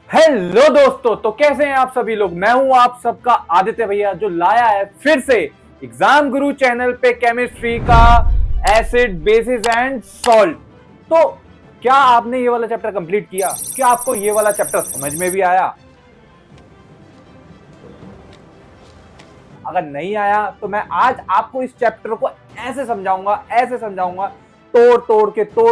Hello दोस्तों, तो कैसे हैं आप सभी लोग। मैं हूं आप सबका आदित्य भैया, जो लाया है फिर से एग्जाम गुरु चैनल पे केमिस्ट्री का एसिड बेसिस एंड सॉल्ट। तो क्या आपने ये वाला चैप्टर कंप्लीट किया? क्या आपको ये वाला चैप्टर समझ में भी आया? अगर नहीं आया तो मैं आज आपको इस चैप्टर को ऐसे समझाऊंगा, तोड़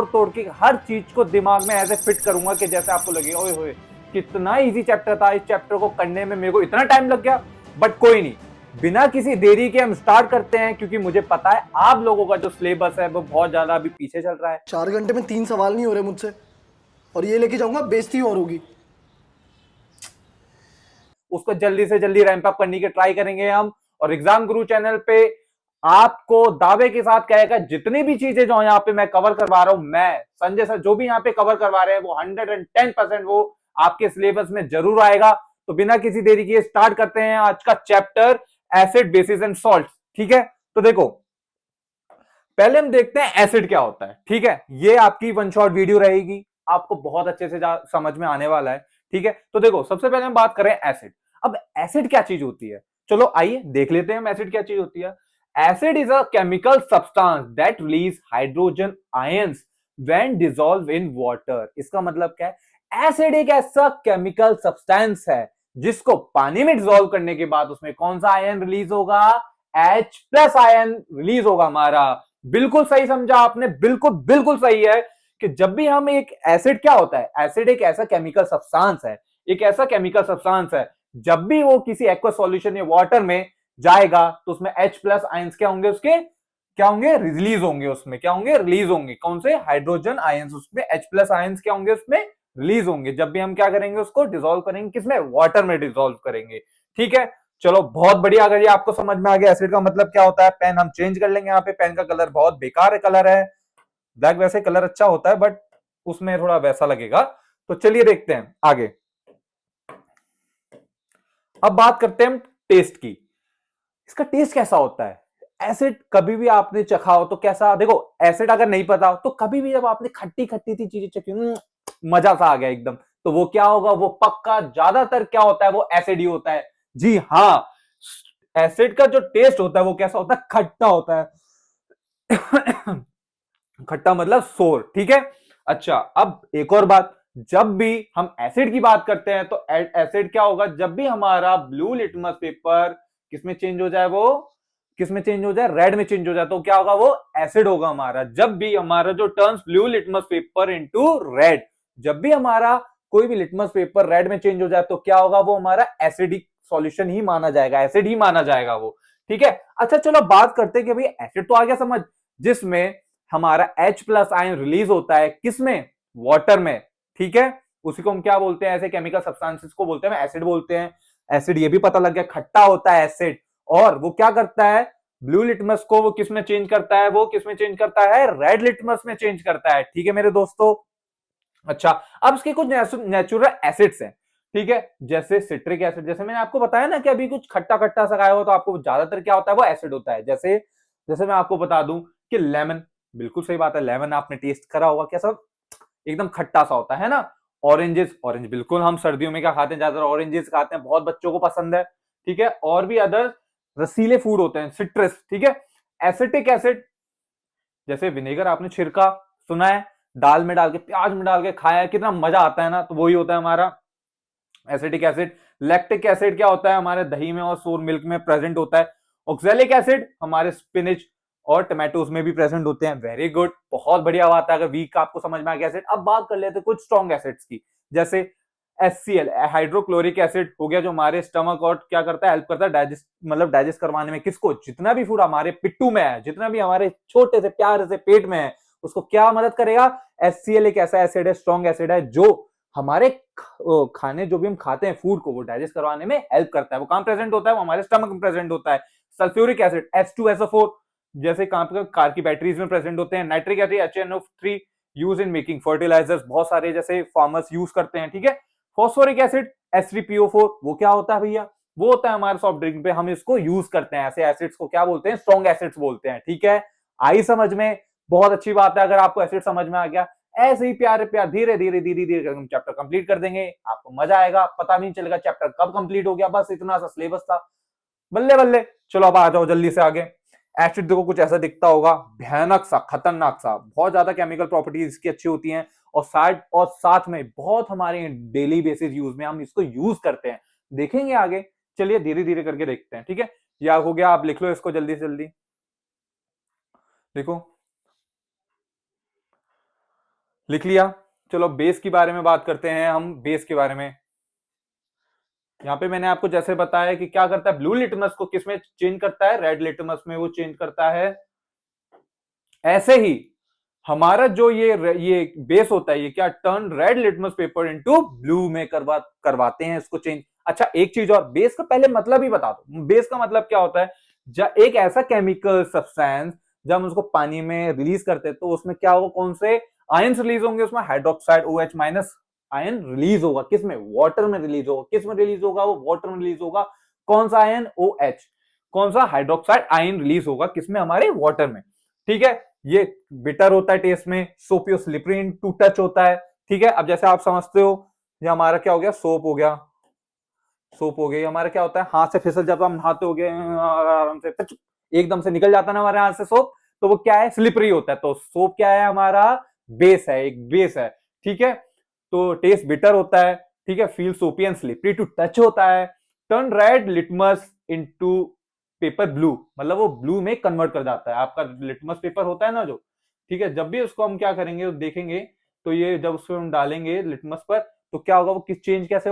तोड़ के हर चीज को दिमाग में ऐसे फिट करूंगा कि जैसे आपको लगे ओए होए कितना इजी चैप्टर था। इस चैप्टर को करने में मेरे को इतना टाइम लग गया, बट कोई नहीं, बिना किसी देरी के हम स्टार्ट करते हैं, क्योंकि मुझे पता है आप लोगों का जो सिलेबस है वो बहुत ज्यादा अभी पीछे चल रहा है। 4 घंटे में 3 सवाल नहीं हो रहे मुझसे और ये लेके जाऊंगा, बेइज्जती और होगी। उसको जल्दी से जल्दी रैंप अप करने की ट्राई करेंगे हम। और एग्जाम गुरु चैनल पे आपको दावे के साथ कहेगा जितनी भी चीजें जो यहाँ पे मैं कवर करवा रहा हूं, मैं संजय सर जो भी यहाँ पे कवर करवा रहे हैं वो 110% वो आपके सिलेबस में जरूर आएगा। तो बिना किसी देरी के स्टार्ट करते हैं आज का chapter acid basis and salt. ठीक है, तो देखो पहले हम देखते हैं एसिड क्या होता है। ठीक है, ये आपकी वन शॉट वीडियो रहेगी, आपको बहुत अच्छे से समझ में आने वाला है। ठीक है, तो देखो सबसे पहले हम बात करें एसिड। अब एसिड क्या चीज होती है, चलो आइए देख लेते हैं हम एसिड क्या चीज होती है। Acid is a chemical substance that release hydrogen ions when dissolve in water. इसका मतलब क्या है, एसिड एक ऐसा केमिकल सब्सटेंस है जिसको पानी में डिसॉल्व करने के बाद उसमें कौन सा आयन रिलीज होगा, H+ आयन रिलीज होगा हमारा। बिल्कुल सही समझा आपने, बिल्कुल बिल्कुल सही है कि जब भी हम एक एसिड, क्या होता है एसिड एक ऐसा केमिकल सब्सटेंस है, एक ऐसा केमिकल सब्सटेंस है जब भी वो किसी एक्वस सॉल्यूशन या वाटर में जाएगा तो उसमें H+ आयंस क्या होंगे, उसके क्या होंगे, रिलीज होंगे। उसमें क्या होंगे, रिलीज होंगे कौन से, हाइड्रोजन आयंस। उसमें H+ आयंस क्या होंगे, उसमें रिलीज होंगे जब भी हम क्या करेंगे, उसको डिसॉल्व करेंगे, किसमें, वाटर में डिसॉल्व करेंगे। ठीक है, चलो बहुत बढ़िया। अगर ये आपको समझ में आ गया एसिड का मतलब क्या होता है, पेन हम चेंज कर लेंगे। यहाँ पे पेन का कलर बहुत बेकार कलर है, ब्लैक वैसे कलर अच्छा होता है बट उसमें थोड़ा वैसा लगेगा। तो चलिए देखते हैं आगे। अब बात करते हैं हम टेस्ट की। इसका टेस्ट कैसा होता है। एसिड कभी भी आपने चखा हो तो कैसा, देखो एसिड अगर नहीं पता हो तो कभी भी जब आपने खट्टी खट्टी सी चीजें चखी, मजा सा आ गया एकदम, तो वो क्या होगा, वो पक्का ज्यादातर क्या होता है, वो एसिड ही होता है। जी हाँ, एसिड का जो टेस्ट होता है वो कैसा होता है, खट्टा होता है। खट्टा मतलब सोर। ठीक है, अच्छा अब एक और बात, जब भी हम एसिड की बात करते हैं तो एसिड क्या होगा, जब भी हमारा ब्लू लिटमस पेपर किसमें चेंज हो जाए, वो किसमें चेंज हो जाए, रेड में चेंज हो जाए, तो क्या होगा, वो एसिड होगा हमारा। जब भी हमारा जो turns blue litmus paper into red, जब भी हमारा कोई भी लिटमस पेपर रेड में चेंज हो जाए तो क्या होगा, वो हमारा एसिडिक सॉल्यूशन ही माना जाएगा, एसिड ही माना जाएगा वो। ठीक है, अच्छा चलो बात करते हैं कि भाई एसिड तो आ गया समझ, जिसमें हमारा H+ आयन रिलीज होता है किसमें, वाटर में। ठीक है, उसी को हम क्या बोलते हैं, ऐसे केमिकल सब्सटेंसेस को बोलते हैं एसिड बोलते हैं। एसिड ये भी पता लग गया, खट्टा होता है एसिड। और वो क्या करता है, ब्लू लिटमस को वो किसमें चेंज करता है, वो किसमें चेंज करता है, रेड लिटमस में चेंज करता है। ठीक है मेरे दोस्तों, अच्छा अब इसके कुछ नेचुरल एसिड्स हैं। ठीक है, जैसे सिट्रिक एसिड, जैसे मैंने आपको बताया ना कि अभी कुछ खट्टा खट्टा सा खाया हो तो आपको ज्यादातर क्या होता है, वो एसिड होता है। जैसे जैसे मैं आपको बता दूं कि लेमन, बिल्कुल सही बात है, लेमन आपने टेस्ट करा होगा, कैसा एकदम खट्टा सा होता है ना। ऑरेंजेस, ऑरेंज बिल्कुल हम सर्दियों में क्या खाते हैं, ज्यादातर ऑरेंजेस खाते हैं, बहुत बच्चों को पसंद है। ठीक है, और भी अदर रसीले फूड होते हैं, सिट्रस। ठीक है, एसिटिक एसिड, जैसे विनेगर आपने छिड़का, सुना है, दाल में डाल के, प्याज में डाल के खाया है, कितना मजा आता है ना, तो वही होता है हमारा एसिटिक एसिड। लैक्टिक एसिड क्या होता है, हमारे दही में और सोर मिल्क में प्रेजेंट होता है। ऑक्सैलिक एसिड हमारे स्पिनिच और टमाटोज में भी प्रेजेंट होते हैं। वेरी गुड, बहुत बढ़िया बात है अगर वीक आपको समझ में आ गया एसिड। अब बात कर लेते हैं कुछ स्ट्रॉन्ग एसिड्स की, जैसे HCl हाइड्रोक्लोरिक एसिड हो गया, जो हमारे स्टमक और क्या करता है, हेल्प करता है डाइजेस्ट, मतलब डाइजेस्ट करवाने में, किसको, जितना भी फूड हमारे पिट्टू में है, जितना भी हमारे छोटे से प्यारे से पेट में है, उसको क्या मदद करेगा। HCl एक ऐसा एसिड है, स्ट्रॉन्ग एसिड है, जो हमारे खाने, जो भी हम खाते हैं फूड को, वो डाइजेस्ट करवाने में हेल्प करता है। वो कहां प्रेजेंट होता है, वो हमारे स्टमक में प्रेजेंट होता है। सल्फ्यूरिक एसिड H2SO4, जैसे कहां पे, कार की बैटरीज में प्रेजेंट होते हैं। Nitric acid HNO3, use in making fertilisers, बहुत सारे जैसे फार्मर्स यूज करते हैं। ठीक है, फॉस्फोरिक एसिड H3PO4, वो क्या होता है भैया, वो होता है हमारे सॉफ्ट ड्रिंक पे, हम इसको यूज करते हैं। ऐसे एसिड्स को क्या बोलते हैं, स्ट्रॉन्ग एसिड्स बोलते हैं। ठीक है, आई समझ में, बहुत अच्छी बात है अगर आपको एसिड समझ में आ गया। ऐसे ही प्यारे प्यार धीरे धीरे धीरे धीरे हम चैप्टर कंप्लीट कर देंगे, आपको मजा आएगा, पता भी नहीं चलेगा चैप्टर कब कंप्लीट हो गया। बस इतना सा सिलेबस था, बल्ले बल्ले। चलो अब आ जाओ जल्दी से आगे। एसिड देखो कुछ ऐसा दिखता होगा, भयानक सा, खतरनाक सा, बहुत ज्यादा केमिकल प्रॉपर्टीज इसकी अच्छी होती हैं, और साथ में बहुत हमारे डेली बेसिस यूज में हम इसको यूज करते हैं, देखेंगे आगे। चलिए धीरे धीरे करके देखते हैं, ठीक है। या हो गया, आप लिख लो इसको जल्दी से जल्दी। देखो लिख लिया। चलो बेस के बारे में बात करते हैं हम, बेस के बारे में। यहां पे मैंने आपको जैसे बताया कि क्या करता है, ब्लू लिटमस को किसमें चेंज करता है, रेड लिटमस में वो चेंज करता है। ऐसे ही हमारा जो ये बेस होता है, ये क्या, turn red litmus paper into blue में करवाते हैं इसको चेंज। अच्छा एक चीज और, बेस का पहले मतलब ही बता दो। बेस का मतलब क्या होता है, जब एक ऐसा केमिकल सब्सटेंस जब हम उसको पानी में रिलीज करते हैं तो उसमें क्या होगा, कौन से आयंस रिलीज होंगे, उसमें hydroxide OH minus ion release होगा। किसमें, वाटर में रिलीज होगा। किसमें रिलीज होगा, वो वाटर में रिलीज होगा। कौन सा आयन, OH। कौन सा, हाइड्रोक्साइड आयन रिलीज होगा किसमें, हमारे वाटर में, ठीक है। ये बिटर होता है टेस्ट में, सोपियो स्लिपरी टू टच होता है, ठीक है। अब जैसे आप समझते हो, ये हमारा क्या हो गया, सोप हो गया, सोप हो गई। हमारा क्या होता है, हाथ से फिसल, जब हम नहाते हो गए आराम से एकदम से निकल जाता है ना हमारे हाथ से सोप, तो वो क्या है, स्लिपरी होता है। तो सोप क्या है, हमारा बेस है, एक बेस है, ठीक है। तो टेस्ट बिटर होता है, ठीक है। फील सोपी एंड स्लिपरी टू टच होता है। Turn red litmus into paper blue, मतलब वो ब्लू में कन्वर्ट कर जाता है। आपका लिटमस पेपर होता है ना जो, ठीक है, जब भी उसको हम क्या करेंगे देखेंगे, तो ये जब उसको हम डालेंगे लिटमस पर, तो क्या होगा, वो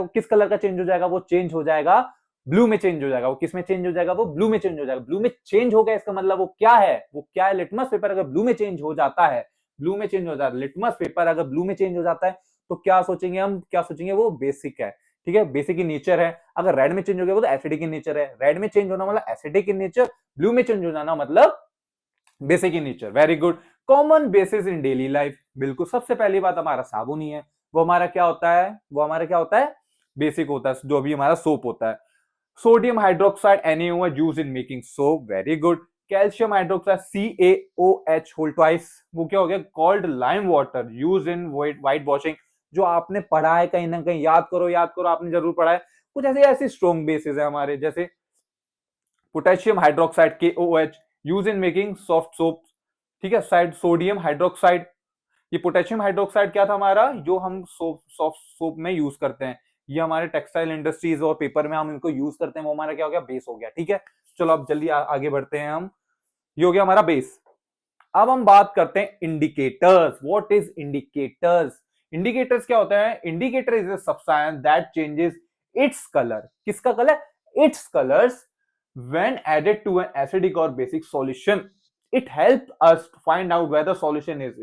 किस कलर का चेंज हो जाएगा, वो चेंज हो जाएगा ब्लू में चेंज हो जाएगा। वो किस में चेंज हो जाएगा, वो ब्लू में चेंज हो जाएगा। ब्लू में चेंज हो गया, इसका मतलब वो क्या है, लिटमस पेपर अगर ब्लू में चेंज हो जाता है, ब्लू में चेंज हो जाता है, लिटमस पेपर अगर ब्लू में चेंज हो जाता है, तो क्या सोचेंगे हम, क्या सोचेंगे, वो बेसिक है, ठीक है, बेसिक इन नेचर है। अगर रेड में चेंज हो गया वो तो एसिडिक इन नेचर है। रेड में चेंज होना मतलब एसिडिक इन नेचर, ब्लू में चेंज हो जाना मतलब basic in nature. Very good. Common basis in daily life, बिल्कुल सबसे पहली बात हमारा साबुन ही है। वो हमारा क्या होता है, वो हमारा क्या होता है, बेसिक होता है, जो भी हमारा सोप होता है। Sodium hydroxide NaOH use in making soap, very good. Calcium hydroxide CaOH whole twice, वो क्या हो गया, called lime water, use in white washing. जो आपने पढ़ा है कहीं ना कहीं, याद करो याद करो, आपने जरूर पढ़ा है। कुछ ऐसे ऐसी स्ट्रॉन्ग बेसिस है हमारे, जैसे potassium hydroxide KOH, use in making soft soap, ठीक है। साइड सोडियम हाइड्रोक्साइड, ये पोटेशियम हाइड्रोक्साइड क्या था हमारा, जो हम सॉफ्ट सोप में यूज करते हैं, ये हमारे टेक्सटाइल इंडस्ट्रीज और पेपर में हम इनको यूज करते हैं, वो हमारा क्या हो गया, बेस हो गया, ठीक है। चलो अब जल्दी आगे बढ़ते हैं हम। ये हो गया हमारा बेस। अब हम बात करते हैं indicators. What is indicators, indicators क्या होता है, indicator is a substance that changes its colour, किसका colour, its colours when added to an acidic or basic solution. It helps us to find out whether solution is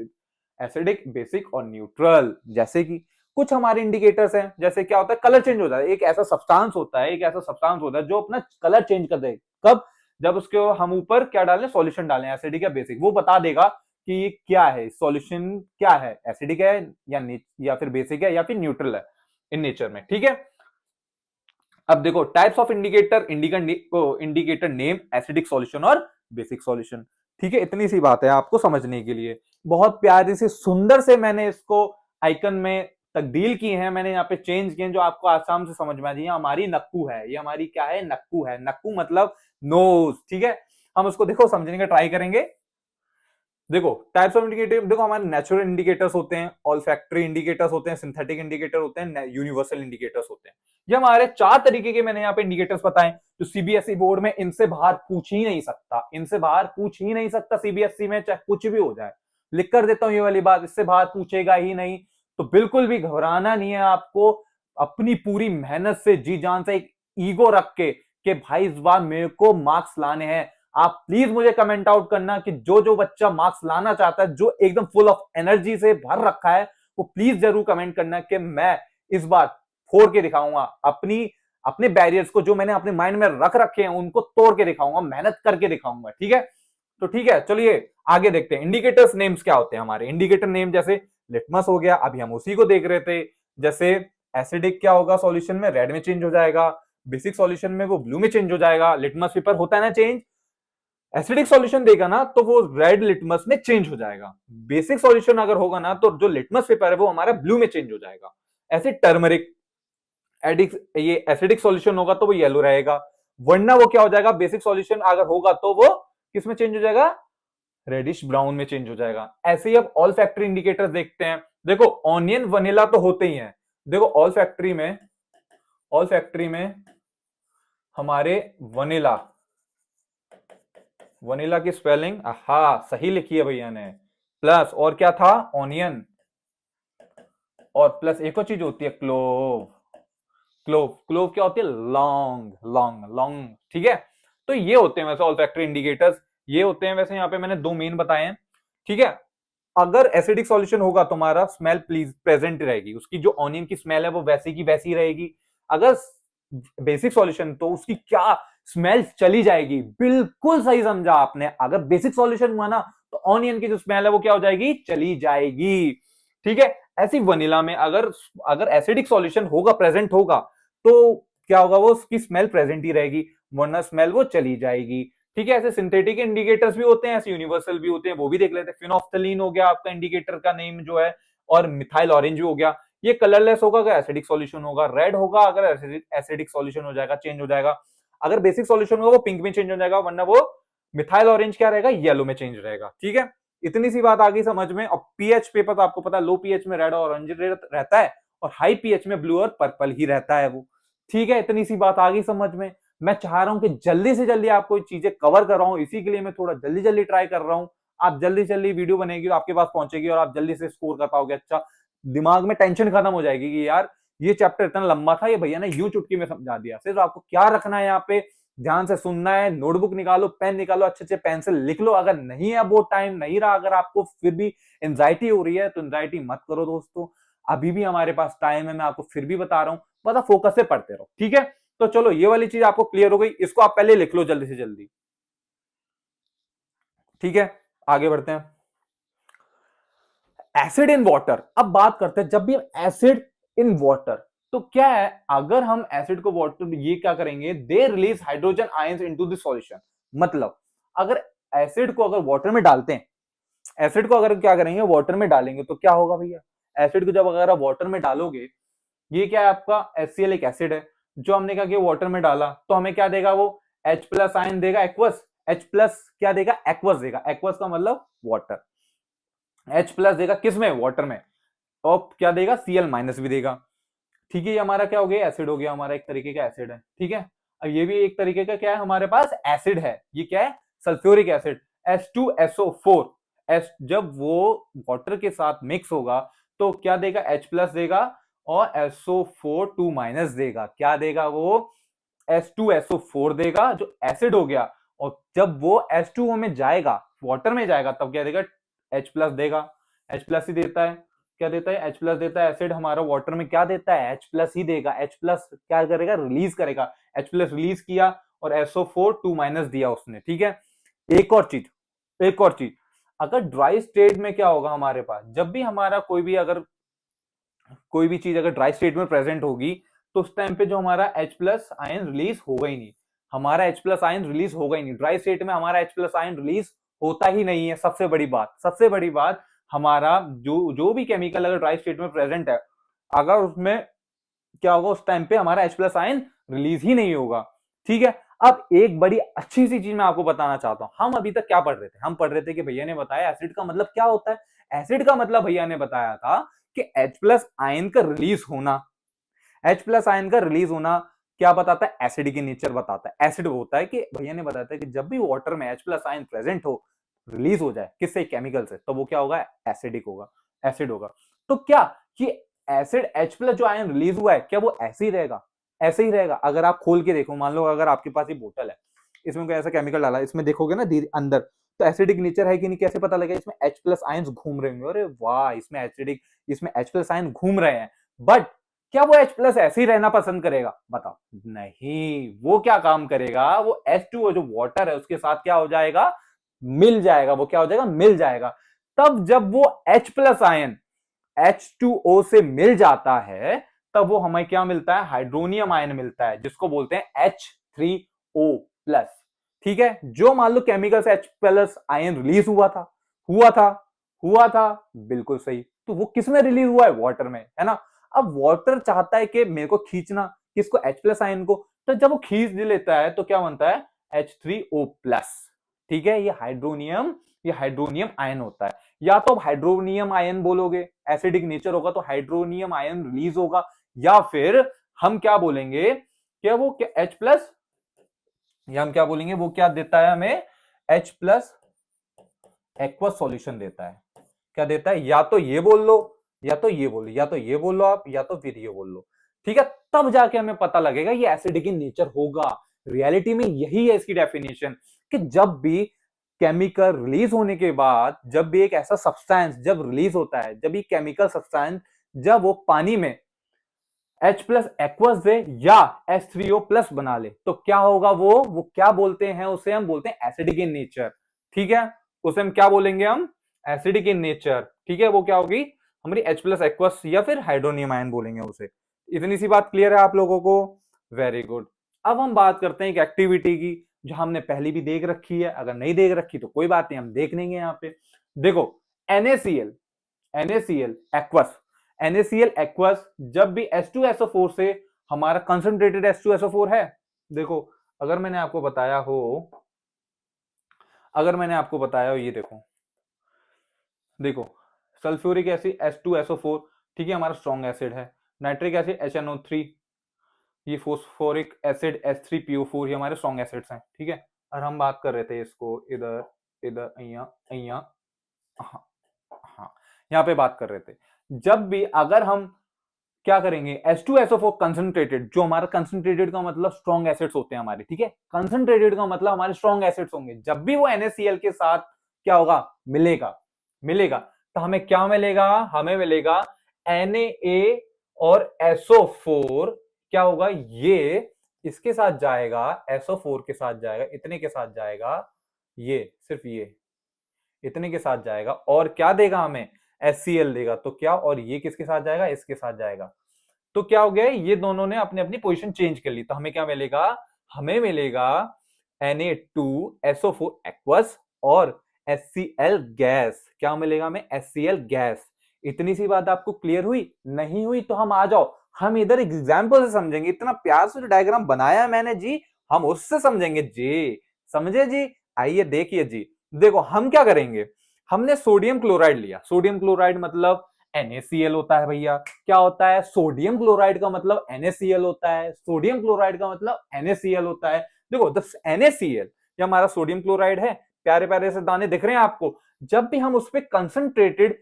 acidic, basic or neutral. जैसे कि कुछ हमारे indicators हैं, जैसे क्या होता है, कलर चेंज होता है। एक ऐसा सब्सटेंस होता है, जो अपना कलर चेंज कर दे, कब, जब उसके हम ऊपर क्या डालें, सॉल्यूशन डालें, एसिडिक या बेसिक। वो बता देगा कि ये क्या है, सॉल्यूशन क्या है, एसिडिक है या फिर बेसिक है या फिर न्यूट्रल है इन नेचर में, ठीक है। अब देखो types of indicator, indicator name, acidic solution और बेसिक सॉल्यूशन, ठीक है। इतनी सी बात है आपको समझने के लिए। बहुत प्यारी से सुंदर से मैंने इसको आइकन में तब्दील की है, मैंने यहाँ पे चेंज किए जो आपको आसाम से समझ में आ जाए। हमारी नक्कू है, ये हमारी क्या है, नक्कू है। नक्कू मतलब नोज, ठीक है। हम उसको देखो समझने का ट्राई करेंगे। देखो टाइप्स ऑफ इंडिकेटर, देखो हमारे नेचुरल इंडिकेटर्स होते हैं, ऑल्फैक्टरी इंडिकेटर्स होते हैं, सिंथेटिक इंडिकेटर होते हैं, यूनिवर्सल इंडिकेटर्स होते हैं। ये हमारे 4 तरीके के मैंने यहाँ पे इंडिकेटर्स बताएं, जो सीबीएसई बोर्ड में इनसे बाहर पूछ ही नहीं सकता, इनसे बाहर पूछ ही नहीं सकता सीबीएसई में, चाहे कुछ भी हो जाए। लिख कर देता हूं ये वाली बात, इससे बाहर पूछेगा ही नहीं। तो बिल्कुल भी घबराना नहीं है आपको, अपनी पूरी मेहनत से, जी जान से, एक ईगो रख के कि भाई इस बार मेरे को मार्क्स लाने हैं। आप प्लीज मुझे कमेंट आउट करना कि जो जो बच्चा मार्क्स लाना चाहता है, जो एकदम फुल ऑफ एनर्जी से भर रखा है, वो प्लीज जरूर कमेंट करना कि मैं इस बार फोड़ के दिखाऊंगा अपने बैरियर्स को, जो मैंने अपने माइंड में रख रखे हैं उनको तोड़ के दिखाऊंगा, मेहनत करके दिखाऊंगा, ठीक है। तो ठीक है, चलिए आगे देखते हैं इंडिकेटर्स नेम्स क्या होते हैं हमारे। इंडिकेटर नेम जैसे लिटमस हो गया, अभी हम उसी को देख रहे थे। जैसे एसिडिक क्या होगा, सॉल्यूशन में रेड में चेंज हो जाएगा, बेसिक सॉल्यूशन में वो ब्लू में चेंज हो जाएगा। लिटमस पेपर होता है ना चेंज, एसिडिक सॉल्यूशन देगा ना तो वो रेड लिटमस में चेंज हो जाएगा। बेसिक सॉल्यूशन अगर होगा ना तो जो लिटमस पेपर है वो हमारा ब्लू में चेंज हो जाएगा। ऐसे टर्मरिक एडिक ये एसिडिक सॉल्यूशन होगा तो वो येलो रहेगा, वरना वो क्या हो जाएगा, बेसिक सॉल्यूशन अगर होगा तो वो किस में चेंज हो जाएगा, रेडिश ब्राउन में चेंज हो जाएगा। ऐसे ही अब ऑल फैक्ट्री इंडिकेटर्स देखते हैं। देखो ऑनियन वनीला तो होते ही हैं। देखो ऑल फैक्ट्री में हमारे वनीला वनीला की स्पेलिंग हा सही लिखी है भैया ने, प्लस और क्या था, ऑनियन, और प्लस एक और चीज होती है क्लोव। क्लोव क्या होती है, लॉन्ग लॉन्ग लॉन्ग, ठीक है। तो ये होते हैं वैसे ऑल फैक्ट्री इंडिकेटर्स, ये होते हैं वैसे। यहाँ पे मैंने दो मेन बताए हैं, ठीक है। अगर एसिडिक सॉल्यूशन होगा तो हमारा स्मेल प्लीज प्रेजेंट रहेगी, उसकी जो ऑनियन की स्मेल है वो वैसी की वैसी रहेगी। अगर बेसिक सॉल्यूशन तो उसकी क्या स्मेल चली जाएगी, बिल्कुल सही समझा आपने। अगर बेसिक सॉल्यूशन हुआ ना तो ऑनियन की जो स्मेल है वो क्या हो जाएगी, चली जाएगी, ठीक है। ऐसी वनीला में अगर अगर एसिडिक सॉल्यूशन होगा, प्रेजेंट होगा, तो क्या होगा, वो उसकी स्मेल प्रेजेंट ही रहेगी, वरना स्मेल वो चली जाएगी, ठीक है। ऐसे सिंथेटिक इंडिकेटर्स भी होते हैं, ऐसे यूनिवर्सल भी होते हैं, वो भी देख लेते हैं। फिनोफ्थलीन हो गया आपका इंडिकेटर का नेम जो है, और मिथाइल ऑरेंज हो गया। ये कलरलेस होगा अगर एसिडिक सॉल्यूशन होगा, रेड होगा अगर एसिडिक सॉल्यूशन हो जाएगा, चेंज हो जाएगा। अगर बेसिक सॉल्यूशन होगा वो पिंक में चेंज हो जाएगा, वरना वो मिथाइल ऑरेंज क्या रहेगा, येलो में चेंज रहेगा, ठीक है। इतनी सी बात आ गई समझ में। और पीएच पेपर तो आपको पता है, लो पीएच में रेड और ऑरेंज रहता है, और हाई पीएच में ब्लू और पर्पल ही रहता है वो, ठीक है। इतनी सी बात आ गई समझ में। मैं चाह रहा हूं कि जल्दी से जल्दी आपको चीजें कवर कर रहा हूं, इसी के लिए मैं थोड़ा जल्दी जल्दी ट्राई कर रहा हूं। आप जल्दी जल्दी वीडियो बनेगी तो आपके पास पहुंचेगी और आप जल्दी से स्कोर कर पाओगे अच्छा। दिमाग में टेंशन खत्म हो जाएगी कि यार ये चैप्टर इतना लंबा था, ये भैया ने यूं चुटकी में समझा दिया। सिर्फ आपको क्या रखना है यहाँ पे, ध्यान से सुनना है, नोटबुक निकालो, पेन निकालो, अच्छे अच्छे पेन से लिख लो। अगर नहीं है वो टाइम नहीं रहा, अगर आपको फिर भी एंजाइटी हो रही है तो एंजाइटी मत करो दोस्तों, अभी भी हमारे पास टाइम है। मैं आपको फिर भी बता रहा हूं, बस फोकस से पढ़ते रहो, ठीक है। तो चलो ये वाली चीज आपको क्लियर हो गई, इसको आप पहले लिख लो जल्दी से जल्दी, ठीक है। आगे बढ़ते हैं। एसिड इन वाटर, अब बात करते हैं जब भी एसिड इन वाटर, तो क्या है, अगर हम एसिड को वाटर, ये क्या करेंगे, they release hydrogen ions into the solution. मतलब अगर एसिड को अगर वाटर में डालते हैं, एसिड को अगर क्या करेंगे वाटर में डालेंगे तो क्या होगा भैया, एसिड को जब अगर आप वाटर में डालोगे, ये क्या है आपका HCl एक एसिड है, जो हमने क्या किया वाटर में डाला तो हमें क्या देगा, वो H प्लस आयन देगा, एक्वस, H प्लस क्या देगा, एक्वस देगा। एक्वस का मतलब वाटर, H प्लस देगा किस में, वाटर में, और क्या देगा, Cl माइनस भी देगा, ठीक है। ये हमारा क्या हो गया, एसिड हो गया, हमारा एक तरीके का एसिड है, ठीक है। अब ये भी एक तरीके का क्या है, हमारे पास एसिड है, ये क्या है, सल्फ्यूरिक एसिड, H2SO4। एस जब वो वाटर के साथ मिक्स होगा तो क्या देगा, H प्लस देगा, और SO4 2 माइनस देगा, क्या देगा वो, H2SO4 देगा, जो एसिड हो गया। और जब वो H2O में जाएगा, वाटर में जाएगा, तब क्या देगा, H प्लस देगा, H प्लस ही देता है, क्या देता है, H प्लस देता है। एसिड हमारा वाटर में क्या देता है, H प्लस ही देगा। H प्लस क्या करेगा, रिलीज करेगा, H प्लस रिलीज किया, और SO4 2 माइनस दिया उसने, ठीक है। एक और चीज, एक और चीज, अगर ड्राई स्टेट में क्या होगा हमारे पास, जब भी हमारा कोई भी चीज अगर ड्राई स्टेट में प्रेजेंट होगी, तो उस टाइम पे जो हमारा H प्लस आयन रिलीज होगा ही नहीं, हमारा H प्लस आयन रिलीज होगा ही नहीं। ड्राई स्टेट में हमारा H प्लस आयन रिलीज होता ही नहीं है। सबसे बड़ी बात, सबसे बड़ी बात, हमारा जो जो भी केमिकल अगर ड्राई स्टेट में प्रेजेंट है, अगर उसमें क्या होगा, उस टाइम पे हमारा H प्लस आयन रिलीज ही नहीं होगा, ठीक है। अब एक बड़ी अच्छी सी चीज मैं आपको बताना चाहता हूं। हम अभी तक क्या पढ़ रहे थे, हम पढ़ रहे थे कि भैया ने बताया एसिड का मतलब क्या होता है। एसिड का मतलब भैया ने बताया था कि H प्लस आयन का रिलीज होना, H प्लस आयन का रिलीज होना क्या बताता है, एसिड की नेचर बताता है। एसिड होता है कि भैया ने बताया था कि जब भी वाटर में H प्लस आयन प्रेजेंट हो, रिलीज हो जाए किससे, केमिकल से, तो वो क्या होगा, एसिडिक होगा, एसिड होगा। तो क्या कि एसिड H प्लस जो आयन रिलीज हुआ है, क्या वो ऐसे ही रहेगा, ऐसे ही रहेगा। अगर आप खोल के देखो, मान लो अगर आपके पास ये बोतल है, इसमें कोई ऐसा केमिकल डाला, इसमें देखोगे ना अंदर, तो एसिडिक नेचर है कि नहीं, कैसे पता लगेगा, इसमें H प्लस आयन घूम रहे होंगे, अरे वाह इसमें एसिडिक, इसमें H प्लस आयन घूम रहे हैं। बट क्या वो H प्लस ऐसे ही रहना पसंद करेगा, बताओ, नहीं। वो क्या काम करेगा, वो H2O जो वाटर है उसके साथ क्या हो जाएगा, मिल जाएगा। वो क्या हो जाएगा, मिल जाएगा। तब जब वो H प्लस आयन H2O से मिल जाता है, तब वो हमें क्या मिलता है, हाइड्रोनियम आयन मिलता है, जिसको बोलते हैं H3O प्लस। ठीक है, जो मान लो केमिकल से H प्लस आयन रिलीज हुआ था बिल्कुल सही। तो वो किस में रिलीज हुआ है? वाटर में, है ना। अब वाटर चाहता है कि मेरे को खींचना किसको? H प्लस आयन को। तो जब वो खींच लेता है तो क्या बनता है? H3O plus. ठीक है, ये हाइड्रोनियम आयन होता है। या तो आप हाइड्रोनियम आयन बोलोगे, एसिडिक नेचर होगा तो हाइड्रोनियम आयन रिलीज होगा, या फिर हम क्या बोलेंगे क्या वो क्या H प्लस, या हम क्या बोलेंगे वो क्या देता है हमें? H प्लस एक्वस सॉल्यूशन देता है। क्या देता है? या तो ये बोल लो, या तो ये बोलो, या तो ये बोल लो आप, या तो फिर ये बोल लो। ठीक है, तब जाके हमें पता लगेगा ये एसिडिक इन नेचर होगा। रियलिटी में यही है इसकी डेफिनेशन, कि जब भी केमिकल रिलीज होने के बाद, जब भी एक ऐसा सब्सटेंस जब रिलीज होता है, जब ये केमिकल सब्सटेंस जब वो पानी में H प्लस एक्वस दे या H3O प्लस बना ले, तो क्या होगा? वो क्या बोलते हैं उसे? हम बोलते हैं एसिडिक इन नेचर। ठीक है, उसे हम क्या बोलेंगे? हम एसिडिक इन नेचर। ठीक है, वो क्या होगी? हमारी H प्लस एक्वस या फिर हाइड्रोनियम आयन बोलेंगे उसे। इतनी सी बात क्लियर है आप लोगों को? Very good. अब हम बात करते हैं एक एक्टिविटी की जो हमने पहले भी देख रखी है। अगर नहीं देख रखी तो कोई बात नहीं, हम देख लेंगे यहाँ पे। देखो, NaCl NaCl aqueous, NaCl aqueous जब भी H2SO4 से हमारा कंसंट्रेटेड H2SO4 है। देखो, अगर मैंने आपको बताया हो, ये देखो, सल्फ्यूरिक एसिड H2SO4, ठीक है, हमारा स्ट्रॉन्ग एसिड है। नाइट्रिक एसिड HNO3, ये फोस्फोरिक एसिड H3PO4, ये हमारे स्ट्रॉन्ग एसिड्स हैं। ठीक है, और हम बात कर रहे थे इसको इधर इधर अइया, हाँ हाँ, यहाँ पे बात कर रहे थे। जब भी अगर हम क्या करेंगे? H2SO4 कंसंट्रेटेड, जो हमारा कंसंट्रेटेड का मतलब स्ट्रॉन्ग एसिड्स होते हैं हमारे। ठीक है, कंसंट्रेटेड का मतलब हमारे स्ट्रॉन्ग एसिड्स होंगे। जब भी वो NaCl के साथ क्या होगा? मिलेगा तो हमें क्या मिलेगा? हमें मिलेगा Na और SO4। क्या होगा? ये इसके साथ जाएगा, SO4 के साथ जाएगा, इतने के साथ जाएगा, ये सिर्फ ये इतने के साथ जाएगा, और क्या देगा हमें? HCl देगा। तो क्या, और ये किसके साथ जाएगा? इसके साथ जाएगा। तो क्या हो गया? ये दोनों ने अपनी अपनी पोजीशन चेंज कर ली। तो हमें क्या मिलेगा? हमें मिलेगा Na2SO4 एक्वस और HCl गैस। क्या मिलेगा हमें? HCl gas. इतनी सी बात आपको क्लियर हुई? नहीं हुई तो हम आ जाओ, हम इधर एग्जाम्पल से समझेंगे। इतना प्यार से जो डायग्राम बनाया है मैंने जी, हम उससे समझेंगे जी। समझे जी? आइए देखिए जी। देखो, हम क्या करेंगे? हमने सोडियम क्लोराइड लिया। सोडियम क्लोराइड मतलब NaCl होता है भैया। क्या होता है? सोडियम क्लोराइड का मतलब NaCl होता है। सोडियम क्लोराइड का मतलब NaCl होता है। देखो, NaCl, ये हमारा सोडियम क्लोराइड है। प्यारे प्यारे से दाने दिख रहे हैं आपको। जब भी हम उस पर कंसंट्रेटेड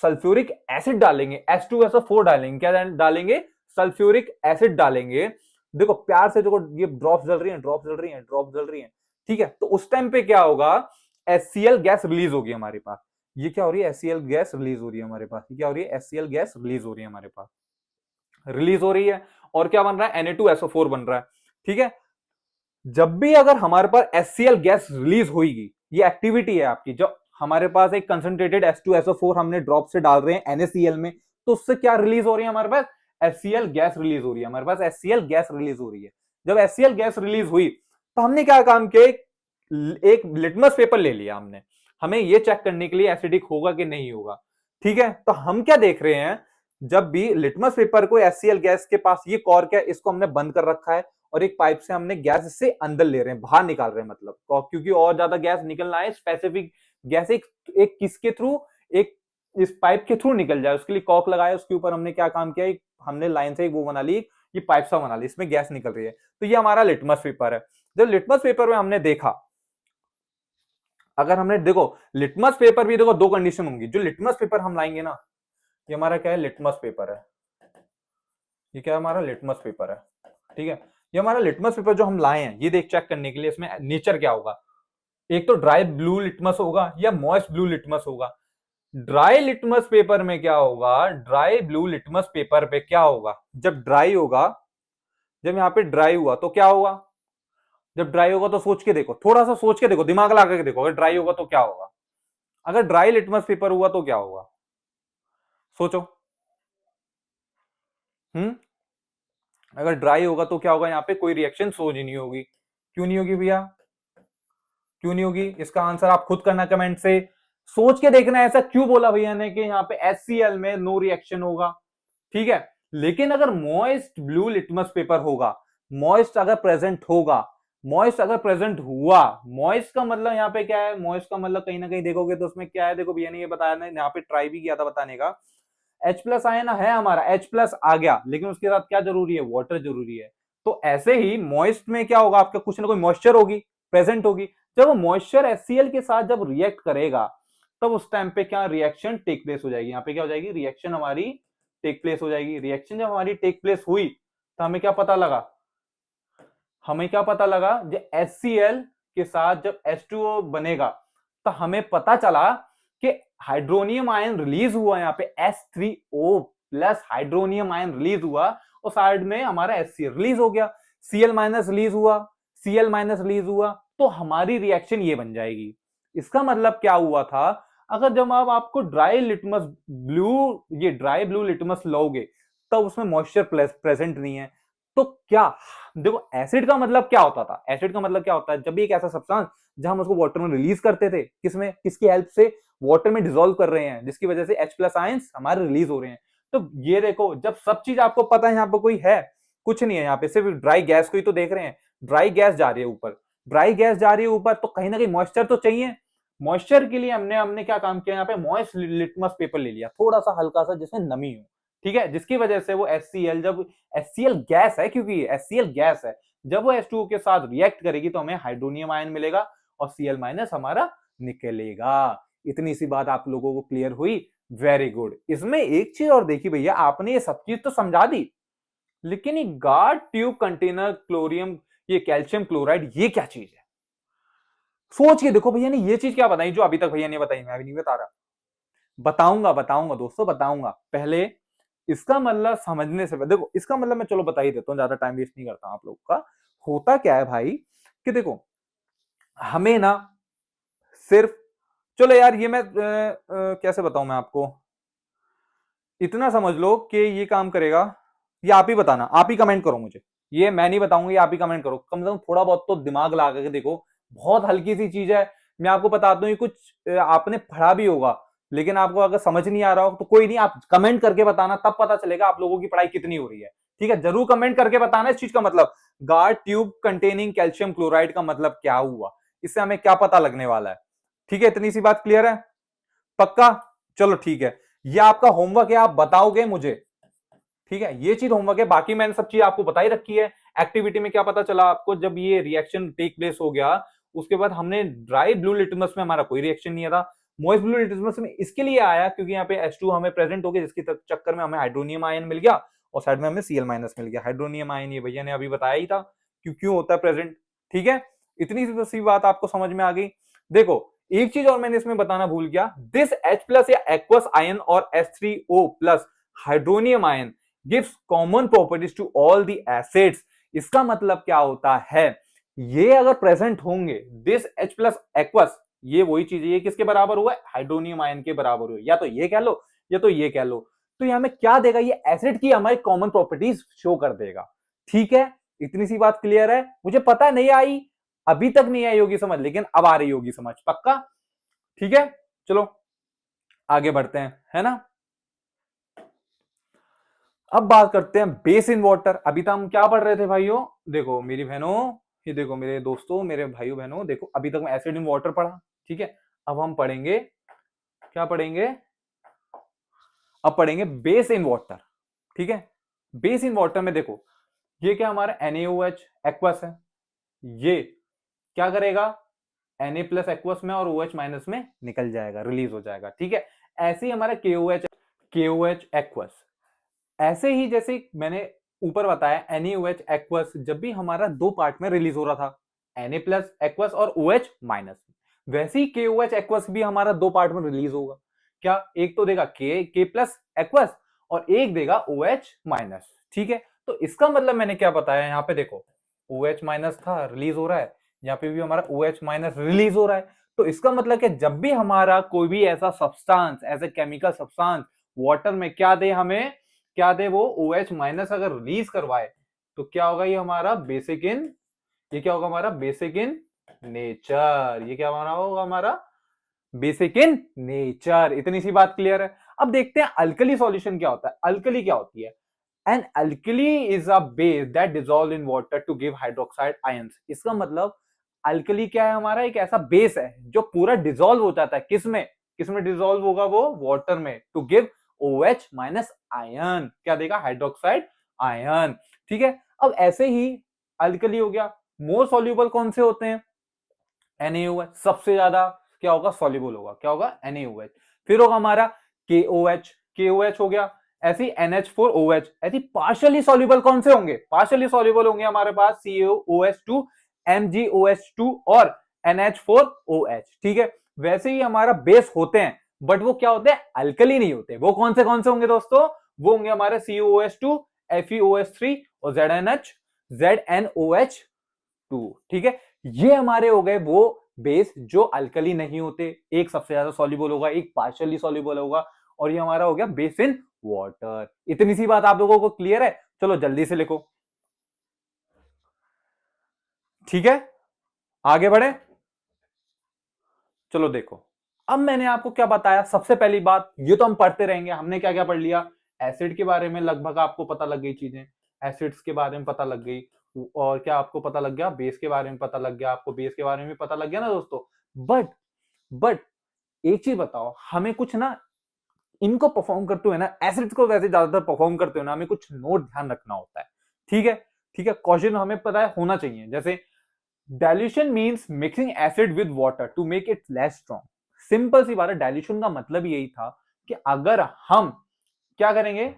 सल्फ्यूरिक एसिड डालेंगे, H2SO4 डालेंगे, क्या डालेंगे? सल्फ्यूरिक एसिड डालेंगे। देखो प्यार से, देखो ये ड्रॉप जल रही है, ठीक है। तो उस टाइम पे क्या होगा? HCl गैस रिलीज होगी हमारे पास। ये क्या हो रही है? HCl गैस रिलीज हो रही है हमारे पास। ये क्या हो रही है? HCl गैस रिलीज हो रही है हमारे पास, रिलीज हो रही है। और क्या बन रहा है? Na2SO4 बन रहा है। ठीक है, जब भी अगर हमारे पास HCl गैस रिलीज होगी, ये एक्टिविटी है आपकी। जो हमारे पास एक कंसंट्रेटेड H2SO4 हमने ड्रॉप से डाल रहे हैं NaCl में, तो उससे क्या रिलीज हो रही है हमारे पास? HCl गैस रिलीज हो रही है हमारे पास। HCl गैस रिलीज हो रही है। जब HCl गैस रिलीज हुई तो हमने क्या काम किया? एक लिटमस पेपर ले लिया हमने, हमें ये चेक करने के लिए एसिडिक होगा कि नहीं होगा। ठीक है, तो हम क्या देख रहे हैं? जब भी लिटमस पेपर को HCl गैस के पास, ये कॉर्क है, इसको हमने बंद कर रखा है, और एक पाइप से हमने गैस इससे अंदर ले रहे हैं, बाहर निकाल रहे हैं, मतलब क्योंकि और ज्यादा गैस निकलना है, स्पेसिफिक गैस एक किसके थ्रू? एक इस पाइप के थ्रू निकल जाए, उसके लिए कॉक लगाया। उसके ऊपर हमने क्या काम किया? हमने लाइन से एक वो बना ली, ये पाइप सा बना ली, इसमें गैस निकल रही है। तो ये हमारा लिटमस पेपर है। जब लिटमस पेपर में हमने देखा, अगर हमने देखो लिटमस पेपर भी, देखो दो कंडीशन होंगी। जो लिटमस पेपर हम लाएंगे ना, ये हमारा क्या है? लिटमस पेपर है। ये क्या है? हमारा लिटमस पेपर है। ठीक है, ये हमारा लिटमस पेपर जो हम लाए हैं, ये देख चेक करने के लिए इसमें नेचर क्या होगा। एक तो ड्राई ब्लू लिटमस होगा या मॉइस्ट ब्लू लिटमस होगा। ड्राई लिटमस पेपर में क्या होगा? ड्राई ब्लू लिटमस पेपर पे क्या होगा? जब ड्राई होगा, जब यहाँ पे ड्राई हुआ तो क्या होगा? जब ड्राई होगा तो सोच के देखो, थोड़ा सा सोच के देखो, दिमाग लगा के देखो, अगर ड्राई होगा तो क्या होगा? अगर ड्राई लिटमस पेपर हुआ तो क्या होगा? सोचो। हम्म, अगर ड्राई होगा तो क्या होगा? यहाँ पे कोई रिएक्शन सोच ही नहीं होगी। क्यों नहीं होगी भैया? क्यों नहीं होगी? इसका आंसर आप खुद करना कमेंट से, सोच के देखना ऐसा क्यों बोला भैया ने कि यहाँ पे HCl में नो रिएक्शन होगा, ठीक है। लेकिन अगर मॉइस्ट ब्लू लिटमस पेपर होगा, मॉइस्ट अगर प्रेजेंट होगा, मॉइस्ट अगर प्रेजेंट हुआ, मॉइस्ट का मतलब यहाँ पे क्या है? मॉइस्ट का मतलब कहीं ना कहीं देखोगे तो उसमें क्या है, देखो भैया ने ये बताया ना, यहाँ पे ट्राई भी किया था बताने का। H प्लस आया ना, है हमारा H प्लस आ गया, लेकिन उसके साथ क्या जरूरी है? वाटर जरूरी है। तो ऐसे ही मॉइस्ट में क्या होगा? आपका कुछ ना कोई मॉइस्चर होगी, प्रेजेंट होगी। जब वो मॉइस्चर HCl के साथ जब रिएक्ट करेगा, तब उस टाइम पे क्या रिएक्शन टेक प्लेस हो जाएगी? यहाँ पे क्या हो जाएगी? रिएक्शन हमारी टेक प्लेस हो जाएगी। रिएक्शन जब हमारी टेक प्लेस हुई तो हमें क्या पता लगा? हमें क्या पता लगा? जब HCl के साथ जब H2O बनेगा, तो हमें पता चला कि हाइड्रोनियम आयन रिलीज हुआ, यहाँ पे H3O plus hydronium ion release हुआ, और साइड में हमारा HCl रिलीज हो गया, Cl माइनस रिलीज हुआ, Cl माइनस रिलीज हुआ, तो हमारी रिएक्शन ये बन जाएगी। इसका मतलब क्या हुआ था? अगर जब आप आपको ड्राई लिटमस ब्लू, ये ड्राई ब्लू लिटमस लोगे, तब तो उसमें मॉइस्चर प्रेजेंट नहीं है, तो क्या देखो, एसिड का मतलब क्या होता था? एसिड का मतलब क्या होता है? जब भी एक ऐसा सब्सटेंस जहां हम उसको वाटर में रिलीज करते थे, किसमें, किसकी हेल्प से? वाटर में डिसॉल्व कर रहे हैं, जिसकी वजह से H प्लस आयंस हमारे रिलीज हो रहे हैं। तो ये देखो, जब सब चीज आपको पता है, यहाँ पे कोई है कुछ नहीं है, यहाँ पे सिर्फ ड्राई गैस को ही तो देख रहे हैं। ड्राई गैस जा रही है ऊपर, ड्राई गैस जा रही है ऊपर, तो कहीं ना कहीं मॉइस्चर तो चाहिए। मॉइस्चर के लिए हमने हमने क्या काम किया? यहाँ पे मॉइस्ट लिटमस पेपर ले लिया, थोड़ा सा हल्का सा, जिसमें नमी हो, ठीक है, जिसकी वजह से वो HCl, जब HCl गैस है, क्योंकि HCl गैस है, जब वो H2O के साथ रिएक्ट करेगी तो हमें हाइड्रोनियम आयन मिलेगा और Cl माइनस हमारा निकलेगा। इतनी सी बात आप लोगों को क्लियर हुई? Very good. इसमें एक चीज और देखी भैया, आपने ये सब चीज तो समझा दी, लेकिन ये गार्ड ट्यूब कंटेनर क्लोरियम, ये कैल्शियम क्लोराइड, ये क्या चीज है? सोच के देखो भैया ने ये चीज क्या बताई जो अभी तक भैया ने बताई? मैं अभी नहीं बता रहा, बताऊंगा बताऊंगा दोस्तों, बताऊंगा। पहले इसका मतलब समझने से देखो, इसका मतलब मैं चलो बता ही देता हूँ, ज्यादा टाइम वेस्ट नहीं करता हूं आप लोग का। होता क्या है भाई कि देखो, हमें ना सिर्फ, चलो यार ये मैं कैसे बताऊं मैं आपको, इतना समझ लो कि ये काम करेगा। ये आप ही बताना, आप ही कमेंट करो मुझे, ये मैं नहीं बताऊंगा, ये आप ही कमेंट करो। कम से कम थोड़ा बहुत तो दिमाग लगा के देखो, बहुत हल्की सी चीज है। मैं आपको बताता हूँ, ये कुछ आपने पढ़ा भी होगा, लेकिन आपको अगर समझ नहीं आ रहा हो तो कोई नहीं, आप कमेंट करके बताना, तब पता चलेगा आप लोगों की पढ़ाई कितनी हो रही है। ठीक है, जरूर कमेंट करके बताना इस चीज का मतलब। Guard tube containing calcium chloride का मतलब क्या हुआ, इससे हमें क्या पता लगने वाला है? ठीक है, इतनी सी बात क्लियर है? पक्का? चलो ठीक है, ये आपका होमवर्क है, आप बताओगे मुझे, ठीक है, ये चीज होमवर्क है। बाकी मैंने सब चीज आपको बताई रखी है। एक्टिविटी में क्या पता चला आपको? जब ये रिएक्शन टेक प्लेस हो गया, उसके बाद हमने ड्राई ब्लू लिटमस में हमारा कोई रिएक्शन नहीं था, मॉइस्ट ब्लू लिटमस में इसके लिए आया क्योंकि यहाँ पे H2 हमें प्रेजेंट हो गया, जिसके चक्कर में हमें हाइड्रोनियम आयन मिल गया और साइड में हमें Cl माइनस मिल गया। हाइड्रोनियम आयन ये भैया ने अभी बताया ही था क्यों क्यों होता है प्रेजेंट। ठीक है, इतनी सी बात आपको समझ में आ गई। देखो, एक चीज और मैंने इसमें बताना भूल गया, दिस H प्लस या एक्वस आयन और H3O plus hydronium ion gives common properties to all the acids। इसका मतलब क्या होता है? ये अगर प्रेजेंट होंगे, दिस H प्लस एक्वस, ये वही चीज है, ये किसके बराबर हुआ है? हाइड्रोनियम आयन के बराबर हुआ, या तो ये कह लो या तो ये कह लो। तो ये हमें क्या देगा? ये एसिड की हमारी कॉमन प्रॉपर्टीज शो कर देगा। ठीक है, इतनी सी बात क्लियर है? मुझे पता नहीं आई, अभी तक नहीं आई होगी समझ, लेकिन अब आ रही होगी समझ, पक्का? ठीक है, चलो आगे बढ़ते हैं, है ना। अब बात करते हैं बेस इन वाटर। अभी तक हम क्या पढ़ रहे थे भाइयों? देखो मेरी बहनों, ये देखो मेरे दोस्तों, मेरे भाइयों बहनों, देखो अभी तक मैं एसिड इन वाटर पढ़ा, ठीक है। अब हम पढ़ेंगे, क्या पढ़ेंगे? अब पढ़ेंगे बेस इन वाटर, ठीक है। बेस इन वाटर में देखो, ये क्या हमारा NaOH एक्वस है, ये क्या करेगा? Na प्लस एक्वस में और OH माइनस में निकल जाएगा, रिलीज हो जाएगा, ठीक है। ऐसे ही हमारा KOH एक्वस, ऐसे ही जैसे मैंने ऊपर बताया NaOH एक्वस जब भी हमारा दो पार्ट में रिलीज हो रहा था, Na प्लस एक्वस और OH माइनस, वैसे ही KOH एक्वस भी हमारा दो पार्ट में रिलीज होगा। क्या? एक तो देगा K प्लस एक्वस और एक देगा OH माइनस, ठीक है। तो इसका मतलब मैंने क्या बताया? यहाँ पे देखो OH माइनस था, रिलीज हो रहा है, यहाँ पे भी हमारा OH माइनस रिलीज हो रहा है। तो इसका मतलब कि जब भी हमारा कोई भी ऐसा सब्सटेंस, ऐसे केमिकल सब्सटेंस वाटर में क्या दे हमें, क्या दे वो OH माइनस अगर रिलीज करवाए, तो क्या होगा? ये हमारा बेसिक इन, ये क्या होगा? हमारा बेसिक इन नेचर। ये क्या बना होगा हमारा, बेसिक इन नेचर। इतनी सी बात क्लियर है। अब देखते हैं अल्कली सॉल्यूशन क्या होता है। अल्कली क्या होती है? An alkali is a base that dissolve in water to give hydroxide ions. इसका मतलब अल्कली क्या है हमारा, एक ऐसा बेस है जो पूरा डिसॉल्व हो जाता है। किसमें? किसमें डिसॉल्व होगा वो? वाटर में, to give OH minus ion. क्या देगा? Hydroxide ion. ठीक है। अब ऐसे ही अल्कली हो गया। मोर सॉल्युबल कौन से होते हैं? NaOH सबसे ज्यादा क्या होगा? सॉल्युबल होगा। क्या होगा? NaOH। फिर होगा हमारा KOH। KOH हो गया। ऐसी NH4OH। ऐसी पार्शियली सॉल्युबल कौन से होंगे? पार्शियली सॉल्युबल होंगे हमारे पास CaOH2, MgOH2 और NH4OH। ठीक है। वैसे ही हमारा बेस होते हैं, बट वो क्या होते हैं? अल्कली नहीं होते। वो कौन से होंगे दोस्तों? वो होंगे हमारे COOH2, FeOH3 और ZnOH2। ठीक है। ये हमारे हो गए वो बेस जो अल्कली नहीं होते। एक सबसे ज्यादा सॉल्युबल होगा, एक पार्शियली सॉल्युबल होगा, और ये हमारा हो गया बेस इन वाटर। इतनी सी बात आप लोगों को क्लियर है? चलो जल्दी से लिखो। ठीक है, आगे बढ़े। चलो देखो, अब मैंने आपको क्या बताया। सबसे पहली बात, ये तो हम पढ़ते रहेंगे। हमने क्या क्या पढ़ लिया? एसिड के बारे में लगभग आपको पता लग गई चीजें, एसिड्स के बारे में पता लग गई। और क्या आपको पता लग गया? बेस के बारे में पता लग गया। आपको बेस के बारे में भी पता लग गया ना दोस्तों। बट एक चीज बताओ, हमें कुछ ना इनको परफॉर्म करते हुए ना, एसिड्स को वैसे ज्यादातर परफॉर्म करते हुए ना, हमें कुछ नोट ध्यान रखना होता है। ठीक है। ठीक है, क्वेश्चन हमें पता है होना चाहिए। जैसे dilution means mixing acid with water to make it less strong. Simple सी बात है, डाइल्यूशन का मतलब यही था कि अगर हम क्या करेंगे,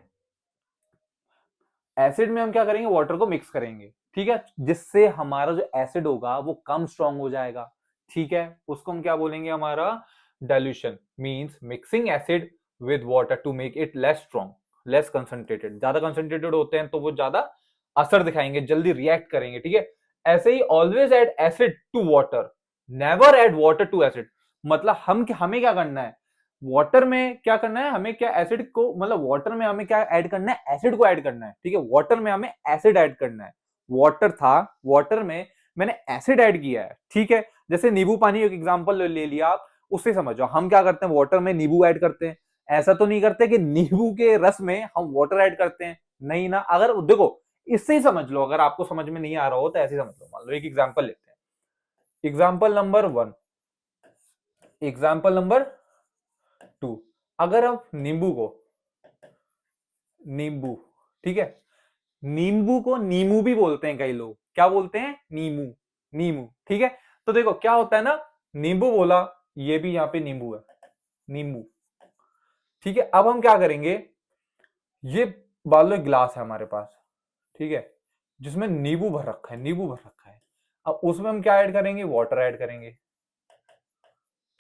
एसिड में हम क्या करेंगे, वाटर को मिक्स करेंगे। ठीक है, जिससे हमारा जो एसिड होगा वो कम स्ट्रॉन्ग हो जाएगा। ठीक है, उसको हम क्या बोलेंगे? हमारा dilution means mixing acid with water to make it less strong, less concentrated. ज्यादा कंसंट्रेटेड होते हैं तो वो ज्यादा असर दिखाएंगे, जल्दी रिएक्ट करेंगे। ठीक है। ऐसे ही always add acid to water, never add water to acid. मतलब हमें क्या करना है? वाटर में क्या करना है? हमें क्या एसिड को, मतलब वाटर में हमें क्या ऐड करना है? एसिड को ऐड करना है। ठीक है, वाटर में हमें एसिड ऐड करना है। वाटर था, वाटर में मैंने एसिड ऐड किया है। ठीक है, जैसे नींबू पानी एक एग्जांपल ले लिया आप, उससे समझो हम क्या करते हैं, वाटर में नींबू ऐड करते हैं। ऐसा तो नहीं करते कि नींबू के रस में हम वाटर ऐड करते हैं, नहीं ना। अगर देखो, इससे ही समझ लो, अगर आपको समझ में नहीं आ रहा हो तो ऐसे ही समझ लो। मान लो एक एग्जांपल लेते हैं, एग्जांपल नंबर 1, एग्जांपल नंबर 2। अगर आप नींबू, ठीक है, नींबू को नीमू भी बोलते हैं कई लोग। क्या बोलते हैं? नीमू, नीमू। ठीक है, तो देखो क्या होता है ना, नींबू बोला, ये भी यहां पे नींबू है, नींबू। ठीक है, अब हम क्या करेंगे, ये मान लो एक गिलास है हमारे पास, ठीक है, जिसमें नींबू भर रखा है, नींबू भर रखा है। अब उसमें हम क्या ऐड करेंगे? वाटर ऐड करेंगे।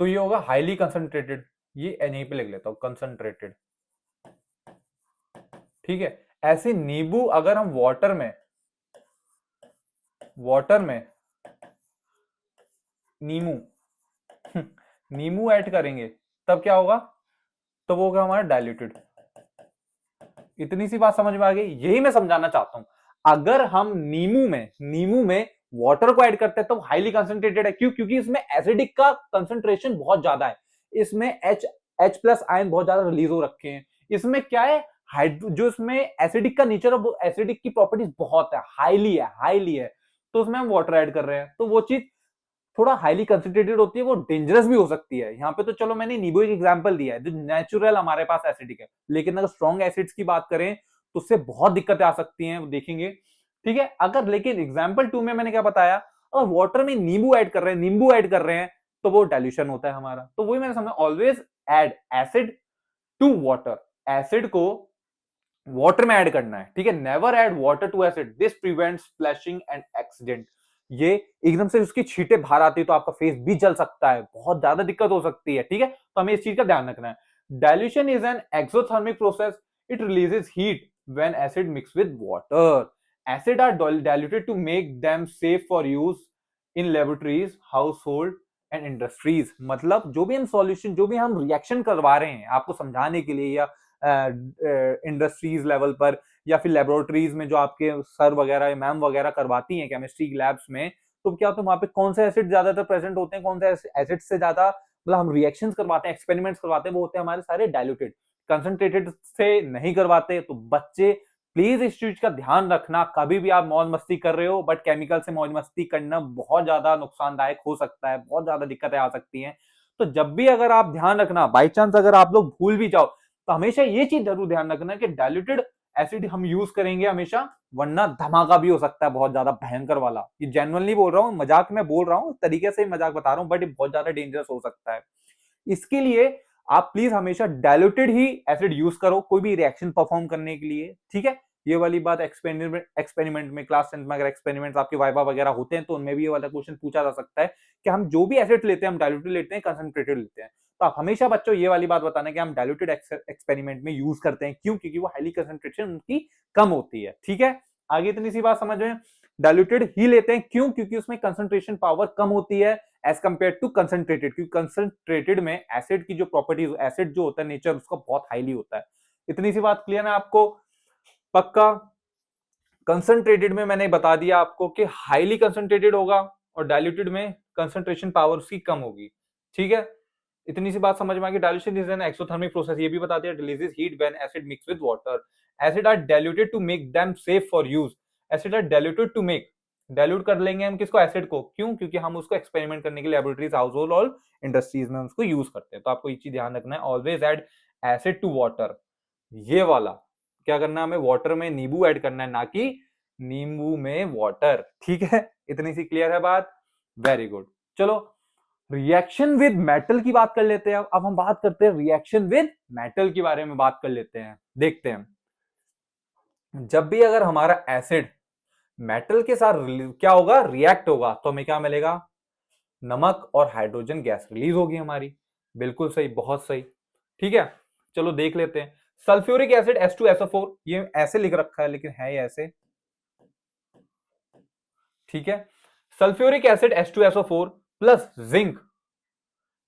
तो ये होगा हाईली कंसंट्रेटेड। ये यहीं पे लिख लेता हूं, कंसंट्रेटेड। ठीक है, ऐसे नींबू अगर हम वाटर में नींबू नींबू ऐड करेंगे, तब क्या होगा? तो वो होगा हमारा डाइल्यूटेड। इतनी सी बात समझ में आ गई? यही मैं समझाना चाहता हूं। अगर हम नींबू में वाटर को ऐड करते हैं तो हाईली कंसंट्रेटेड है। क्यों? क्योंकि इसमें एसिडिक का कंसंट्रेशन बहुत ज्यादा है। इसमें एच प्लस आयन बहुत ज्यादा रिलीज हो रखे हैं। इसमें क्या है, जो इसमें एसिडिक का नेचर है, वो एसिडिक की प्रॉपर्टीज बहुत है, हाईली है। तो उसमें हम वाटर ऐड कर रहे हैं, तो वो चीज थोड़ा हाईली कंसंट्रेटेड होती है, वो डेंजरस भी हो सकती है। यहाँ पे तो चलो मैंने नींबू एक एग्जांपल दिया है जो नेचुरल हमारे पास एसिडिक है, लेकिन अगर स्ट्रॉन्ग एसिड्स की बात करें तो उससे बहुत दिक्कतें आ सकती हैं, वो देखेंगे। ठीक है, अगर लेकिन एग्जांपल 2 में मैंने क्या बताया, अगर वाटर में नींबू ऐड कर रहे हैं तो वो डाइल्यूशन होता है हमारा। तो वही मैंने समझा, always add acid to water. Acid को वाटर में ऐड करना है। ठीक है, never add water to acid, this prevents splashing and accident. ये एकदम से उसकी छींटे बाहर आती है तो आपका फेस भी जल सकता है, बहुत ज्यादा दिक्कत हो सकती है। ठीक है, तो हमें इस चीज का ध्यान रखना है। Dilution is an exothermic process, it releases heat when acid mix with water. Acid are diluted to make them safe for use in laboratories, household and industries. मतलब जो भी हम सॉल्यूशन, जो भी हम रिएक्शन करवा रहे हैं आपको समझाने के लिए, या इंडस्ट्रीज लेवल पर, या फिर लेबोरेटरीज में जो आपके सर वगैरह, मैम वगैरह करवाती हैं केमिस्ट्री लैब्स में, तो क्या होता है वहां पे कौन से एसिड ज्यादातर प्रेजेंट होते हैं, कौन से एसिड से ज्यादा मतलब हम रिएक्शंस करवाते हैं, एक्सपेरिमेंट्स करवाते हैं, वो होते हैं हमारे सारे डाइल्यूटेड, कंसंट्रेटेड से नहीं करवाते। तो बच्चे प्लीज इस चीज का ध्यान रखना, कभी भी आप मौज मस्ती कर रहे हो, बट केमिकल से मौज मस्ती करना बहुत ज्यादा नुकसानदायक हो सकता है, बहुत ज्यादा दिक्कतें आ सकती हैं। तो जब भी अगर आप ध्यान रखना, बाई चांस अगर आप लोग भूल भी जाओ, तो हमेशा ये चीज जरूर ध्यान रखना कि डाइल्यूटेड एसिड हम यूज करेंगे हमेशा, वरना धमाका भी हो सकता है बहुत ज्यादा भयंकर वाला। ये जेन्युइनली बोल रहा हूँ, मजाक में बोल रहा हूँ, तरीके से मजाक बता रहा हूँ, बट ये बहुत ज्यादा डेंजरस हो सकता है। इसके लिए आप प्लीज हमेशा डाइल्यूटेड ही एसिड यूज करो कोई भी रिएक्शन परफॉर्म करने के लिए, ठीक है। ये वाली बात एक्सपेरिमेंट में, क्लास 10 में अगर एक्सपेरिमेंट्स आपके वाइवा वगैरह होते हैं तो उनमें भी ये वाला क्वेश्चन पूछा जा सकता है कि हम जो भी एसिड लेते हैं हम डाइल्यूटेड लेते हैं, कंसंट्रेटेड लेते हैं। तो आप हमेशा बच्चों ये वाली बात बताना कि हम डाइल्यूटेड एक्सपेरिमेंट में यूज करते हैं, क्यों? क्योंकि वो हाईली कंसंट्रेशन उनकी कम होती है, ठीक है। आगे इतनी सी बात समझ में, डाइल्यूटेड ही लेते हैं, क्यों? क्योंकि उसमें कंसंट्रेशन पावर कम होती है एज कंपेयर टू कंसंट्रेटेड, क्योंकि कंसंट्रेटेड में एसिड की जो प्रॉपर्टीज, एसिड जो होता है नेचर उसका बहुत हाईली होता है। इतनी सी बात क्लियर है आपको? पक्का? कंसंट्रेटेड में मैंने बता दिया आपको कि हाईली कंसंट्रेटेड होगा और डाइल्यूटेड में कंसंट्रेशन पावर उसकी कम होगी, ठीक है। इतनी सी बात समझ में आ गई। Dilution is an exothermic process, ये भी बता दिया। Releases heat when acid mix with water, acid are diluted to make them safe for use. Acid are diluted to make, dilute कर लेंगे हम किसको? एसिड को, क्यों? क्योंकि हम उसको एक्सपेरिमेंट करने के लिए लेबोरेटरीज, हाउस होल्ड और इंडस्ट्रीज में उसको यूज करते हैं। तो आपको ये चीज ध्यान रखना है, always add acid to water. ये वाला क्या करना है हमें? वाटर में नींबू ऐड करना है, ना कि नींबू में वाटर, ठीक है। इतनी सी क्लियर है बात? Very good. चलो रिएक्शन विद मेटल की बात कर लेते हैं। अब हम बात करते हैं रिएक्शन विद मेटल के बारे में बात कर लेते हैं। देखते हैं, जब भी अगर हमारा एसिड मेटल के साथ क्या होगा? रिएक्ट होगा, तो हमें क्या मिलेगा? नमक और हाइड्रोजन गैस रिलीज होगी हमारी। बिल्कुल सही, बहुत सही, ठीक है। चलो देख लेते हैं। सल्फ्यूरिक एसिड H2SO4, ये ऐसे लिख रखा है लेकिन है ये ऐसे, ठीक है। Sulphuric acid H2SO4 plus zinc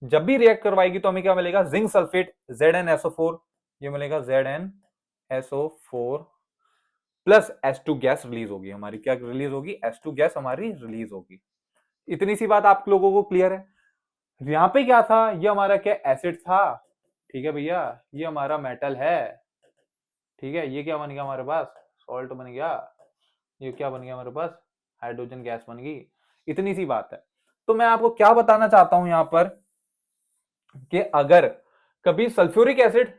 जब भी रिएक्ट करवाएगी तो हमें क्या मिलेगा? जिंक सल्फेट ZnSO4, ये मिलेगा ZnSO4 plus H2 gas release होगी हमारी। क्या रिलीज होगी? H2 गैस हमारी रिलीज होगी। इतनी सी बात आप लोगों को क्लियर है? यहां पे क्या था? ये हमारा क्या एसिड था, ठीक है भैया, ये हमारा मेटल है, ठीक है। ये क्या बन गया हमारे पास? सॉल्ट बन गया। ये क्या बन गया हमारे पास? हाइड्रोजन गैस बन गई। इतनी सी बात है। तो मैं आपको क्या बताना चाहता हूं यहां पर कि अगर कभी सल्फ्यूरिक एसिड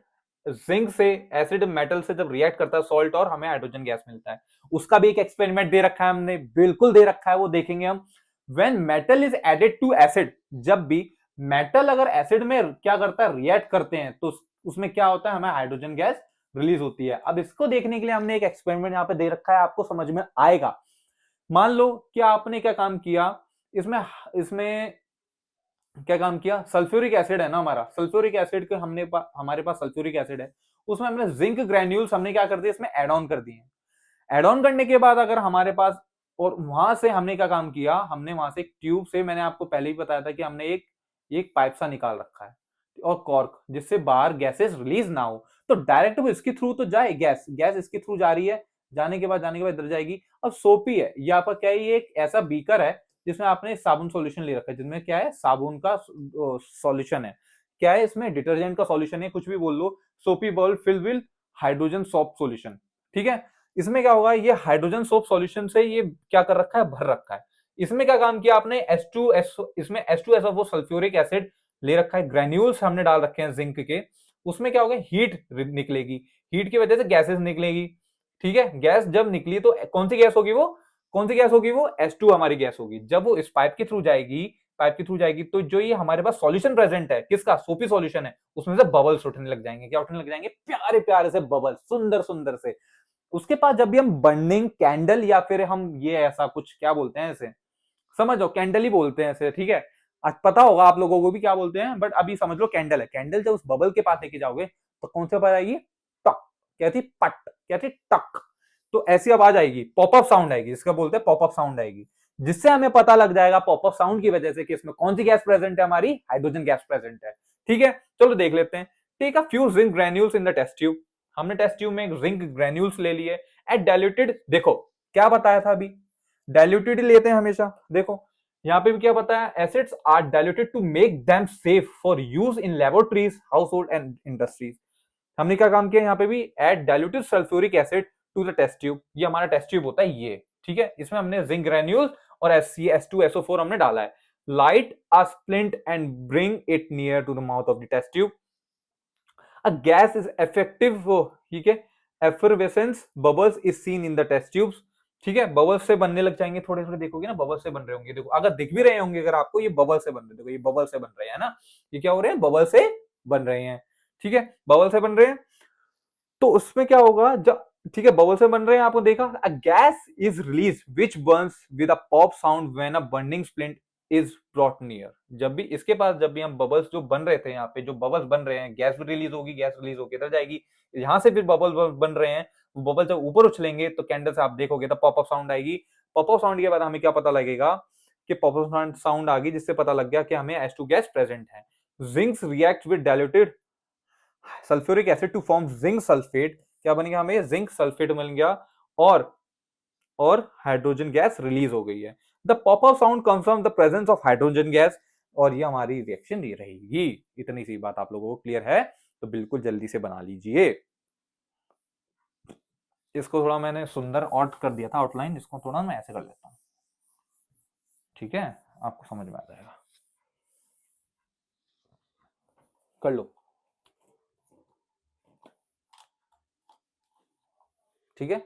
जिंक से, एसिड मेटल से जब रिएक्ट करता है सॉल्ट, और हमें हाइड्रोजन गैस मिलता है, उसका भी एक एक्सपेरिमेंट दे रखा है हमने, बिल्कुल दे रखा है, वो देखेंगे हम। When metal is added to acid, जब भी मेटल अगर एसिड में क्या करता है? रिएक्ट करते हैं, तो उसमें क्या होता है? हमें हाइड्रोजन गैस रिलीज होती है। अब इसको देखने के लिए हमने एक एक्सपेरिमेंट यहां पे दे रखा है, आपको समझ में आएगा। मान लो कि आपने क्या काम किया इसमें, इसमें क्या काम किया? सल्फ्यूरिक एसिड है ना हमारा, सल्फ्यूरिक एसिड के हमारे पास सल्फ्यूरिक एसिड है, उसमें हमने जिंक ग्रैन्यूल्स हमने क्या कर दिया? इसमें एड ऑन कर दिए। एड ऑन करने के बाद अगर हमारे पास, और वहां से हमने क्या काम किया? हमने वहां से एक ट्यूब से, मैंने आपको पहले ही बताया था कि हमने एक एक पाइप सा निकाल रखा है और कॉर्क, जिससे बाहर गैसेस रिलीज ना हो, तो डायरेक्ट वो इसके थ्रू तो जाए, गैस गैस इसके थ्रू जा रही है, जाने के बाद इधर जाएगी। अब सोपी है यहाँ पर, क्या है? ये एक ऐसा बीकर है जिसमें आपने साबुन सॉल्यूशन ले रखा है, जिसमें क्या है? साबुन का सॉल्यूशन है। क्या है इसमें? डिटर्जेंट का सॉल्यूशन है, कुछ भी बोल लो। Soapy ball fill will hydrogen soap solution, ठीक है। इसमें क्या होगा? ये हाइड्रोजन सोप सॉल्यूशन से ये क्या कर रखा है? भर रखा है। इसमें क्या काम किया आपने? इसमें H2SO4 सल्फ्यूरिक एसिड ले रखा है, ग्रेन्यूल्स हमने डाल रखे हैं जिंक के। उसमें क्या होगा? हीट निकलेगी, हीट की वजह से गैसेस निकलेगी, ठीक है। गैस जब निकली तो कौन सी गैस होगी वो? कौन सी गैस होगी वो? H2 हमारी गैस होगी। जब वो इस पाइप के थ्रू जाएगी, पाइप के थ्रू जाएगी, तो जो ये हमारे पास सॉल्यूशन प्रेजेंट है, किसका? सोपी सॉल्यूशन है, उसमें से बबल्स उठने लग जाएंगे। क्या उठने लग जाएंगे? प्यारे प्यारे से बबल, सुंदर सुंदर से। उसके पास जब भी हम बर्निंग कैंडल, या फिर हम ये ऐसा कुछ क्या बोलते हैं इसे, समझो कैंडल ही बोलते हैं इसे, ठीक है। आज पता होगा आप लोगों को भी क्या बोलते हैं, बट अभी समझ लो कैंडल है। कैंडल जब उस बबल के पास लेके जाओगे तो कौन सी आवाज आएगी? टक, कहती पट, कहती टक, तो ऐसी आवाज आएगी, पॉपअप साउंड आएगी, जिसका बोलते हैं पॉपअप साउंड आएगी, जिससे हमें पता लग जाएगा पॉपअप साउंड की वजह से कि इसमें कौन सी गैस प्रेजेंट है? हमारी हाइड्रोजन गैस प्रेजेंट है, ठीक है। चलो देख लेते हैं। Take a few zinc granules in the test tube, हमने टेस्ट ट्यूब में जिंक ग्रैन्यूल्स ले लिए एट डाइल्यूटेड। देखो क्या बताया था अभी? डाइल्यूटेड लेते हैं हमेशा, देखो यहाँ पे भी क्या बताया, acids are diluted to make them safe for use in laboratories, household and industries. हमने क्या काम किया यहाँ पे भी, add diluted sulphuric acid to the test tube. ये हमारा टेस्ट ट्यूब होता है ये, ठीक है। इसमें हमने जिंक ग्रेन्यूल और SC2SO4 हमने डाला है। Light a splint and bring it near to the mouth of the test tube. A gas is effective, ठीक है, effervescence bubbles is seen in the test tubes, ठीक है। बबल्स से बनने लग जाएंगे, थोड़े थोड़े देखोगे ना बबल्स से बन रहे होंगे, देखो अगर दिख भी रहे होंगे अगर आपको, ये बबल से बन रहे, देखो ये बबल से बन रहे हैं ना, ये क्या हो रहे हैं, बबल से बन रहे हैं, ठीक है, बबल से बन रहे हैं। तो उसमें क्या होगा जब, ठीक है, बबल से बन रहे हैं, आपको देखा, अ gas is release which Burns with a pop sound when a burning splint is brought near. जब भी इसके पास, जब भी हम बबल्स जो बन रहे थे, यहाँ पे जो बबल्स बन रहे हैं, गैस भी रिलीज होगी, गैस रिलीज होकर इधर जाएगी, यहाँ से फिर बबल बन रहे हैं, वो बबल जब ऊपर उछलेंगे तो कैंडल से आप देखोगे तो पॉप अप साउंड आएगी। पॉप अप साउंड के बाद हमें क्या पता लगेगा कि पॉप अप साउंड आ गई, जिससे पता लग गया कि हमें H2 गैस प्रेजेंट है। Zincs react with diluted sulphuric acid to form zinc sulphate. क्या बन गया, हमें जिंक सल्फेट मिल गया, और हाइड्रोजन गैस रिलीज हो गई है। The pop up sound comes from the presence of hydrogen gas, और ये हमारी रिएक्शन ये रहेगी। इतनी सी बात आप लोगों को क्लियर है, तो बिल्कुल जल्दी से बना लीजिए। इसको थोड़ा मैंने सुंदर आउट कर दिया था आउटलाइन, इसको थोड़ा मैं ऐसे कर लेता हूं, ठीक है, आपको समझ में आ जाएगा। कर लो, ठीक है,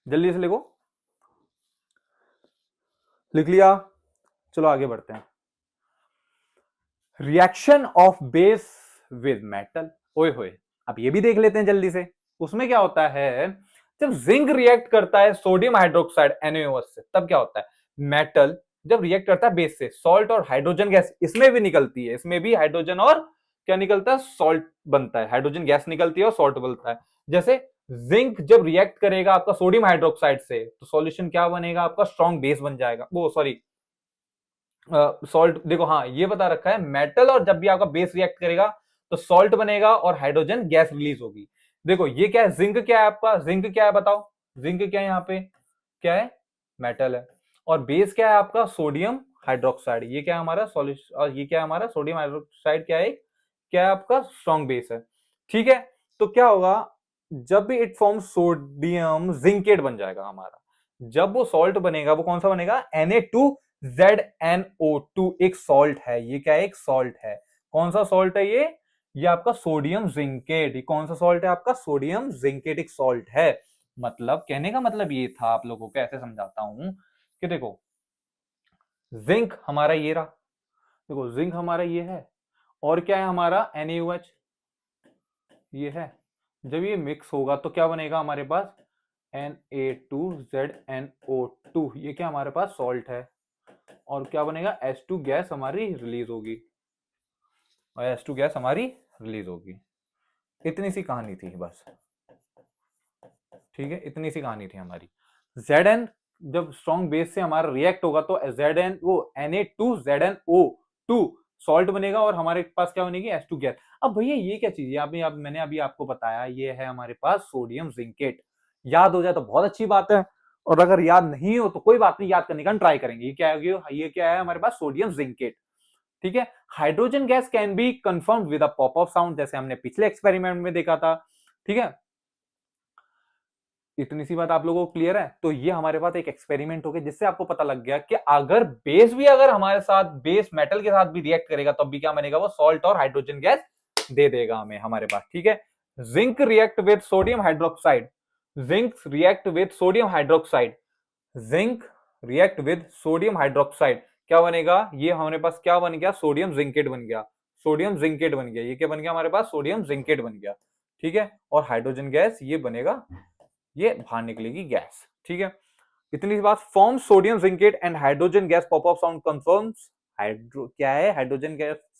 जल्दी से लिखो। लिख लिया, चलो आगे बढ़ते हैं। Reaction of base with metal, ओए होए, अब ये भी देख लेते हैं जल्दी से। उसमें क्या होता है, जब जिंक रिएक्ट करता है सोडियम हाइड्रोक्साइड NaOH से, तब क्या होता है, मेटल जब रिएक्ट करता है बेस से, सॉल्ट और हाइड्रोजन गैस इसमें भी निकलती है, इसमें भी हाइड्रोजन और क्या निकलता है, सॉल्ट बनता है, हाइड्रोजन गैस निकलती है और सॉल्ट बनता है। जैसे जिंक जब रिएक्ट करेगा आपका सोडियम हाइड्रोक्साइड से, तो सॉल्यूशन क्या बनेगा आपका, स्ट्रॉन्ग बेस बन जाएगा, वो सॉरी सॉल्ट, देखो हाँ ये बता रखा है, मेटल और जब भी आपका बेस रिएक्ट करेगा तो सॉल्ट बनेगा और हाइड्रोजन गैस रिलीज होगी। देखो ये क्या है, जिंक क्या है आपका, जिंक क्या है बताओ, जिंक क्या है यहाँ पे, क्या है, मेटल है, और बेस क्या है आपका, सोडियम हाइड्रोक्साइड, ये क्या है हमारा सॉल्यूशन, और ये क्या है हमारा सोडियम हाइड्रोक्साइड, क्या है आपका स्ट्रॉन्ग बेस है, ठीक है। तो क्या होगा, जब भी इट फॉर्म सोडियम जिंकेट बन जाएगा हमारा, जब वो सॉल्ट बनेगा, वो कौन सा बनेगा, Na2ZNO2, एक सॉल्ट है, ये क्या है, एक सॉल्ट है। कौन सा सॉल्ट है ये आपका सोडियम जिंकेट। ये कौन सा सॉल्ट है आपका, सोडियम जिंकेट एक सॉल्ट है। मतलब कहने का मतलब ये था, आप लोगों को ऐसे समझाता हूं कि देखो जिंक हमारा ये रहा, देखो जिंक हमारा ये है, और क्या है हमारा NaOH ये है। जब ये मिक्स होगा तो क्या बनेगा हमारे पास, Na2ZNO2, ये क्या हमारे पास सॉल्ट है, और क्या बनेगा, H2 गैस हमारी रिलीज होगी, और H2 गैस हमारी रिलीज होगी। इतनी सी कहानी थी बस, ठीक है, इतनी सी कहानी थी हमारी। Zn जब स्ट्रॉन्ग बेस से हमारा रिएक्ट होगा तो Zn वो Na2ZNO2 सॉल्ट बनेगा, और हमारे पास क्या बनेगी, H2 गैस। अब भैया ये क्या चीज है, मैंने अभी आपको बताया, ये है हमारे पास सोडियम जिंकेट। याद हो जाए तो बहुत अच्छी बात है, और अगर याद नहीं हो तो कोई बात नहीं, याद करने का ट्राई करेंगे। ये क्या है हमारे पास, सोडियम जिंकेट, ठीक है। Hydrogen gas can be confirm with a pop of sound, जैसे हमने पिछले एक्सपेरिमेंट में देखा था, ठीक है। इतनी सी बात आप लोगों को क्लियर है। तो ये हमारे पास एक एक्सपेरिमेंट हो गया, जिससे आपको पता लग गया कि अगर बेस भी, अगर हमारे साथ बेस मेटल के साथ भी रिएक्ट करेगा तब भी क्या बनेगा, वो सॉल्ट और हाइड्रोजन गैस दे देगा हमें हमारे पास, ठीक है। Zinc react with sodium hydroxide, zinc react with sodium hydroxide, zinc react with sodium hydroxide, क्या बनेगा, ये हमारे पास क्या बन गया, सोडियम जिंकेट बन गया, सोडियम जिंकेट बन गया, ये क्या बन गया हमारे पास, सोडियम जिंकेट बन गया, ठीक है। और हाइड्रोजन गैस ये बनेगा, ये बाहर निकलेगी गैस, ठीक है। इतनी सी बात, form sodium zincate and hydrogen gas pop of sound confirms, hydro क्या है, हाइड्रोजन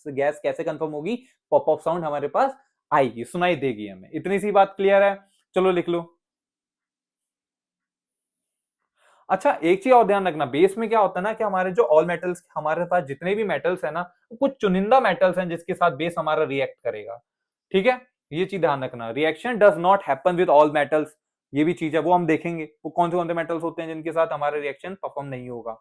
गैस कैसे कंफर्म होगी, पॉप ऑफ साउंड हमारे पास आएगी, सुनाई देगी हमें। इतनी सी बात क्लियर है, चलो लिख लो। अच्छा एक चीज और ध्यान रखना, बेस में क्या होता है ना कि हमारे जो ऑल मेटल्स, हमारे पास जितने भी मेटल्स है ना, कुछ चुनिंदा मेटल्स हैं जिसके साथ बेस हमारा रिएक्ट करेगा, ठीक है। ये चीज ध्यान रखना, reaction does not happen with all metals, ये भी चीज है, वो हम देखेंगे वो कौन से मेटल्स होते हैं जिनके साथ हमारा रिएक्शन परफॉर्म नहीं होगा।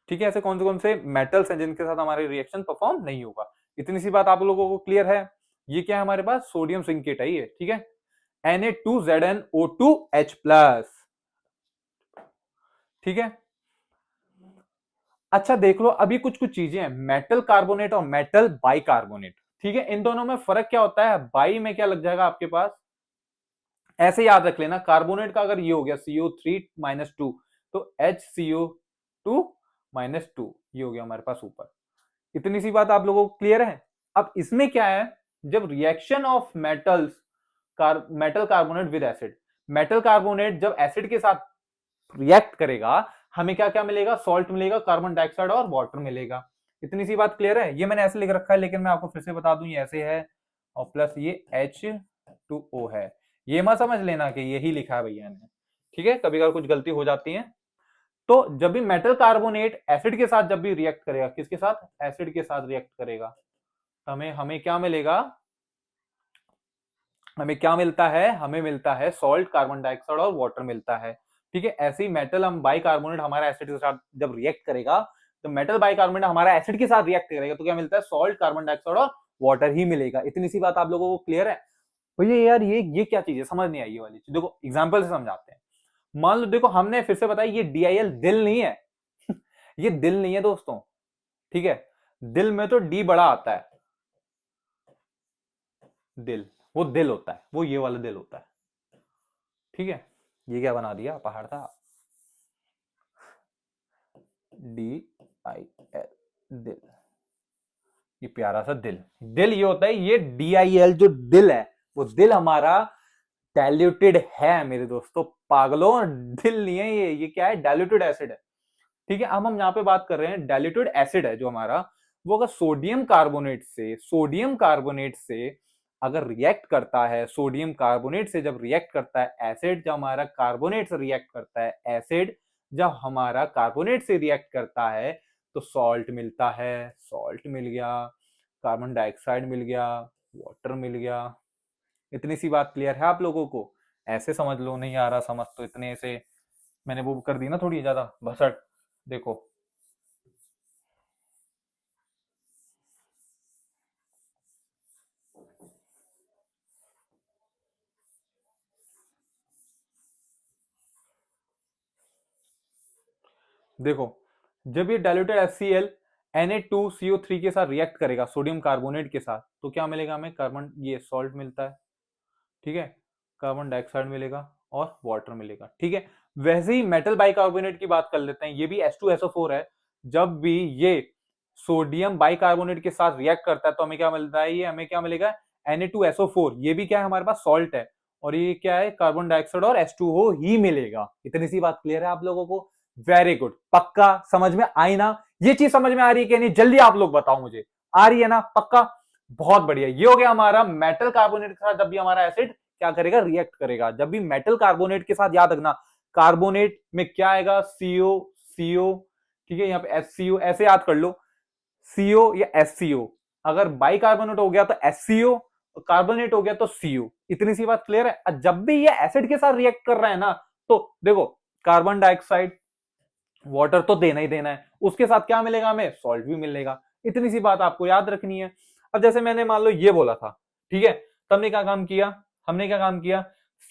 ठीक है, ऐसे कौन से मेटल्स हैं जिनके साथ हमारे रिएक्शन परफॉर्म नहीं होगा। इतनी सी बात आप लोगों को क्लियर है। ये क्या है हमारे पास, सोडियम सिंकेट है ये, ठीक है, Na2ZnO2H प्लस, ठीक है। अच्छा देख लो, अभी कुछ कुछ चीजें हैं, मेटल कार्बोनेट और मेटल बाइकार्बोनेट, ठीक है, इन दोनों में फर्क क्या होता है। बाई में क्या लग जाएगा आपके पास, ऐसे याद रख लेना, कार्बोनेट का अगर ये हो गया CO3-2 तो HCO2-2 ये हो गया हमारे पास ऊपर। इतनी सी बात आप लोगों को क्लियर है। अब इसमें क्या है, जब reaction of metals, metal carbonate with acid, metal carbonate जब एसिड के साथ रिएक्ट करेगा, हमें क्या क्या मिलेगा, सॉल्ट मिलेगा, कार्बन डाइऑक्साइड और वाटर मिलेगा। इतनी सी बात क्लियर है। ये मैंने ऐसे लिख रखा है, लेकिन मैं आपको फिर से बता दूं, ये ऐसे है और प्लस ये H2O है। ये मत समझ लेना कि यही लिखा है भैया ने, ठीक है, कभी कभी कुछ गलती हो जाती है। तो जब भी मेटल कार्बोनेट एसिड के साथ जब भी रिएक्ट करेगा, किसके साथ, एसिड के साथ रिएक्ट करेगा, तो हमें हमें क्या मिलेगा, हमें क्या मिलता है, हमें मिलता है सॉल्ट, कार्बन डाइऑक्साइड और वाटर मिलता है, ठीक है। ऐसे ही मेटल हम बाइकार्बोनेट हमारा एसिड के साथ जब रिएक्ट करेगा, तो मेटल बाइकार्बोनेट हमारा एसिड के साथ रिएक्ट करेगा, तो क्या मिलता है, सॉल्ट, कार्बन डाइऑक्साइड और वाटर ही मिलेगा। इतनी सी बात आप लोगों को क्लियर है। भैया यार ये क्या चीज है, समझ नहीं आई ये वाली चीज। देखो एग्जाम्पल से समझाते हैं। मान लो देखो, हमने फिर से बताया, ये DIL दिल नहीं है ये दिल नहीं है दोस्तों, ठीक है, दिल में तो डी बड़ा आता है, दिल, वो दिल होता है, वो ये वाला दिल होता है, ठीक है। ये क्या बना दिया, पहाड़ था, DIL, दिल, ये प्यारा सा दिल, दिल ये होता है। ये DIL जो दिल है, वो दिल हमारा डाइल्यूटेड है मेरे दोस्तों, पागलों, दिल नहीं है ये क्या है, डाइल्यूटेड एसिड है, ठीक है। अब हम यहाँ पे बात कर रहे हैं, डाइल्यूटेड एसिड है जो हमारा, वो अगर सोडियम कार्बोनेट से अगर रिएक्ट करता है, सोडियम कार्बोनेट से जब रिएक्ट करता है एसिड, जब हमारा कार्बोनेट से रिएक्ट करता है एसिड, जब हमारा कार्बोनेट से रिएक्ट करता है तो सॉल्ट मिलता है, सॉल्ट मिल गया, कार्बन डाइऑक्साइड मिल गया, वाटर मिल गया। इतनी सी बात क्लियर है आप लोगों को। ऐसे समझ लो, नहीं आ रहा समझ तो इतने से मैंने वो कर दी ना थोड़ी ज्यादा भसड़। देखो देखो, जब ये डाइल्यूटेड HCl Na2CO3 के साथ रिएक्ट करेगा सोडियम कार्बोनेट के साथ, तो क्या मिलेगा हमें, कार्बन, ये सॉल्ट मिलता है, ठीक है, कार्बन डाइऑक्साइड मिलेगा और वाटर मिलेगा, ठीक है। वैसे ही मेटल बाइकार्बोनेट की बात कर लेते हैं, ये भी H2SO4 है। जब भी ये सोडियम बाइकार्बोनेट के साथ रिएक्ट करता है तो हमें क्या मिलता है, ये हमें क्या मिलेगा, Na2SO4, ये भी क्या है हमारे पास, सॉल्ट है, और ये क्या है, कार्बन डाइऑक्साइड और H2O ही मिलेगा। इतनी सी बात क्लियर है आप लोगों को। वेरी गुड, पक्का समझ में आई ना, ये चीज समझ में आ रही है कि नहीं, जल्दी आप लोग बताओ मुझे, आ रही है ना, पक्का, बहुत बढ़िया। ये हो गया हमारा मेटल कार्बोनेट के साथ जब भी हमारा एसिड क्या करेगा, रिएक्ट करेगा। जब भी मेटल कार्बोनेट के साथ, याद रखना, कार्बोनेट में क्या आएगा, CO, ठीक है, यहाँ पे HCO, ऐसे याद कर लो, CO या SCO। अगर बाइकार्बोनेट हो गया तो SCO, कार्बोनेट हो गया तो CO। इतनी सी बात क्लियर है। जब भी ये एसिड के साथ रिएक्ट कर रहा है ना, तो देखो, कार्बन डाइऑक्साइड, वाटर तो देना ही देना है, उसके साथ क्या मिलेगा, हमें सॉल्ट भी मिलेगा। इतनी सी बात आपको याद रखनी है। अब जैसे मैंने मान लो ये बोला था, ठीक है, तो हमने क्या काम किया,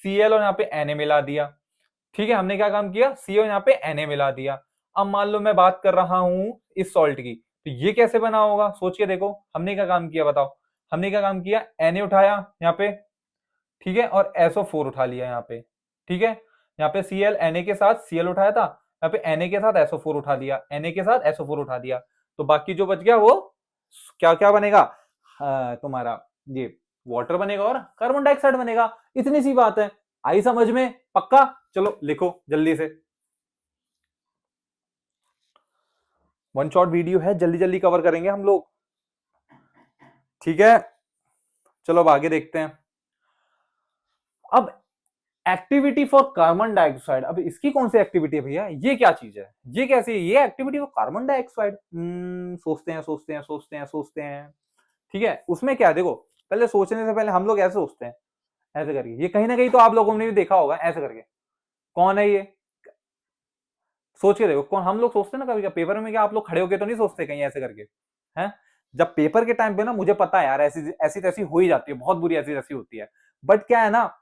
Cl और यहाँ पे Na मिला दिया, ठीक है, हमने क्या काम किया, Cl यहाँ पे Na मिला दिया। अब मान लो मैं बात कर रहा हूं इस सॉल्ट की, तो ये कैसे बना होगा, सोच के देखो, हमने क्या काम किया बताओ, हमने क्या काम किया, Na उठाया यहाँ पे, ठीक है, और SO4 उठा लिया यहाँ पे, ठीक है, यहाँ पे Cl, Na के साथ Cl उठाया था, यहाँ पे Na के साथ SO4 उठा दिया, Na के साथ SO4 उठा दिया, तो बाकी जो बच गया वो क्या क्या बनेगा, तुम्हारा ये वाटर बनेगा और कार्बन डाइऑक्साइड बनेगा। इतनी सी बात है, आई समझ में, पक्का। चलो लिखो जल्दी से, वन शॉट वीडियो है, जल्दी जल्दी कवर करेंगे हम लोग, ठीक है। चलो अब आगे देखते हैं। अब एक्टिविटी फॉर कार्बन डाइऑक्साइड, अब इसकी कौन सी एक्टिविटी है भैया, ये क्या चीज है, ये कैसी है, ये एक्टिविटी फॉर कार्बन डाइऑक्साइड, सोचते हैं, ठीक है। उसमें क्या है, देखो, पहले सोचने से पहले हम लोग ऐसे सोचते हैं, ऐसे करके, ये कहीं ना कहीं तो आप लोगों ने भी देखा होगा, ऐसे करके, कौन है ये, सोच के देखो, कौन हम लोग सोचते हैं ना कभी क्या पेपर में, क्या आप लोग खड़े होके तो नहीं सोचते कहीं ऐसे करके हैं? जब पेपर के टाइम पे ना, मुझे पता है यार ऐसी ऐसी तैसी हो ही जाती है, बहुत बुरी ऐसी तैसी होती है, बट क्या है ना,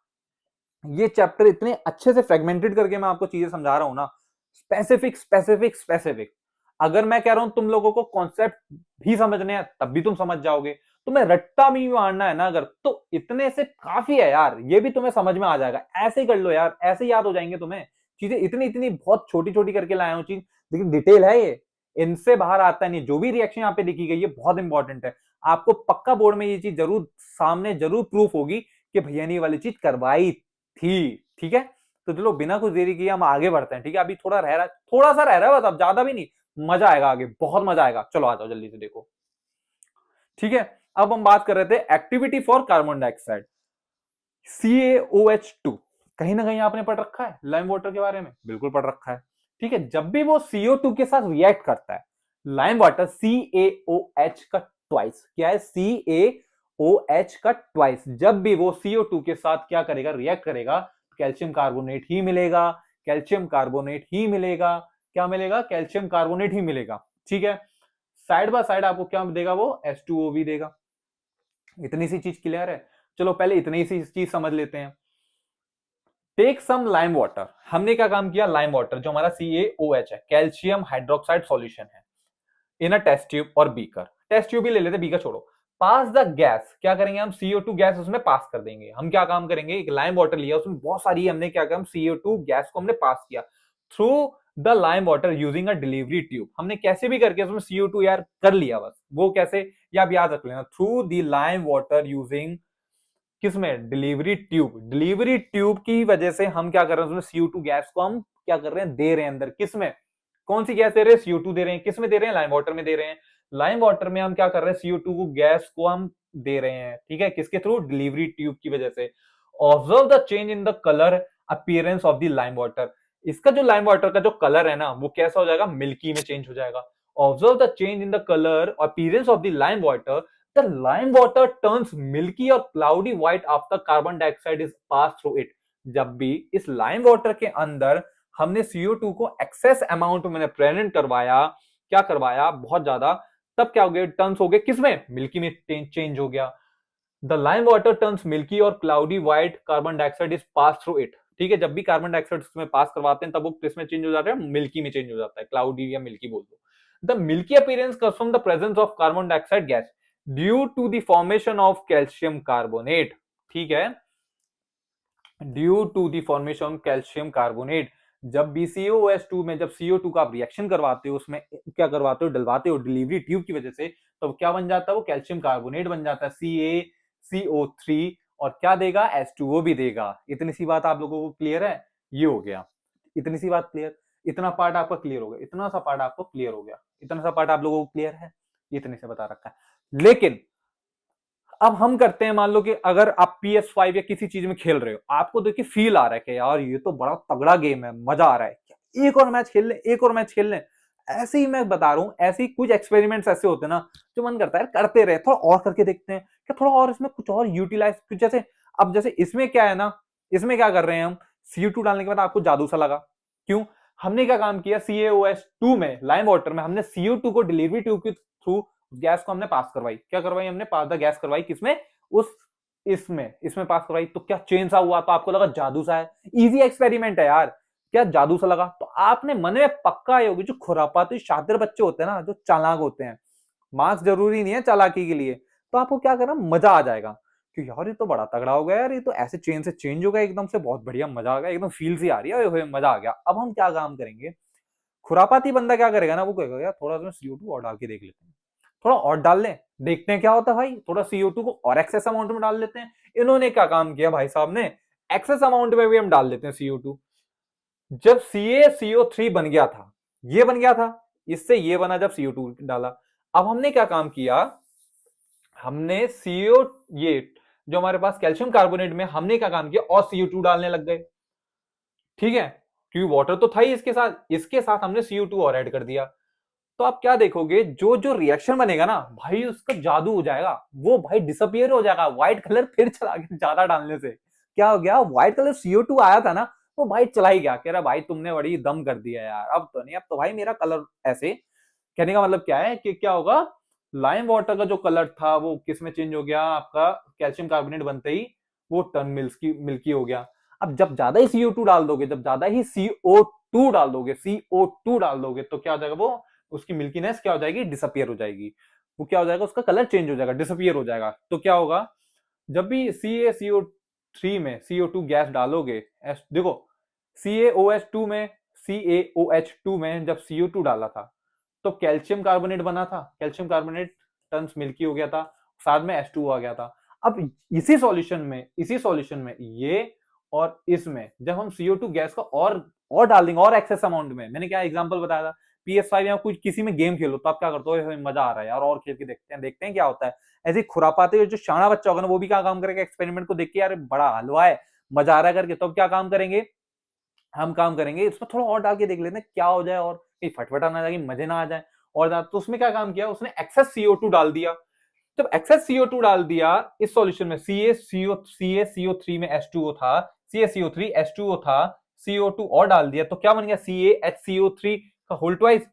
ये चैप्टर इतने अच्छे से फ्रेगमेंटेड करके मैं आपको चीजें समझा रहा हूं ना, स्पेसिफिक स्पेसिफिक स्पेसिफिक। अगर मैं कह रहा हूं तुम लोगों को कॉन्सेप्ट भी समझने हैं तब भी तुम समझ जाओगे, तुम्हें रट्टा भी मारना है ना अगर, तो इतने से काफी है यार, ये भी तुम्हें समझ में आ जाएगा, ऐसे ही कर लो यार, ऐसे याद हो जाएंगे तुम्हें चीजें, इतनी इतनी बहुत छोटी छोटी करके लाया हूं चीज, लेकिन डिटेल है ये, इनसे बाहर आता नहीं। जो भी रिएक्शन यहाँ पे लिखी गई है बहुत इंपॉर्टेंट है, आपको पक्का बोर्ड में ये चीज जरूर सामने जरूर प्रूफ होगी कि भैया ने ये वाली चीज करवाई थी। ठीक है, तो चलो बिना कुछ देरी किए हम आगे बढ़ते हैं। ठीक है, अभी थोड़ा रह रहा है, थोड़ा सा रह रहा है बस, अब ज्यादा भी नहीं, मजा आएगा आगे, बहुत मजा आएगा। चलो आ जाओ जल्दी से देखो। ठीक है, अब हम बात कर रहे थे activity for carbon dioxide, CaOH2। कहीं ना कहीं आपने पढ़ रखा है लाइम वाटर के बारे में, बिल्कुल पढ़ रखा है। ठीक है, जब भी वो CO2 के साथ रिएक्ट करता है, लाइम वाटर CaOH का ट्वाइस, क्या है CaOH का ट्वाइस, जब भी वो CO2 के साथ क्या करेगा, रिएक्ट करेगा, कैल्शियम कार्बोनेट ही मिलेगा, कैल्शियम कार्बोनेट ही मिलेगा, क्या मिलेगा, कैल्शियम कार्बोनेट ही मिलेगा। ठीक है, साइड बाय साइड आपको क्या देगा, वो H2O भी देगा। इतनी सी चीज क्लियर है? चलो पहले इतनी सी चीज समझ लेते हैं। टेक सम लाइम वाटर, हमने क्या काम किया, लाइम वाटर जो हमारा CaOH है, कैल्शियम हाइड्रोक्साइड सॉल्यूशन है, इन अ टेस्ट ट्यूब और बीकर, टेस्ट ट्यूब भी ले लेते, बीकर छोड़ो। पास द गैस, क्या करेंगे हम, CO2 गैस उसमें पास कर देंगे। हम क्या काम करेंगे, एक लाइम वाटर लिया, उसमें बहुत सारी, हमने क्या किया, हम CO2 गैस को हमने पास किया through the lime water using a delivery tube. हमने कैसे भी करके उसमें CO2 यार कर लिया, बस वो कैसे, ये आप याद रख लेना, through the lime water using, किसमें, डिलीवरी ट्यूब, डिलीवरी ट्यूब की वजह से हम क्या कर रहे हैं, उसमें CO2 गैस को हम क्या कर रहे हैं, दे रहे हैं अंदर, किसमें, कौन सी गैस दे रहे हैं, CO2 दे रहे हैं, किसमें दे रहे हैं, लाइम वाटर में दे रहे हैं। लाइम वाटर में हम क्या कर रहे हैं, CO2 को गैस को हम दे रहे हैं। ठीक है, किसके थ्रू, डिलीवरी ट्यूब की वजह से। Observe the change in the colour appearance of the lime water, इसका जो लाइम वाटर का जो कलर है ना, वो कैसा हो जाएगा, मिल्की में चेंज हो जाएगा। Observe the change in the colour appearance of the lime water, the lime water turns milky or cloudy white after carbon dioxide is passed through it। जब भी इस लाइम वाटर के अंदर हमने CO2 को एक्सेस अमाउंट में present करवाया, क्या करवाया, बहुत ज्यादा, तब क्या हो गया, टर्न्स हो गए किसमें, मिल्की में चेंज हो गया। The lime water turns milky और cloudy white, carbon dioxide is pass through it. ठीक है, जब भी कार्बन डाइऑक्साइड उसमें पास करवाते हैं तब वो किसमें चेंज हो जाता है, मिल्की में चेंज हो जाता है, क्लाउडी या मिल्की बोल दो। The milky appearance comes from the presence of carbon dioxide gas due to the formation of calcium carbonate. ठीक है, due to the formation calcium carbonate, जब भी COOH2 में जब CO2 का आप रिएक्शन करवाते हो, उसमें क्या करवाते हो, डलवाते हो डिलीवरी ट्यूब की वजह से, तो क्या बन जाता है, वो कैल्शियम कार्बोनेट बन जाता है, CaCO3, और क्या देगा, H2O भी देगा। इतनी सी बात आप लोगों को क्लियर है? ये हो गया, इतनी सी बात क्लियर, इतना पार्ट आपका क्लियर हो गया, इतना सा पार्ट आपको क्लियर हो गया, इतना सा पार्ट आप लोगों को क्लियर है, इतने से बता रखा है। लेकिन अब हम करते हैं, मान लो कि अगर आप PS5 या किसी चीज में खेल रहे हो, आपको देखिए फील आ रहा है कि यार ये तो बड़ा तगड़ा गेम है, मजा आ रहा है, एक और मैच खेल ले, एक और मैच खेल ले। ऐसे ही मैं बता रहा हूं, ऐसे ही कुछ एक्सपेरिमेंट्स ऐसे होते हैं ना, जो मन करता है करते रहे, थोड़ा और करके देखते हैं, क्या थोड़ा और इसमें कुछ और यूटिलाइज, कुछ जैसे, अब जैसे इसमें क्या है ना, इसमें क्या कर रहे हैं हम, CO2 डालने के बाद आपको जादू सा लगा, क्यों, हमने क्या काम किया, CaOH2 में, लाइम वाटर में हमने CO2 को डिलीवरी ट्यूब के थ्रू गैस को हमने पास करवाई, क्या करवाई हमने, पास द गैस करवाई, किसमें, उस इसमें पास करवाई, तो क्या चेंज सा हुआ, तो आपको लगा जादू सा है, इजी एक्सपेरिमेंट है यार, क्या जादू सा लगा, तो आपने मन में पक्का ये होगी, जो खुरापाती शातिर बच्चे होते हैं ना, जो चालाक होते हैं, मार्क्स जरूरी नहीं है चालाकी के लिए, तो आपको क्या करना, मजा आ जाएगा कि यार ये तो बड़ा तगड़ा हो गया यार, ये तो ऐसे चेंज से चेंज हो गया एकदम से, बहुत बढ़िया, मजा आ गया, एकदम फील सी आ रही है, मजा आ गया। अब हम क्या काम करेंगे, खुरापाती बंदा क्या करेगा ना, वो कहेगा यार थोड़ा सा CO2 और डाल के देख लेते हैं, थोड़ा और डाल लें, देखते हैं क्या होता है भाई, थोड़ा CO2 को और एक्सेस अमाउंट में डाल लेते हैं। इन्होंने क्या काम किया भाई साहब ने, एक्सेस अमाउंट में भी हम डाल देते हैं CO2। जब CaCO3 बन गया था, ये बन गया था, इससे ये बना जब CO2 डाला, अब हमने क्या काम किया, हमने ये जो हमारे पास कैल्शियम कार्बोनेट में, हमने क्या काम किया, और CO2 डालने लग गए। ठीक है, क्योंकि वाटर तो था ही इसके साथ हमने CO2 और ऐड कर दिया, तो आप क्या देखोगे, जो जो रिएक्शन बनेगा ना भाई, उसका जादू हो जाएगा, वो भाई डिसअपियर हो जाएगा, व्हाइट कलर फिर चला गया ज्यादा डालने से, क्या हो गया, व्हाइट कलर CO2 आया था ना, वो भाई चला ही गया, कह रहा भाई तुमने बड़ी दम कर दिया यार, अब तो नहीं, अब तो भाई मेरा कलर ऐसे। कहने का मतलब क्या है कि क्या होगा, लाइम वाटर का जो कलर था वो किस में चेंज हो गया आपका, कैल्शियम कार्बोनेट बनते ही वो टर्न मिल्की मिल्की हो गया। अब जब ज्यादा ही CO2 डाल दोगे, जब ज्यादा ही CO2 डाल दोगे, CO2 डाल दोगे, तो क्या हो जाएगा, वो उसकी मिल्कीनेस क्या हो जाएगी, डिसअपियर हो जाएगी। वो क्या हो जाएगा, उसका कलर चेंज हो जाएगा, डिसअपियर हो जाएगा। तो क्या होगा, जब भी CaCO3 में CO2 गैस डालोगे, देखो CaOH2 में, CaOH2 में जब CO2 डाला था तो कैल्शियम कार्बोनेट बना था, कैल्शियम कार्बोनेट टर्न्स मिल्की हो गया था, साथ में H2 आ गया था। अब इसी सॉल्यूशन में ये और इसमें जब हम CO2 गैस का और डाल देंगे, और एक्सेस अमाउंट में, मैंने क्या एग्जांपल बताया था, PS5 या कुछ किसी में गेम खेलो तो आप क्या करते हो, मजा आ रहा है यार, और खेल के देखते हैं क्या होता है। ऐसे खुरापाते जो शाना बच्चा होगा ना, वो भी क्या काम करेगा, एक्सपेरिमेंट को देख के यार बड़ा हलवा है, मजा आ रहा है करके, तो अब क्या काम करेंगे, हम काम करेंगे इसमें थोड़ा और डाल के देख लेते हैं क्या हो जाए, और कहीं फटफटा ना जाए, मजे ना आ जाए और ज्यादा। तो उसमें क्या काम किया, उसने एक्सेस CO2 डाल दिया। जब एक्सेस CO2 डाल दिया इस सॉल्यूशन में, CaCO3 में H2O था, CaCO3 H2O था, CO2 और डाल दिया, तो क्या बन गया, CaHCO3 का होल ट्वाइस।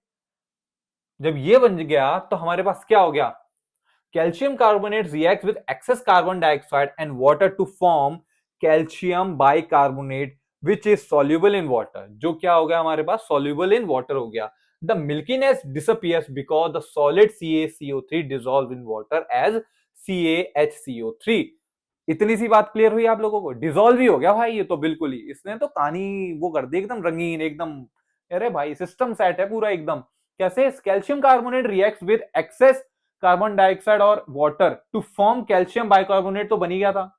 जब ये बन गया तो हमारे पास क्या हो गया, calcium carbonate reacts with excess carbon dioxide and water to form calcium bicarbonate which is soluble in water। जो क्या हो गया हमारे पास, soluble in water हो गया। The milkiness disappears because the solid CaCO3 dissolves in water as CaHCO3। इतनी सी बात क्लियर हुई आप लोगों को, डिजोल्व ही हो गया भाई ये तो, बिल्कुल ही इसने तो कहानी वो कर दी एकदम रंगीन एकदम। अरे भाई सिस्टम सेट है पूरा एकदम। कैसे, calcium carbonate reacts with excess carbon dioxide और water to form calcium bicarbonate, तो बनी गया था।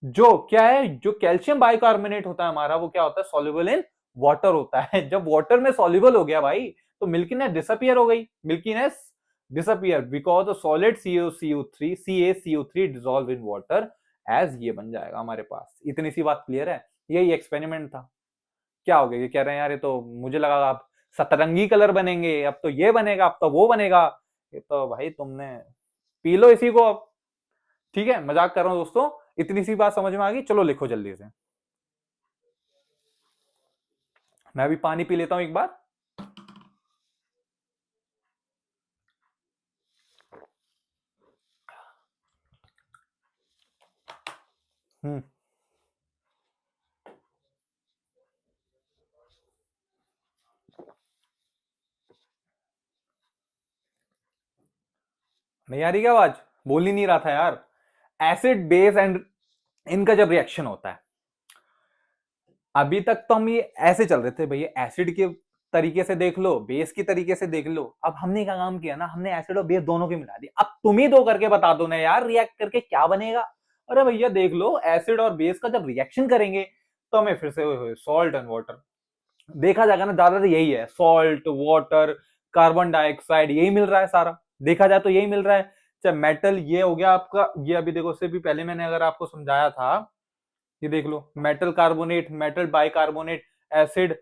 जो क्या है, जो कैल्शियम बाइकार्बोनेट होता है हमारा, वो क्या होता है, सॉल्युबल इन वाटर होता है। जब वाटर में सॉल्युबल हो गया भाई, तो मिल्कीनेस डिसअपियर हो गई, milkiness disappear because solid CaCO3 dissolve in water as, ये बन जाएगा हमारे पास। इतनी सी बात क्लियर है, यही एक्सपेरिमेंट था। क्या हो गया, ये कह रहे हैं यार, ये तो मुझे लगा आप सतरंगी कलर बनेंगे, अब तो ये बनेगा, अब तो वो बनेगा। ये तो भाई तुमने पी लो इसी को अब। ठीक है, मजाक कर रहा हूं दोस्तों, इतनी सी बात समझ में आ गई, चलो लिखो जल्दी से। मैं भी पानी पी लेता हूं एक बार। हम्म। नहीं आ रही क्या आवाज, बोल ही नहीं रहा था यार। एसिड बेस एंड इनका जब रिएक्शन होता है, अभी तक तो हम ये ऐसे चल रहे थे भैया, एसिड के तरीके से देख लो, बेस की तरीके से देख लो। अब हमने क्या काम किया ना, हमने एसिड और बेस दोनों की मिला दी। अब तुम ही दो करके बता दो ना यार, रिएक्ट करके क्या बनेगा। अरे भैया देख लो, एसिड और बेस का जब रिएक्शन करेंगे तो हमें फिर से सॉल्ट एंड वाटर देखा जाएगा ना, ज्यादातर यही है, सॉल्ट वाटर कार्बन डाइऑक्साइड, यही मिल रहा है सारा। देखा जाए तो यही मिल रहा है। चाहे मेटल ये हो गया आपका, ये अभी देखो, उससे भी पहले मैंने अगर आपको समझाया था, ये देख लो, metal carbonate, metal bicarbonate, acid.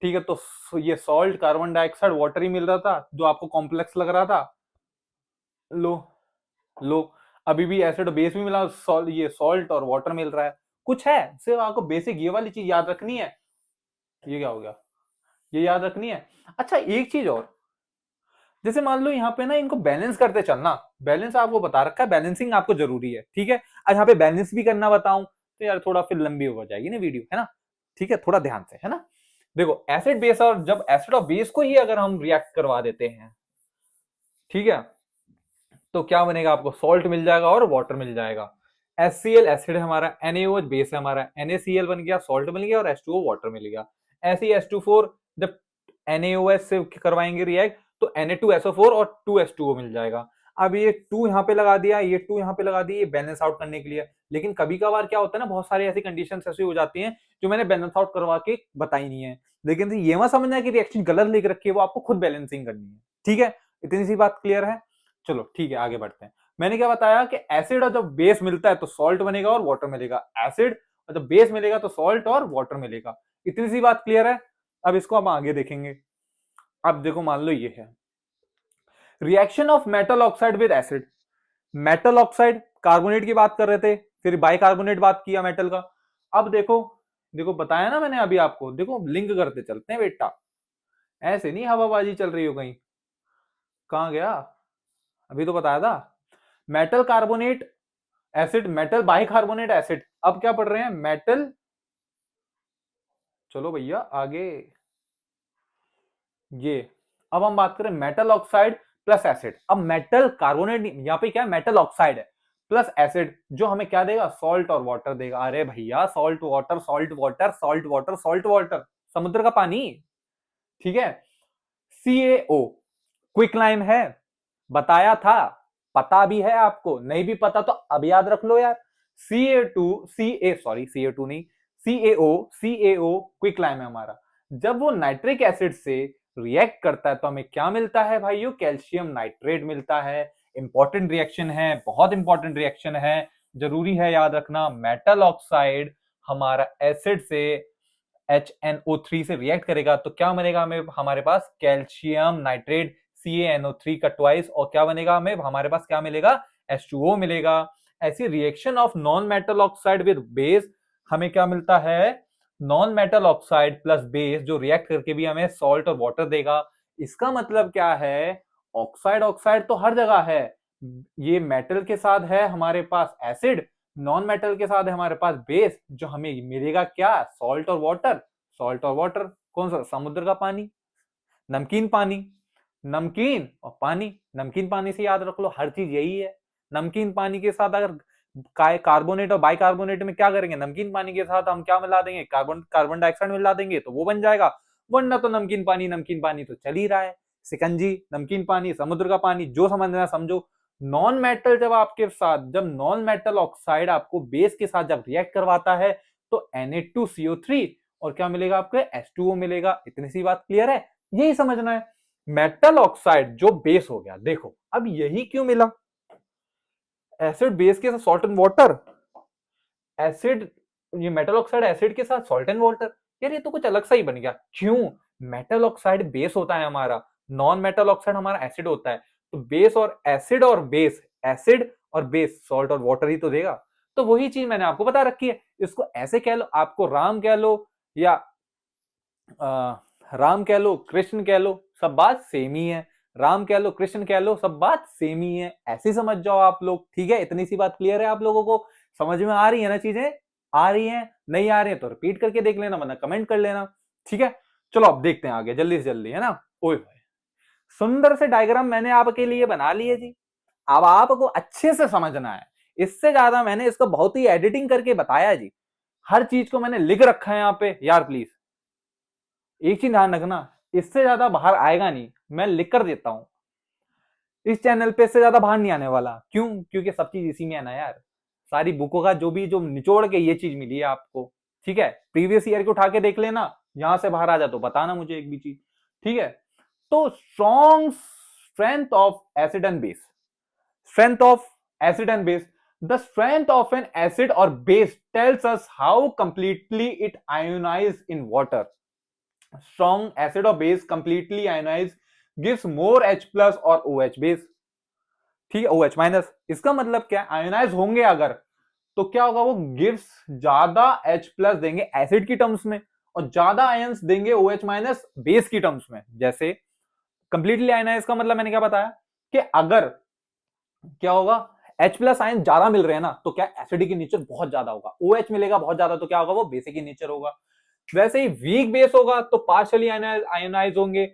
ठीक है, तो ये सॉल्ट कार्बन डाइऑक्साइड वाटर ही मिल रहा था जो आपको कॉम्प्लेक्स लग रहा था। लो लो, अभी भी एसिड बेस भी मिला, ये सॉल्ट और वाटर मिल रहा है। कुछ है, सिर्फ आपको बेसिक ये वाली चीज याद रखनी है। ये क्या हो गया, ये याद रखनी है। अच्छा एक चीज और, जैसे मान लो यहाँ पे ना इनको बैलेंस करते चलना, बैलेंस आपको बता रखा है, बैलेंसिंग आपको जरूरी है। ठीक है, आज यहाँ पे बैलेंस भी करना बताऊं तो यार थोड़ा फिर लंबी हो जाएगी ना वीडियो, है ना। ठीक है, थोड़ा ध्यान से, है ना। देखो एसिड बेस, और जब एसिड और बेस को ही अगर हम रिएक्ट करवा देते हैं, ठीक है, तो क्या बनेगा, आपको सॉल्ट मिल जाएगा और वाटर मिल जाएगा। HCl एसिड है हमारा, NaOH बेस है हमारा, NaCl बन गया, सॉल्ट मिल गया, और H2O वाटर मिल गया। ऐसे ही H2 जब NaOH से करवाएंगे रिएक्ट तो Na2SO4 और 2H2O मिल जाएगा। अब ये 2 यहाँ पे लगा दिया, ये 2 यहाँ पे लगा दिया, ये बैलेंस आउट करने के लिए। लेकिन कभी कभार क्या होता है ना, बहुत सारी ऐसी कंडीशंस ऐसी हो जाती हैं जो मैंने बैलेंस आउट करवा के बताई नहीं है। लेकिन ये मत समझना कि रिएक्शन गलत लिख रखी है, वो आपको खुद बैलेंसिंग करनी है। ठीक है, इतनी सी बात क्लियर है। चलो ठीक है, आगे बढ़ते हैं। मैंने क्या बताया कि एसिड और जब बेस मिलता है तो सॉल्ट बनेगा और वाटर मिलेगा, एसिड और जब बेस मिलेगा तो सॉल्ट और वाटर मिलेगा। इतनी सी बात क्लियर है। अब इसको हम आगे देखेंगे। अब देखो मान लो ये है reaction of metal oxide with acid. Metal oxide carbonate की बात कर रहे थे, फिर बाइकार्बोनेट बात किया मेटल का। अब देखो देखो बताया ना मैंने अभी आपको, देखो लिंक करते चलते हैं बेटा, ऐसे नहीं हवाबाजी चल रही हो कहीं। कहां गया, अभी तो बताया था। Metal carbonate acid, metal bicarbonate acid. अब क्या पढ़ रहे हैं, मेटल, चलो भैया आगे, ये अब हम बात करें मेटल ऑक्साइड प्लस एसिड। अब मेटल कार्बोनेट यहां पे क्या है, मेटल ऑक्साइड है प्लस एसिड, जो हमें क्या देगा, सॉल्ट और वाटर देगा। अरे भैया salt water salt water salt water salt water, समुद्र का पानी, ठीक है। CaO क्विक लाइम है, बताया था, पता भी है आपको, नहीं भी पता तो अब याद रख लो यार। Ca2 नहीं, CaO क्विक लाइम है हमारा। जब वो नाइट्रिक एसिड से रिएक्ट करता है तो हमें क्या मिलता है भाइयों, कैल्शियम नाइट्रेट मिलता है। इंपॉर्टेंट रिएक्शन है, बहुत इंपॉर्टेंट रिएक्शन है, जरूरी है याद रखना। मेटल ऑक्साइड हमारा एसिड से HNO3 से रिएक्ट करेगा तो क्या बनेगा हमें, हमारे पास कैल्शियम नाइट्रेट CaNO3 का ट्वाइस, और क्या बनेगा हमें, हमारे पास क्या मिलेगा, H2O मिलेगा। ऐसी reaction of non metal oxide with base, हमें क्या मिलता है, non metal oxide plus base जो रिएक्ट करके भी हमें सॉल्ट और वाटर देगा। इसका मतलब क्या है, ऑक्साइड ऑक्साइड तो हर जगह है, ये मेटल के साथ है हमारे पास एसिड, नॉन मेटल के साथ है हमारे पास बेस, जो हमें मिलेगा क्या, सॉल्ट और वाटर। सॉल्ट और वाटर कौन सा, समुद्र का पानी, नमकीन पानी, नमकीन और पानी, नमकीन पानी से याद रख लो, हर चीज यही है। नमकीन पानी के साथ अगर कार्बोनेट और बाइकार्बोनेट में क्या करेंगे, नमकीन पानी के साथ हम क्या मिला देंगे, कार्बन कार्बन डाइऑक्साइड मिला देंगे तो वो बन जाएगा। वरना तो नमकीन पानी तो चल ही रहा है, सिकंजी, नमकीन पानी, समुद्र का पानी, जो समझना समझो। नॉन मेटल जब आपके साथ, जब नॉन मेटल ऑक्साइड आपको बेस के साथ जब रिएक्ट करवाता है तो Na2CO3 और क्या मिलेगा आपको, H2O मिलेगा। इतनी सी बात क्लियर है, यही समझना है। मेटल ऑक्साइड जो बेस हो गया, देखो अब यही क्यों मिला, एसिड बेस के साथ सॉल्ट एंड वाटर, एसिड, ये मेटल ऑक्साइड एसिड के साथ सॉल्ट एंड वाटर, यार ये तो कुछ अलग सा ही बन गया। क्यों, मेटल ऑक्साइड बेस होता है हमारा, नॉन मेटल ऑक्साइड हमारा एसिड होता है, तो बेस और एसिड और बेस, एसिड और बेस सॉल्ट और वाटर ही तो देगा। तो वही चीज मैंने आपको बता रखी है, इसको ऐसे कह लो, आपको राम कह लो या राम कह लो, कृष्ण कह लो, सब बात सेम ही है। राम कह लो, कृष्ण कह लो, सब बात सेम ही है, ऐसे समझ जाओ आप लोग, ठीक है। इतनी सी बात क्लियर है आप लोगों को, समझ में आ रही है ना चीजें, आ रही हैं, नहीं आ रही है तो रिपीट करके देख लेना, वरना कमेंट कर लेना, ठीक है। चलो अब देखते हैं आगे जल्दी से जल्दी, है ना। ओए सुंदर से डायग्राम मैंने आपके लिए बना लिए जी, अब आपको अच्छे से समझना है, इससे ज्यादा मैंने इसको बहुत ही एडिटिंग करके बताया जी, हर चीज को मैंने लिख रखा है यहाँ पे यार। प्लीज एक चीज ध्यान रखना, इससे ज्यादा बाहर आएगा नहीं, मैं लिख कर देता हूं, इस चैनल पे इससे ज्यादा बाहर नहीं आने वाला। क्यों, क्योंकि सब चीज इसी में है ना यार, सारी बुकों का जो भी जो निचोड़ के ये चीज मिली है आपको, ठीक है। प्रीवियस ईयर को उठा के देख लेना, यहां से बाहर आ जा तो बताना मुझे एक भी चीज, ठीक है। तो strong strength of acid and base, strength of acid and base, the strength of an acid or base tells us how completely it ionizes in water. Strong acid or base completely ionized gives more H plus or OH base, ठीक है, OH minus. इसका मतलब क्या, ionise होंगे अगर तो क्या होगा, वो गिव्स ज्यादा H प्लस देंगे एसिड की टर्म्स में और ज्यादा आयंस देंगे OH माइनस बेस की टर्म्स में। जैसे कंप्लीटली आयनाइज का मतलब मैंने क्या बताया कि अगर क्या होगा, H प्लस आयन ज्यादा मिल रहे हैं ना तो क्या एसिडिक नेचर बहुत ज्यादा होगा, OH मिलेगा बहुत ज्यादा तो क्या होगा, वो बेसिक नेचर होगा। वैसे ही वीक बेस होगा तो पार्शियली आयनाइज होंगे,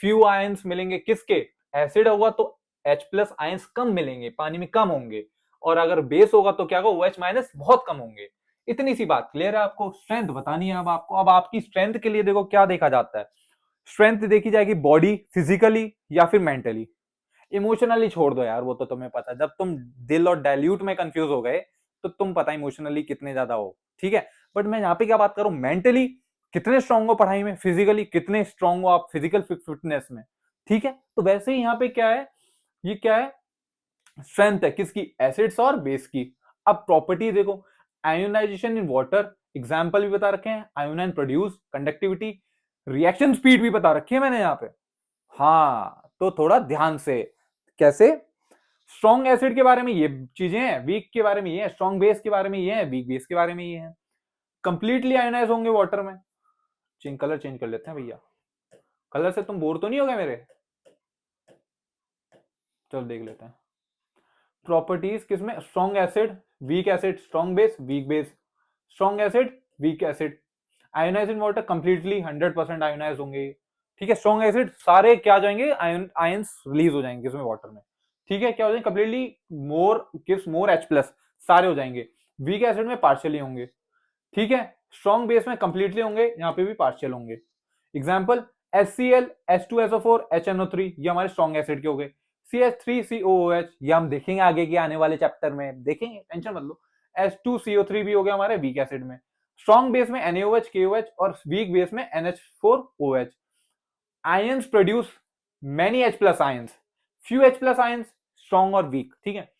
फ्यू आयंस मिलेंगे किसके, एसिड होगा तो H प्लस आयंस कम मिलेंगे, पानी में कम होंगे, और अगर बेस होगा तो क्या होगा, OH माइनस बहुत कम होंगे। इतनी सी बात क्लियर है आपको, स्ट्रेंथ बतानी है अब आपको। अब आपकी स्ट्रेंथ के लिए देखो क्या देखा जाता है, स्ट्रेंथ देखी जाएगी बॉडी फिजिकली या फिर मेंटली। इमोशनली छोड़ दो यार, वो तो तुम्हें पता, जब तुम दिल और डाइल्यूट में कंफ्यूज हो गए तो तुम पता इमोशनली कितने ज्यादा हो, ठीक है। बट मैं यहाँ पे क्या बात करूं, मेंटली कितने स्ट्रांग हो पढ़ाई में, फिजिकली कितने स्ट्रांग हो आप फिजिकल फिटनेस में, ठीक है। तो वैसे ही यहाँ पे क्या है, ये क्या है, स्ट्रेंथ है किसकी, एसिड्स और बेस की। अब प्रॉपर्टी देखो, आयोनाइजेशन इन वाटर, एग्जाम्पल भी बता रखे हैं, आयोनाइन प्रोड्यूस, कंडक्टिविटी, रिएक्शन स्पीड भी बता रखी है मैंने यहाँ पे। हाँ तो थोड़ा ध्यान से, कैसे, स्ट्रॉन्ग एसिड के बारे में ये चीजें हैं, वीक के बारे में ये है, स्ट्रॉन्ग बेस के बारे में ये है, वीक बेस के बारे में ये है। कंप्लीटली आयोनाइज होंगे वाटर में। कलर चेंज कर लेते हैं भैया, कलर से तुम बोर तो नहीं हो गए मेरे। चलो देख लेते हैं प्रॉपर्टीज किसमें, strong acid, weak acid, strong base, weak base, strong acid, weak acid, ionise in water completely 100% ionise होंगे। ठीक है, स्ट्रॉन्ग एसिड सारे क्या जाएंगे, आयंस रिलीज हो जाएंगे इसमें वाटर में। ठीक है, क्या हो जाएंगे, कंप्लीटली मोर गिव्स मोर H प्लस, सारे हो जाएंगे। वीक एसिड में पार्शियली होंगे। ठीक है, स्ट्रॉन्ग बेस में कंप्लीटली होंगे, यहाँ पे भी पार्शियल होंगे। एग्जाम्पल HCl, H2SO4, HNO3, ये हमारे स्ट्रॉन्ग एसिड के हो गए। CH3COOH, ये हम देखेंगे आगे के आने वाले चैप्टर में, देखेंगे, टेंशन मत लो। H2CO3 भी हो गया हमारे वीक एसिड में। स्ट्रॉन्ग बेस में NaOH, KOH और वीक बेस में NH4OH। Ions produce many H plus ions, few H plus ions, strong और वीक। ठीक है,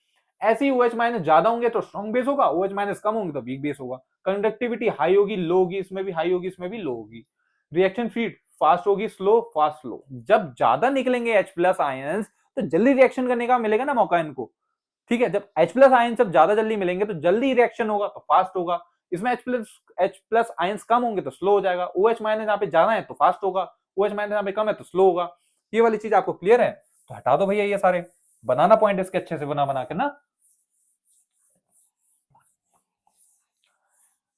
ऐसे ही OH माइनस ज्यादा होंगे तो स्ट्रॉन्ग बेस होगा, OH माइनस कम होंगे तो वीक बेस होगा। कंडक्टिविटी हाई होगी, लो होगी, इसमें भी हाई होगी, इसमें भी लो होगी। रिएक्शन स्पीड फास्ट होगी, स्लो, फास्ट, स्लो। जब ज्यादा निकलेंगे H प्लस आयंस तो जल्दी रिएक्शन करने का मिलेगा ना मौका इनको। ठीक है, जब H प्लस आयंस जब ज्यादा जल्दी मिलेंगे तो जल्दी रिएक्शन होगा तो फास्ट होगा। इसमें H प्लस आयंस कम होंगे तो स्लो हो जाएगा। OH माइनस यहाँ पे ज्यादा है तो फास्ट होगा, OH माइनस यहाँ पे कम है तो स्लो होगा। ये वाली चीज आपको क्लियर है, तो हटा दो भैया ये सारे, बनाना पॉइंट इसके अच्छे से बना बना के ना।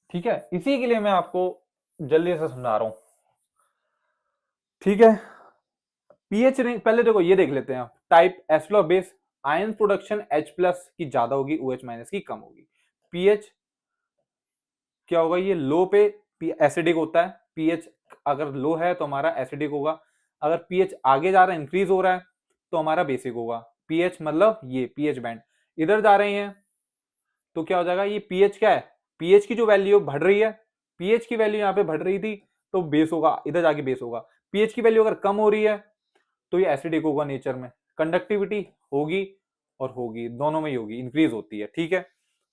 ठीक है, इसी के लिए मैं आपको जल्दी से समझा रहा हूं। ठीक है, पीएच रेंज पहले देखो, ये देख लेते हैं आप, टाइप एसिड और base, ion production H plus की ज्यादा होगी, OH माइनस की कम होगी। पीएच क्या होगा, ये लो पे एसिडिक होता है, पीएच अगर लो है तो हमारा एसिडिक होगा। अगर पीएच आगे जा रहा है, इंक्रीज हो रहा है, तो हमारा बेसिक होगा। पीएच मतलब ये पीएच बैंड इधर जा रहे हैं तो क्या हो जाएगा, ये पीएच क्या है, पीएच की जो वैल्यू बढ़ रही है, पीएच की वैल्यू यहाँ पे बढ़ रही थी तो बेस होगा, इधर जाके बेस होगा। पीएच की वैल्यू अगर कम हो रही है तो ये एसिडिक होगा नेचर में। कंडक्टिविटी होगी और होगी, दोनों में ही होगी, इंक्रीज होती है। ठीक है,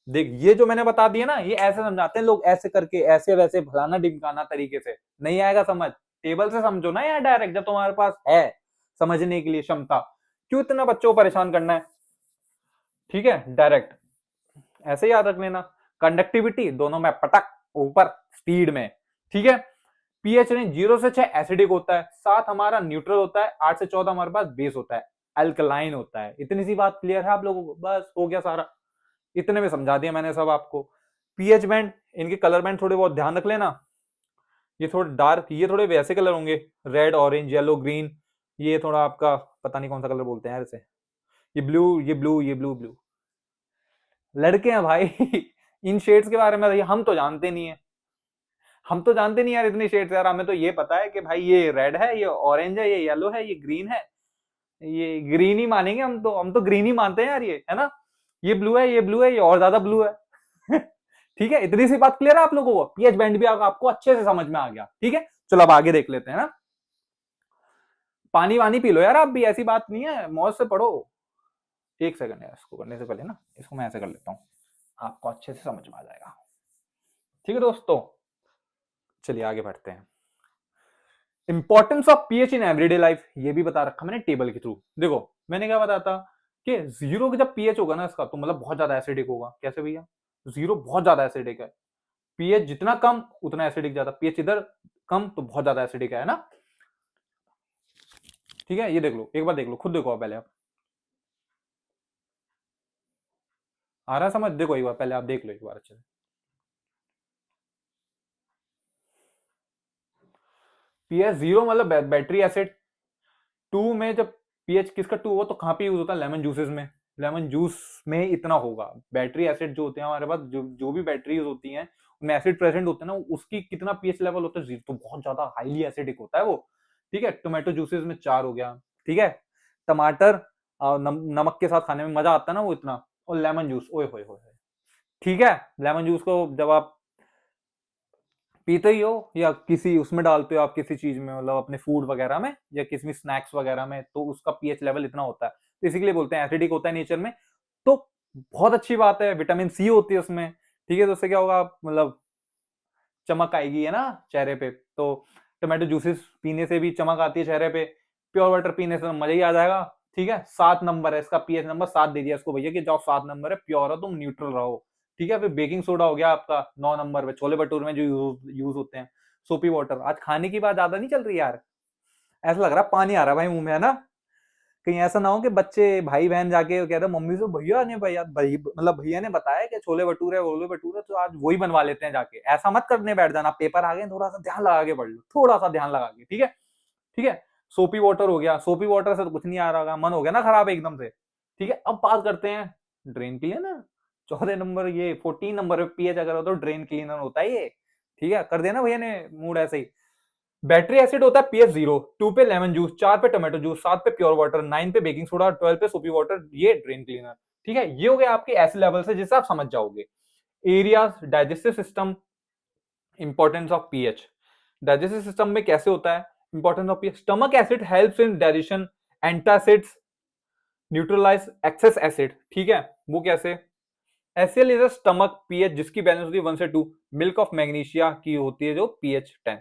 देख ये जो मैंने बता दिया ना, ये ऐसे समझाते हैं लोग, ऐसे करके, ऐसे वैसे फलाना ढिमकाना तरीके से नहीं आएगा समझ। टेबल से समझो ना यार डायरेक्ट, जब तुम्हारे पास है समझने के लिए क्षमता, क्यों इतना बच्चों को परेशान करना है। ठीक है, डायरेक्ट ऐसे याद रख लेना। कंडक्टिविटी दोनों में पटक ऊपर स्पीड में। ठीक है, पीएच रेंज 0 से 6 एसिडिक होता है, 7 हमारा न्यूट्रल होता है, 8 से 14 हमारे पास बेस होता है, अल्कलाइन होता है। इतनी सी बात क्लियर है आप लोगों को, बस हो गया सारा, इतने में समझा दिया मैंने सब आपको। पीएच बैंड, इनके कलर बैंड थोड़े बहुत ध्यान रख लेना। ये थोड़े डार्क, ये थोड़े वैसे कलर होंगे, रेड, ऑरेंज, येलो, ग्रीन। ये थोड़ा आपका पता नहीं कौन सा कलर बोलते हैं यार इसे, ये ब्लू, ये ब्लू, ये ब्लू, ब्लू। लड़के हैं भाई इन शेड्स के बारे में हम तो जानते नहीं है, हम तो जानते नहीं यार इतनी शेड्स यार। हमें तो ये पता है कि भाई ये रेड है, ये ऑरेंज है, ये येलो है, ये ग्रीन है, ये ग्रीन ही मानेंगे हम तो ग्रीन ही मानते हैं यार, ये है ना, ये ब्लू है, ये ब्लू है, ये और ज्यादा ब्लू है ठीक है, इतनी सी बात क्लियर है आप लोगों को, पीएच बैंड भी आपको अच्छे से समझ में आ गया। ठीक है, चलो अब आगे देख लेते हैं ना। पानी वानी पी लो यार आप भी, ऐसी बात नहीं है, मौज से पढ़ो। एक सेकंड यार, इसको करने से पहले ना इसको मैं ऐसे कर लेता हूं, आपको अच्छे से समझ में आ जाएगा। ठीक है दोस्तों, चलिए आगे बढ़ते हैं। Importance of pH in everyday life, ये भी बता रखा मैंने टेबल के थ्रू। देखो मैंने क्या बताया था कि 0 का जब पीएच होगा ना इसका, तो मतलब बहुत ज्यादा एसिडिक होगा। कैसे भैया, 0 बहुत ज्यादा एसिडिक है, पीएच जितना कम उतना एसिडिक ज्यादा, पीएच इधर कम तो बहुत ज्यादा एसिडिक है ना। ठीक है, ये देख लो, एक बार देख लो, खुद देखो पहले आप, आ रहा है समझ, देखो एक बार पहले आप देख लो एक बार अच्छे से। पीएच 0 मतलब बैटरी एसिड। 2 में जब पीएच किसका 2 हो तो कहां पे यूज होता है, लेमन जूसेस में, लेमन जूस में इतना होगा। बैटरी एसिड जो होते हैं हमारे पास, जो भी बैटरीज होती हैं उनमें एसिड प्रेजेंट होते हैं ना, उसकी कितना पीएच लेवल होता है, 0, तो बहुत ज्यादा हाईली एसिडिक होता है वो। ठीक है, टोमेटो जूसेस में 4 हो गया। ठीक है, टमाटर नमक के साथ खाने में मजा आता है ना वो इतना, और लेमन जूस ओए होए होए। ठीक है, लेमन जूस को जब आप पीते ही हो या किसी उसमें डालते हो आप किसी चीज में, मतलब अपने फूड वगैरह में या किसी भी स्नैक्स वगैरह में, तो उसका पीएच लेवल इतना होता है, तो इसीलिए बोलते हैं एसिडिक होता है नेचर में। तो बहुत अच्छी बात है, विटामिन सी होती है उसमें। ठीक है, तो उससे क्या होगा, मतलब चमक आएगी है ना चेहरे पे। तो टोमेटो जूसेस पीने से भी चमक आती है चेहरे पे, प्योर वाटर पीने से तो मजा ही आ जाएगा। ठीक है, 7 नंबर है इसका, पीएच नंबर 7 दे दिया इसको भैया कि जाओ 7 नंबर है, प्योर हो तुम, न्यूट्रल रहो। ठीक है, फिर बेकिंग सोडा हो गया आपका 9 नंबर पे, छोले भटूरे में जो यूज होते हैं। सोपी वाटर, आज खाने की बात ज्यादा नहीं चल रही यार, ऐसा लग रहा है पानी आ रहा है भाई मुंह में, है ना? कहीं ऐसा ना हो कि बच्चे भाई बहन जाके कह रहे मम्मी से, भैया ने भैया भाई मतलब भैया ने बताया कि छोले भटूरे वोले भटूरे, तो आज वही बनवा लेते हैं जाके। ऐसा मत करने बैठ जाना, पेपर आ गए, थोड़ा सा ध्यान लगा के पढ़ लो, थोड़ा सा ध्यान लगा के, ठीक है? ठीक है। सोपी वाटर हो गया, सोपी वाटर से तो कुछ नहीं आ रहा होगा, मन हो गया ना खराब एकदम से। ठीक है, अब बात करते हैं ड्रेन क्लीनर ना। 14 नंबर, ये 14 नंबर पे पीएच अगर हो तो ड्रेन क्लीनर होता है ये। ठीक है, कर देना भैया ने मूड ऐसे ही। बैटरी एसिड होता है पीएच 0, 2 पे लेमन जूस, 4 पे टोमेटो जूस, 7 पे प्योर वाटर, 9 पे बेकिंग सोडा, 12 पे सोपी वाटर, ये ड्रेन क्लीनर। ठीक है, ये हो गया आपके एसिड लेवल से, जिससे आप समझ जाओगे। Areas, digestive system, importance of pH. Digestive system में कैसे होता है importance of pH? Stomach acid helps in digestion, antacids neutralise excess acid. ठीक है, वो कैसे? SL is a stomach pH जिसकी बैलेंस होती है 1 से 2। मिल्क ऑफ मैग्नीशिया की होती है जो पीएच 10।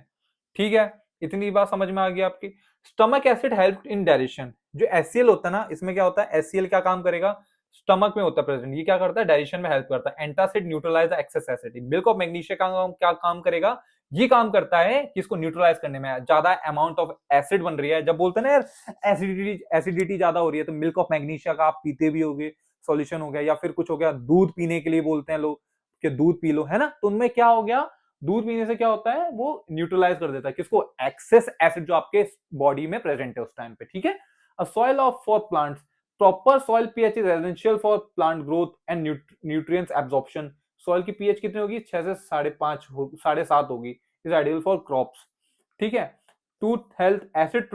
ठीक है, इतनी बात समझ में आ गई आपकी। Stomach acid help in digestion. जो एससीएल होता है ना, इसमें क्या होता है, एससीएल क्या काम करेगा? स्टमक में होता है प्रेजेंट, ये क्या करता है? डाइजेशन में हेल्प करता है। Antacid neutralize excess acid. Milk of magnesia का क्या काम करेगा? ये काम करता है कि इसको न्यूट्रलाइज करने में, ज्यादा अमाउंट ऑफ एसिड बन रही है, जब बोलते हैं ना यार एसिडिटी एसिडिटी ज्यादा हो रही है, तो मिल्क ऑफ मैग्नीशिया का आप पीते भी होगे, सॉल्यूशन हो गया। या फिर कुछ हो गया, दूध पीने के लिए बोलते हैं लोग कि दूध पी लो, है ना? तो उनमें क्या हो गया, दूध पीने से क्या होता है, वो न्यूट्रलाइज कर देता है किसको? एक्सेस एसिड जो आपके बॉडी में प्रेजेंट है उस टाइम पे। ठीक है, अ soil of for plants. Proper soil pH is essential for plant growth and nutrients absorption. Soil की पीएच कितनी होगी? 6 से 5.5 7.5 होगी। Is ideal for crops. ठीक है, tooth health, acid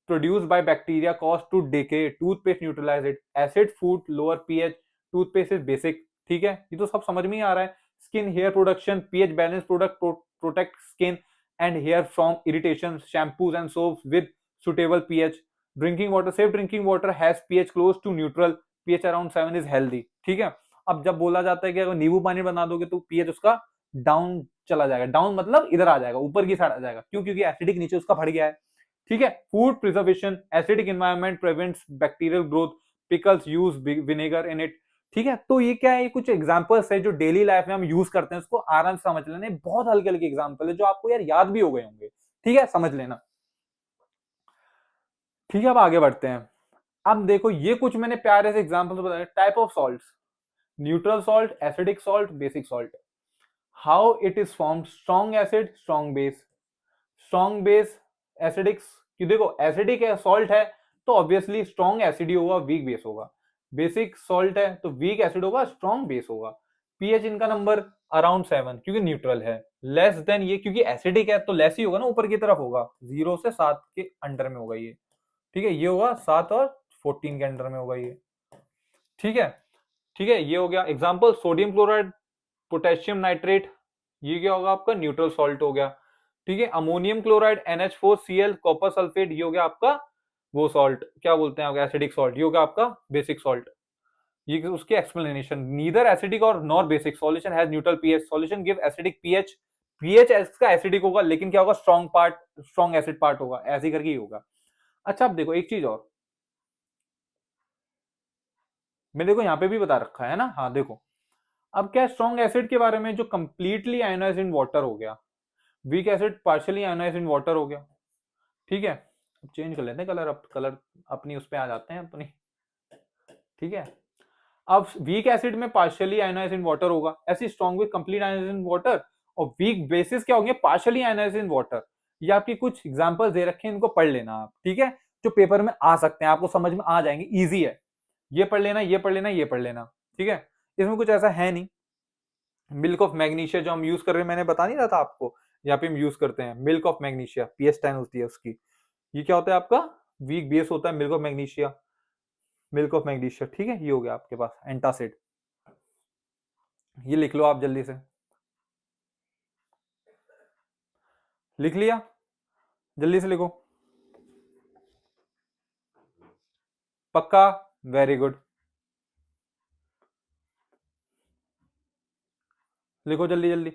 produced by bacteria cause to decay, toothpaste neutralize it, acid food lower pH, toothpaste is basic। ठीक है, ये तो सब समझ में ही आ रहा है। Skin hair production, pH balance product protect skin and hair from irritation, shampoos and soaps with suitable pH। Drinking water, safe drinking water has pH close to neutral, pH around 7 is healthy. ठीक है, अब जब बोला जाता है कि अगर नींबू पानी बना दोगे तो pH उसका डाउन चला जाएगा, डाउन मतलब इधर आ जाएगा, ऊपर की साइड आ जाएगा, क्यों? क्योंकि एसिडिक नीचे उसका बढ़ गया है। ठीक है, food preservation, acidic environment prevents bacterial growth, pickles use vinegar in it. ठीक है, तो ये क्या है, ये कुछ एग्जांपल्स है जो डेली लाइफ में हम यूज करते हैं, उसको आराम से समझ लेना। बहुत हल्के हल्के एग्जांपल है जो आपको यार याद भी हो गए होंगे। ठीक है, समझ लेना। ठीक है, अब आगे बढ़ते हैं। अब देखो, ये कुछ मैंने प्यारे से एग्जांपल बताए। Type of salt, neutral salt, acidic salt, basic salt. How it is formed, strong acid, strong base. Strong base, acidic, कि देखो एसिडिक है सॉल्ट है तो ऑब्वियसली स्ट्रॉन्ग एसिड ही होगा, वीक बेस होगा। बेसिक सॉल्ट है तो वीक एसिड होगा, स्ट्रॉन्ग बेस होगा। पीएच इनका नंबर अराउंड 7 क्योंकि न्यूट्रल है। लेस देन ये क्योंकि एसिडिक है तो लेस ही होगा ना, ऊपर की तरफ होगा, 0 से 7 के अंडर में होगा ये। ठीक है, ये होगा 7 और 14 के अंडर में होगा ये। ठीक है, ठीक है, ये हो गया example. Sodium chloride, potassium nitrate, ये क्या होगा आपका? न्यूट्रल सॉल्ट हो गया। ठीक है, ammonium chloride, NH4Cl, copper sulphate, ये हो गया आपका वो सॉल्ट, क्या बोलते हैं एसिडिक सॉल्ट, ये हो गया आपका बेसिक सॉल्ट। ये उसकी एक्सप्लेनेशन, नीदर एसिडिक और nor basic solution has neutral pH, solution give acidic pH. PH इसका एसिडिक होगा लेकिन क्या होगा? Strong part, strong acid part होगा, ऐसे करके ही होगा। अच्छा, अब देखो एक चीज और, मैं देखो यहाँ पे भी बता रखा है ना, हाँ देखो, अब क्या स्ट्रॉन्ग एसिड के बारे में, जो कंप्लीटली आयोनाइज्ड इन वाटर हो गया, weak acid partially ionised in water हो गया। ठीक है, अब चेंज कर लेते हैं कलर, अब कलर अपनी उस पे आ जाते हैं अपनी। ठीक है, अब वीक एसिड में पार्शियली आयोनाइज्ड इन वाटर होगा, ऐसी strong with complete ionised in water. और वीक बेसिस क्या होंगे? Partially ionised in water. ये आपकी कुछ एग्जांपल्स दे रखे हैं, इनको पढ़ लेना आप। ठीक है, जो पेपर में आ सकते हैं, आपको समझ में आ जाएंगे, इजी है। ये पढ़ लेना, ये पढ़ लेना, ये पढ़ लेना। ठीक है, इसमें कुछ ऐसा है नहीं। मिल्क ऑफ मैग्नीशिया जो हम यूज कर रहे हैं, मैंने बता नहीं रहा था आपको, यहाँ पे हम यूज करते हैं मिल्क ऑफ मैग्नीशिया, पीएच 10 होती है उसकी। ये क्या होता है आपका? वीक बेस होता है milk of magnesia, milk of magnesia. ठीक है, ये हो गया आपके पास एंटासिड। ये लिख लो आप जल्दी से, लिख लिया? जल्दी से लिखो, पक्का? वेरी गुड, लिखो जल्दी जल्दी।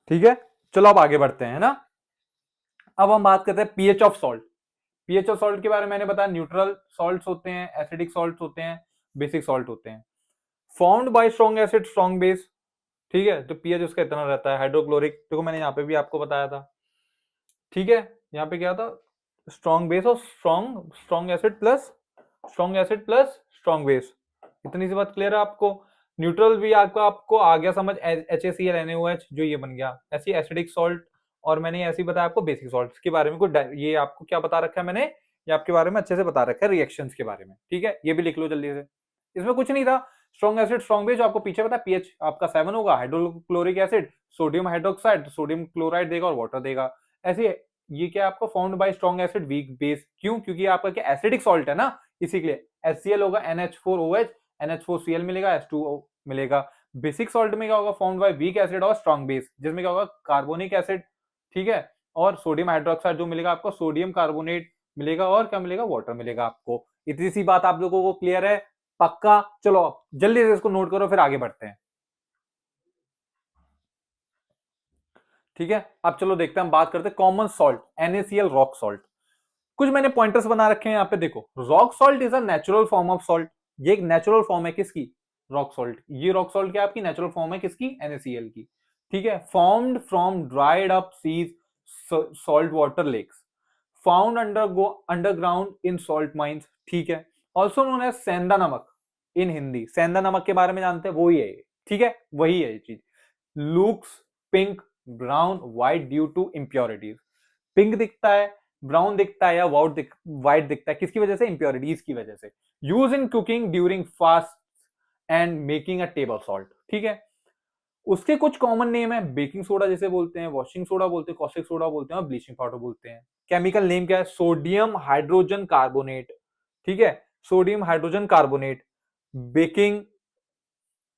ठीक है, चलो अब आगे बढ़ते हैं ना। अब हम बात करते हैं pH of salt. PH of salt के बारे में मैंने बताया, न्यूट्रल सॉल्ट्स होते हैं, एसिडिक सॉल्ट्स होते हैं, बेसिक सॉल्ट होते हैं। Formed by strong acid strong base, ठीक है, तो पीएच उसका इतना रहता है। हाइड्रोक्लोरिक, देखो मैंने यहाँ पे भी आपको बताया था, ठीक है, यहाँ पे क्या था, स्ट्रॉन्ग बेस और strong acid plus strong base. इतनी सी बात क्लियर है आपको। न्यूट्रल भी आपको आ गया समझ, HACl जो ये बन गया, ऐसी एसिडिक सॉल्ट। और मैंने ऐसे ही बताया आपको बेसिक सॉल्ट्स के बारे में, कुछ ये आपको क्या बता रखा है मैंने, ये आपके बारे में अच्छे से बता रखा है रिएक्शंस के बारे में, ठीक है, ये भी लिख लो जल्दी से। इसमें कुछ नहीं था, स्ट्रॉन्ग एसिड स्ट्रॉन्ग बेस, जो आपको पीछे पता है पीएच आपका 7 होगा। हाइड्रोक्लोरिक एसिड, सोडियम हाइड्रोक्साइड, तो सोडियम क्लोराइड देगा और वाटर देगा। ऐसे ये क्या आपको found by strong acid weak base, क्यों, क्योंकि आपका क्या एसिडिक सॉल्ट है ना, इसी के लिए HCl होगा, NH4OH, NH4Cl मिलेगा, H2O मिलेगा। बेसिक सॉल्ट में क्या होगा, फाउंड बाय वीक एसिड और स्ट्रॉन्ग बेस, जिसमें क्या होगा कार्बोनिक एसिड, ठीक है, और सोडियम हाइड्रोक्साइड जो मिलेगा आपको, सोडियम कार्बोनेट मिलेगा, और क्या मिलेगा, वाटर मिलेगा आपको। इतनी सी बात आप लोगों को क्लियर है, पक्का। चलो जल्दी से इसको नोट करो, फिर आगे बढ़ते हैं, ठीक है। अब चलो देखते हैं, हम बात करते हैं common salt, NaCl rock salt. कुछ मैंने पॉइंटर्स बना रखे हैं यहाँ पे, देखो, rock salt is a natural form of salt. ये एक नेचुरल फॉर्म है किसकी, रॉक सॉल्ट। ये रॉक सॉल्ट क्या आपकी नेचुरल फॉर्म है किसकी, NaCl की, ठीक है। Formed from dried up seas, salt water lakes, found underground in salt mines, ठीक है। ऑल्सो नोन एज सेंधा नमक इन हिंदी। सेंधा नमक के बारे में जानते हैं, वो ही है ये, ठीक है, वही है ये चीज। Looks pink brown white due to impurities. Pink दिखता है, ब्राउन दिखता है या व्हाइट दिखता है, किसकी वजह से, इंप्योरिटीज की वजह से। Use in cooking during fast and making a table salt, ठीक है। उसके कुछ कॉमन नेम है, बेकिंग सोडा जिसे बोलते हैं, वॉशिंग सोडा बोलते हैं, कॉस्टिक सोडा बोलते हैं, और ब्लीचिंग पाउडर बोलते हैं। केमिकल नेम क्या है, सोडियम हाइड्रोजन कार्बोनेट, ठीक है, sodium hydrogen carbonate. Baking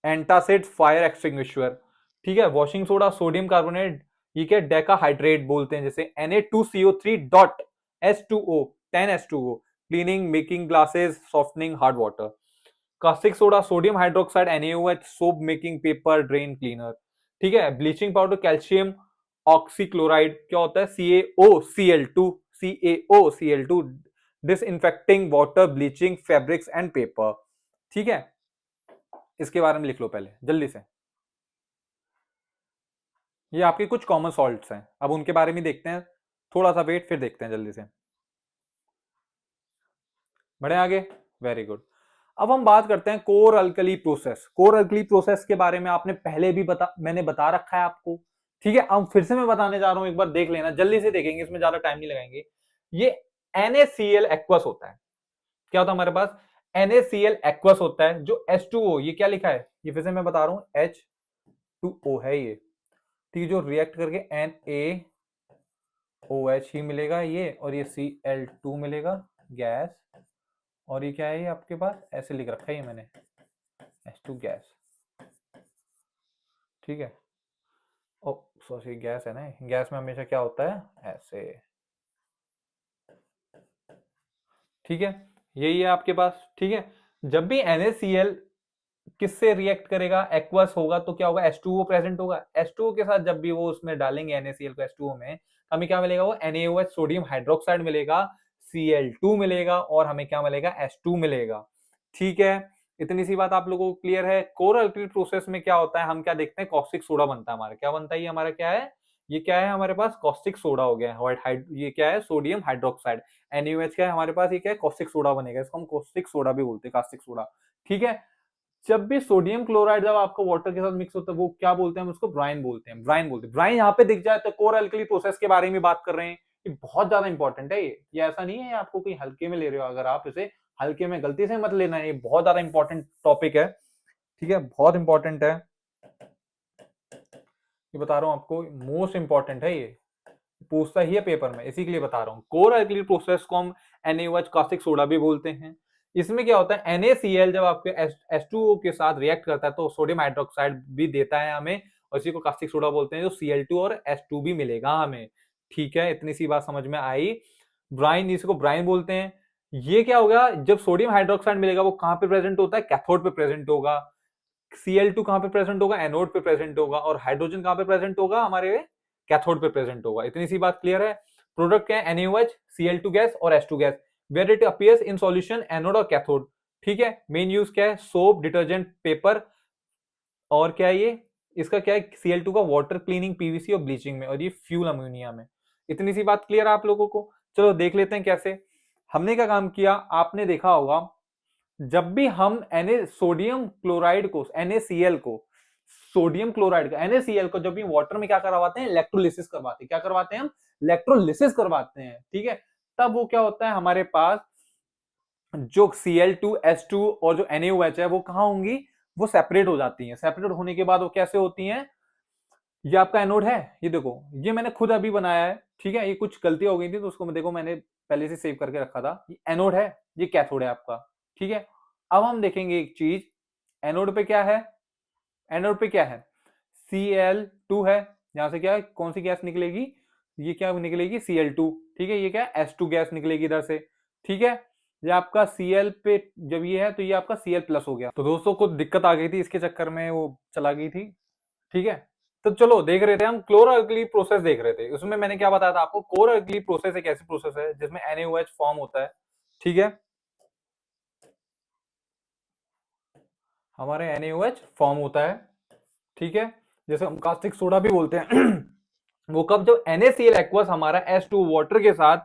antacid fire extinguisher, ठीक है। वॉशिंग सोडा सोडियम कार्बोनेट, ये क्या डेका हाइड्रेट बोलते हैं, जैसे Na2CO3 dot H2O 10H2O, cleaning making glasses softening hard water. Caustic soda sodium hydroxide NaOH, soap making paper drain cleaner, ठीक है। Bleaching powder calcium oxychloride, क्या होता है, CaOCl2 disinfecting water bleaching fabrics and paper, ठीक है। इसके बारे में लिख लो पहले जल्दी से। ये आपके कुछ कॉमन सॉल्ट्स हैं, अब उनके बारे में देखते हैं, थोड़ा सा वेट, फिर देखते हैं जल्दी से। बढ़े आगे, वेरी गुड। अब हम बात करते हैं core alkali process. Core alkali process के बारे में आपने पहले भी मैंने बता रखा है आपको, ठीक है। अब फिर से मैं बताने जा रहा हूं, एक बार देख लेना, जल्दी से देखेंगे, इसमें ज्यादा टाइम नहीं लगाएंगे। ये NaCl एक्वस होता है, क्या होता है हमारे पास, NaCl एक्वस होता है। जो H2O, ये क्या लिखा है, ये फिर से मैं बता रहा हूं, H2O है ये, ठीक है, जो रिएक्ट करके NaOH ही मिलेगा ये, और ये Cl2 मिलेगा गैस, और ये क्या है, ये आपके पास ऐसे लिख रखा है ये मैंने, H2 गैस, ठीक है। ओ सॉरी, गैस है ना, गैस में हमेशा क्या होता है, ऐसे, ठीक है, यही है आपके पास, ठीक है। जब भी NaCl किससे रिएक्ट करेगा, एक्वस होगा, तो क्या होगा, H2O प्रेजेंट होगा। H2O के साथ जब भी वो उसमें डालेंगे NaCl को H2O में, हमें क्या मिलेगा, वो NaOH सोडियम हाइड्रोक्साइड मिलेगा, Cl2 मिलेगा, और हमें क्या मिलेगा, H2 मिलेगा, ठीक है। इतनी सी बात आप लोगों को क्लियर है। कोर अल्कली प्रोसेस में क्या होता है, हम क्या देखते हैं, कॉस्टिक सोडा बनता है हमारा, क्या बनता है, ये हमारा क्या है, ये क्या है हमारे पास, कॉस्टिक सोडा हो गया, ये क्या है, सोडियम हाइड्रोक्साइड। NaOH क्या है हमारे पास, ये क्या है, कॉस्टिक सोडा बनेगा, इसको हम कॉस्टिक सोडा भी बोलते हैं, कास्टिक सोडा, ठीक है। जब भी सोडियम क्लोराइड जब आपको वाटर के साथ मिक्स होता है, वो क्या बोलते हैं, हम उसको ब्राइन बोलते हैं, ब्राइन यहाँ पे दिख जाए तो कोर अल्कली प्रोसेस के बारे में बात कर रहे हैं। ये बहुत ज्यादा इंपॉर्टेंट है, ये ऐसा नहीं है आपको कोई हल्के में ले रहे हो, अगर आप इसे हल्के में गलती से मत लेना है, ये बहुत ज्यादा इंपॉर्टेंट टॉपिक है, ठीक है, बहुत इंपॉर्टेंट है, ये बता रहा हूं आपको, मोस्ट इंपॉर्टेंट है ये, पूछता ही है पेपर में, इसी के लिए बता रहा हूँ। कोर अल्कली प्रोसेस को हम NaOH कास्टिक सोडा भी बोलते हैं। इसमें क्या होता है, NaCl जब आपके H2O के साथ रिएक्ट करता है तो सोडियम हाइड्रोक्साइड भी देता है हमें, और इसी को कास्टिक सोडा बोलते हैं, जो Cl2 और H2 भी मिलेगा हमें, ठीक है। इतनी सी बात समझ में आई। ब्राइन, इसको ब्राइन बोलते हैं। ये क्या होगा, जब सोडियम हाइड्रोक्साइड मिलेगा वो कहां पे प्रेजेंट होता है, कैथोड पे प्रेजेंट होगा, Cl2 कहां पे प्रेजेंट होगा, एनोड पे प्रेजेंट होगा, और हाइड्रोजन कहां पे प्रेजेंट होगा, हमारे कैथोड पे प्रेजेंट होगा। इतनी सी बात क्लियर है। प्रोडक्ट क्या है, NaOH, Cl2 गैस और H2 gas, where it appears in solution, anode और कैथोड। ठीक है, मेन यूज क्या है, सोप, डिटर्जेंट, पेपर, और क्या है ये, इसका क्या है, Cl2 का वाटर क्लीनिंग, पीवीसी और ब्लीचिंग में, और ये फ्यूल अमोनिया में। इतनी सी बात क्लियर है आप लोगों को। चलो देख लेते हैं कैसे। हमने क्या काम किया, आपने देखा होगा जब भी हम सोडियम क्लोराइड को, NaCl को, सोडियम क्लोराइड का NaCl को जब भी वाटर में क्या करवाते हैं, इलेक्ट्रोलिसिस करवाते हैं। क्या करवाते हैं हम, इलेक्ट्रोलिसिस करवाते हैं। ठीक है, तब वो क्या होता है, हमारे पास जो Cl2, H2 और जो NaOH है वो कहां होंगी, वो सेपरेट हो जाती हैं। सेपरेट होने के बाद वो कैसे होती हैं, ये आपका एनोड है, ये देखो, ये मैंने खुद अभी बनाया है। ठीक है, ये कुछ गलती हो गई थी तो उसको देखो मैंने पहले से सेव करके रखा था। ये एनोड है, ये कैथोड है आपका। ठीक है, अब हम देखेंगे एक चीज, एनोड पे क्या है, एनोड पे क्या है, Cl2 है, यहां से क्या है, कौन सी गैस निकलेगी, ये क्या निकलेगी, Cl2। ठीक है, ये क्या है, H2 गैस निकलेगी इधर से। ठीक है, ये आपका Cl पे जब ये है तो ये आपका Cl प्लस हो गया। तो दोस्तों को दिक्कत आ गई थी, इसके चक्कर में वो चला गई थी। ठीक है, तो चलो देख रहे थे हम क्लोरो-अल्कली प्रोसेस देख रहे थे। उसमें मैंने क्या बताया था आपको, क्लोरो-अल्कली प्रोसेस एक ऐसी प्रोसेस है जिसमें NaOH फॉर्म होता है। ठीक है, हमारे NaOH फॉर्म होता है। ठीक है, जैसे हम कास्टिक सोडा भी बोलते हैं वो कब, जब NaCl एक्वस हमारा H2 वाटर के साथ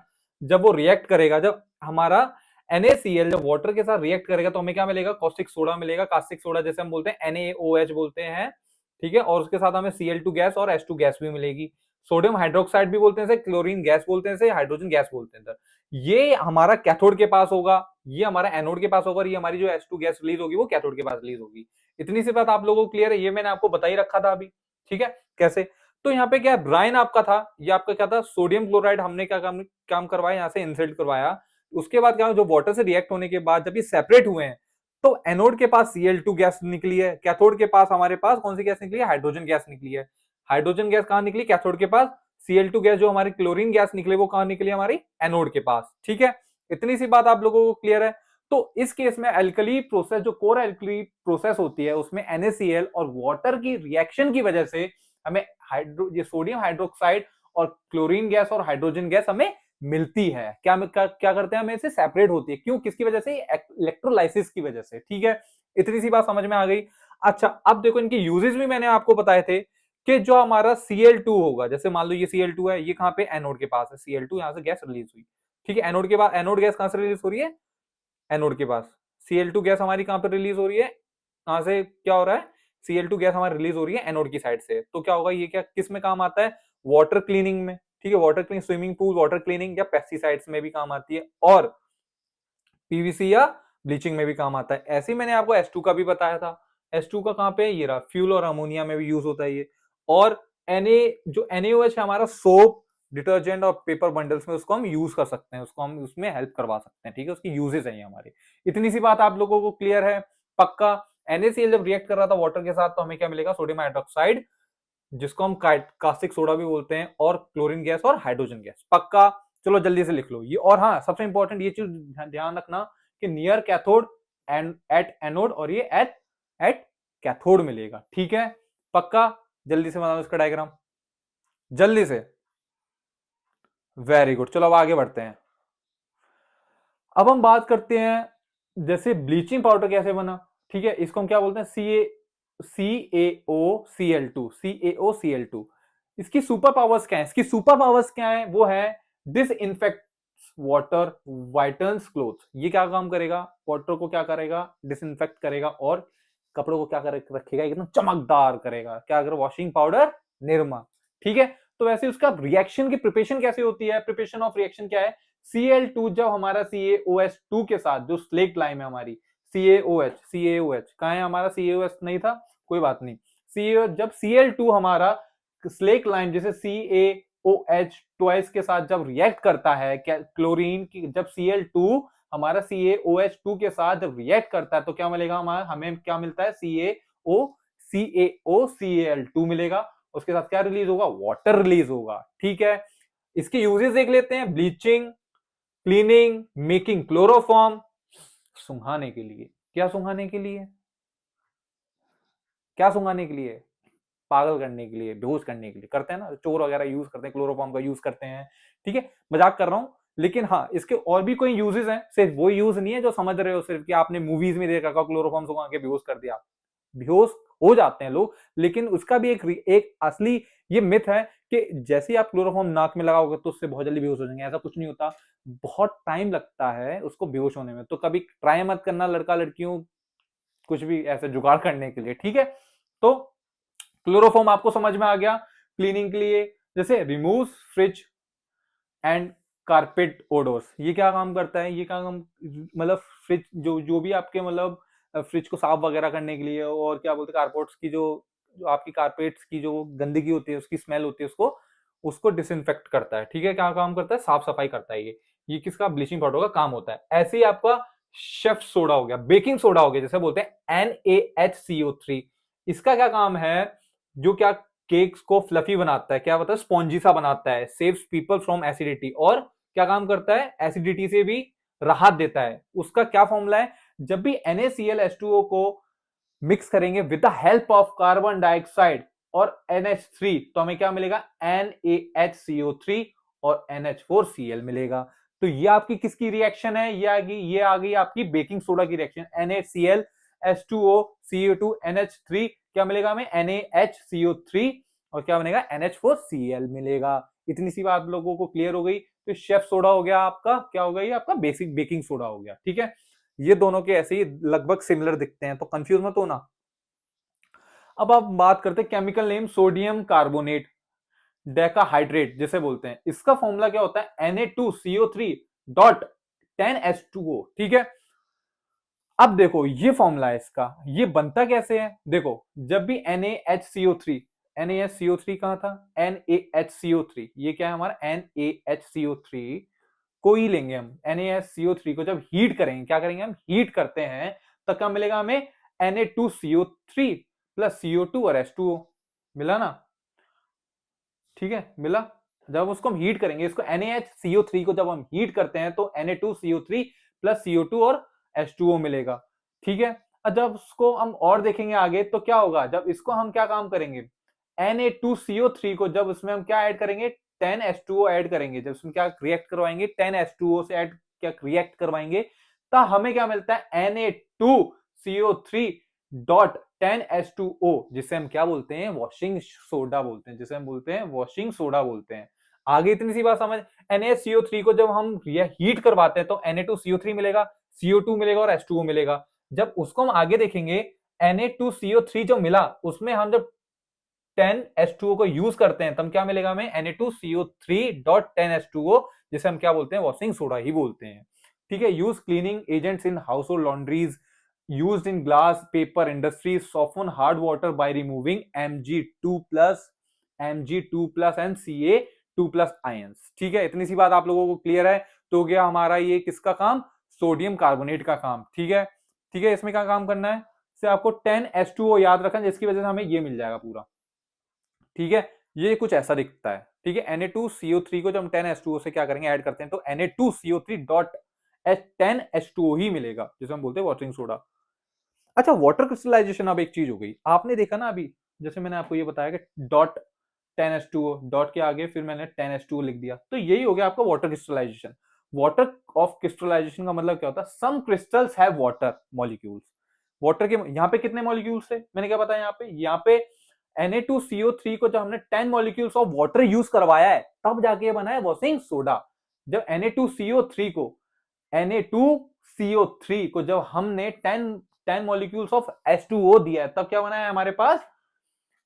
जब वो रिएक्ट करेगा, जब हमारा NaCl जब वाटर के साथ रिएक्ट करेगा तो हमें क्या मिलेगा, कास्टिक सोडा मिलेगा। कास्टिक सोडा जैसे हम बोलते हैं NaOH बोलते हैं। ठीक है, और उसके साथ हमें Cl2 गैस और H2 गैस भी मिलेगी। सोडियम हाइड्रोक्साइड भी बोलते हैं, क्लोरीन गैस बोलते हैं, हाइड्रोजन गैस बोलते हैं। ये हमारा कैथोड के पास होगा, ये हमारा एनोड के पास होगा, और ये हमारी जो H2 गैस रिलीज होगी वो कैथोड के पास रिलीज होगी। इतनी सी बात आप लोगों को क्लियर है, ये मैंने आपको बता ही रखा था अभी। ठीक है, कैसे, तो यहाँ पे क्या ब्राइन आपका था, ये आपका क्या था, सोडियम क्लोराइड, हमने क्या काम करवाया, यहाँ से इंसर्ट करवाया। उसके बाद क्या, जो वाटर से रिएक्ट होने के बाद जब ये सेपरेट हुए हैं तो एनोड के पास Cl2 गैस निकली है, कैथोड के पास हमारे पास कौन सी गैस निकली है, हाइड्रोजन गैस निकली है। हाइड्रोजन गैस कहां निकली, कैथोड के पास। Cl2 गैस जो हमारी क्लोरीन गैस निकली वो कहां निकली, हमारी एनोड के पास। ठीक है, इतनी सी बात आप लोगों को क्लियर है। तो इस केस में अल्कली प्रोसेस, जो कोर अल्कली प्रोसेस होती है, उसमें NaCl और वाटर की रिएक्शन की वजह से हमें ये सोडियम हाइड्रोक्साइड और क्लोरीन गैस और हाइड्रोजन गैस हमें मिलती है। क्या करते हैं, हमें से सेपरेट होती है। क्यों, किसकी वजह से, इलेक्ट्रोलाइसिस की वजह से। ठीक है, इतनी सी बात समझ में आ गई। अच्छा, अब देखो इनके यूजेस भी मैंने आपको बताए थे कि जो हमारा Cl2 होगा, जैसे मान लो ये Cl2 है, ये कहां पे, एनोड के पास है। Cl2 यहां से गैस रिलीज हुई। ठीक है, एनोड के बाद, एनोड गैस कहां से रिलीज हो रही है, एनोड के पास। Cl2 गैस हमारी कहां पर रिलीज हो रही है, कहां से क्या हो रहा है, Cl2 गैस हमारी रिलीज हो रही है एनोड की साइड से। तो क्या होगा, ये क्या किस में काम आता है, वाटर क्लीनिंग में। ठीक है, water cleaning, swimming pool water cleaning या पेस्टिसाइड्स में भी काम आती है, और पीवीसी या ब्लीचिंग में भी काम आता है। ऐसे ही मैंने आपको H2 का भी बताया था। H2 का कहां पे, ये रहा, फ्यूल और अमोनिया में भी यूज होता है ये। और जो NaOH है हमारा, सोप, डिटर्जेंट और पेपर बंडल्स में उसको हम यूज कर सकते हैं, उसको हम उसमें हेल्प करवा सकते हैं। ठीक है, उसकी यूजेस है ये हमारी। इतनी सी बात आप लोगों को क्लियर है, पक्का। NaCl जब रिएक्ट कर रहा था वाटर के साथ तो हमें क्या मिलेगा, सोडियम हाइड्रोक्साइड, जिसको हम कास्टिक सोडा भी बोलते हैं, और क्लोरीन गैस और हाइड्रोजन गैस। पक्का, चलो जल्दी से लिख लो ये। और हाँ, सबसे इंपॉर्टेंट ये चीज ध्यान रखना कि near cathode and at anode, और ये एट एट कैथोड मिलेगा। ठीक है, पक्का, जल्दी से बनाओ इसका डायग्राम, जल्दी से। वेरी गुड, चलो अब आगे बढ़ते हैं। अब हम बात करते हैं जैसे ब्लीचिंग पाउडर कैसे बना। ठीक है, इसको हम क्या बोलते हैं, CaOCl2। इसकी सुपर पावर्स क्या है, इसकी सुपर पावर्स क्या है, वो है दिस इन्फेक्ट वाटर, वाइटन्स क्लोथ। ये क्या काम करेगा, वाटर को क्या करेगा, डिसइंफेक्ट करेगा, और कपड़ों को क्या रखेगा, एकदम चमकदार करेगा। क्या अगर वॉशिंग पाउडर, निरमा। ठीक है, तो वैसे उसका रिएक्शन की प्रिपरेशन कैसे होती है, प्रिपरेशन ऑफ रिएक्शन क्या है, Cl2 जब हमारा CaOH2 के साथ, जो स्लेक्ट लाइम है हमारी, CaOH कहां है हमारा, CaOH नहीं था, कोई बात नहीं। जब Cl2 हमारा स्लेक लाइम जैसे CaOH ट्वाइस के साथ जब रिएक्ट करता है, क्लोरीन की, जब Cl2 हमारा CaOH2 के साथ जब रिएक्ट करता है तो क्या मिलेगा, हमें क्या मिलता है, CaOCl2 मिलेगा। उसके साथ क्या रिलीज होगा, वाटर रिलीज होगा। ठीक है, इसके यूजेस देख लेते हैं, ब्लीचिंग, क्लीनिंग, मेकिंग क्लोरोफॉर्म, सुंघाने के लिए। क्या सुंघाने के लिए, क्या सुंघाने के लिए? पागल करने के लिए, बेहोश करने के लिए करते हैं ना, चोर वगैरह यूज करते हैं, क्लोरोफॉर्म का यूज करते हैं। ठीक है, मजाक कर रहा हूं, लेकिन हाँ इसके और भी कोई यूजेस हैं, सिर्फ वो यूज नहीं है जो समझ रहे हो सिर्फ कि आपने मूवीज में देखा होगा क्लोरोफॉर्म सुंघा के बेहोश कर दिया। बेहोश हो जाते हैं लोग, लेकिन उसका भी एक असली ये मिथ है कि जैसे ही आप क्लोरोफॉर्म नाक में लगाओगे तो उससे बहुत जल्दी बेहोश हो जाएंगे, ऐसा कुछ नहीं होता। बहुत टाइम लगता है उसको बेहोश होने में, तो कभी ट्राई मत करना लड़का लड़कियों कुछ भी ऐसे जुगाड़ करने के लिए। ठीक है, तो क्लोरोफॉर्म आपको समझ में आ गया क्लीनिंग के लिए। जैसे रिमूव फ्रिज एंड कारपेट ओडोर्स, ये क्या काम करता है? ये क्या काम, मतलब फ्रिज जो जो भी आपके मतलब फ्रिज को साफ वगैरह करने के लिए, और क्या बोलते हैं कारपोर्ट्स की जो जो आपकी कारपेट्स की जो गंदगी होती है उसकी स्मेल होती है उसको उसको डिसइंफेक्ट करता है। ठीक है, क्या काम करता है? साफ सफाई करता है। ये किसका? ब्लीचिंग पाउडर का काम होता है। ऐसे ही आपका शेफ सोडा हो गया, बेकिंग सोडा हो गया, जैसे बोलते हैं NaHCO3, इसका क्या काम है? जो क्या केक्स को फ्लफी बनाता है, क्या बताया, स्पॉन्जी सा बनाता है, सेव्स पीपल फ्रॉम एसिडिटी, और क्या काम करता है? एसिडिटी से भी राहत देता है। उसका क्या फॉर्मूला है? जब भी NaClH2O को मिक्स करेंगे with the help of carbon dioxide और NH3, तो हमें क्या मिलेगा? NaHCO3 और NH4Cl मिलेगा। तो ये आपकी किसकी रिएक्शन है? ये आ गई आपकी बेकिंग सोडा की reaction. NaCl H2O CO2 NH3, क्या मिलेगा हमें? NaHCO3, और क्या बनेगा? NH4Cl मिलेगा। इतनी सी बात लोगों को क्लियर हो गई। तो शेफ सोडा हो गया आपका, क्या हो गया? ये आपका बेसिक बेकिंग सोडा हो गया। ठीक है, ये दोनों के ऐसे ही लगभग सिमिलर दिखते हैं, तो कंफ्यूज मत होना। अब आप बात करते हैं chemical name sodium carbonate decahydrate जिसे बोलते हैं। इसका फॉर्मूला क्या होता है? Na2CO3 dot 10H2O। ठीक है, अब देखो ये फॉर्मूला है इसका, ये बनता कैसे है? देखो, जब भी NaHCO3, NaHCO3 कहां था? NaHCO3, ये क्या है हमारा? NaHCO3 को ही लेंगे हम। NaCO3 को जब हीट करेंगे, क्या करेंगे हम? हीट करते हैं, तो क्या मिलेगा हमें? Na2CO3 प्लस CO2 और H2O। मिला ना? ठीक है, मिला। जब उसको हम हीट करेंगे, इसको NaHCO3 को जब हम हीट करते हैं तो Na2CO3 प्लस CO2 और H2O मिलेगा। ठीक है, और जब उसको हम और देखेंगे आगे तो क्या होगा? जब इसको हम क्या काम करेंगे? Na2CO3 को जब उसमें हम क्या ऐड करेंगे? 10H2O ऐड करेंगे। जब उसमें क्या रिएक्ट करवाएंगे? 10H2O से ऐड क्या रिएक्ट करवाएंगे, तो हमें क्या मिलता है? Na2CO3 डॉट 10H2O, जिसे हम क्या बोलते हैं? वॉशिंग सोडा बोलते हैं, जिसे हम बोलते हैं वॉशिंग सोडा बोलते हैं। आगे इतनी सी बात समझ। NaCO3 को जब हम हीट करवाते हैं तो Na2CO3 मिलेगा, CO2 मिलेगा और H2O मिलेगा। जब उसको हम आगे देखेंगे, Na2CO3 जो मिला उसमें हम जब 10H2O को यूज करते हैं तब क्या मिलेगा हमें? Na2CO3.10H2O, जिसे हम क्या बोलते हैं? वॉशिंग सोडा ही बोलते हैं। ठीक है, use cleaning agents in house hold laundries, used in glass paper industries, soften hard water by removing Mg2+, Mg2+ and Ca2+ ions। ठीक है, इतनी सी बात आप लोगों को क्लियर है? तो गया हमारा ये किसका काम? सोडियम कार्बोनेट का काम। ठीक है, ठीक है, इसमें क्या काम करना है? से आपको 10H2O याद रखना, जिसकी वजह से हमें ये मिल जाएगा पूरा। ठीक है, ये कुछ ऐसा दिखता है। ठीक है, Na2CO3 को जब हम 10H2O से क्या करेंगे? ऐड करते हैं, तो Na2CO3.10H2O ही मिलेगा, जिसे हम बोलते हैं वॉशिंग सोडा। अच्छा, वाटर क्रिस्टलाइजेशन अब एक चीज हो गई। आपने देखा ना अभी, जैसे मैंने आपको ये बताया कि डॉट 10H2O, डॉट के आगे फिर मैंने 10H2O लिख दिया, तो यही हो गया आपका water crystallization. Water of crystallization का मतलब क्या होता है? Some crystals have water molecules. Water के यहाँ पे कितने मॉलिक्यूल्स थे? मैंने क्या बताया यहाँ पे Na2CO3 को जब हमने 10 मॉलिक्यूल्स ऑफ वाटर यूज करवाया है तब जाके बना है वॉशिंग सोडा। जब Na2CO3 को Na2CO3 को जब हमने 10 मॉलिक्यूल्स ऑफ H2O दिया है तब क्या बना है हमारे पास?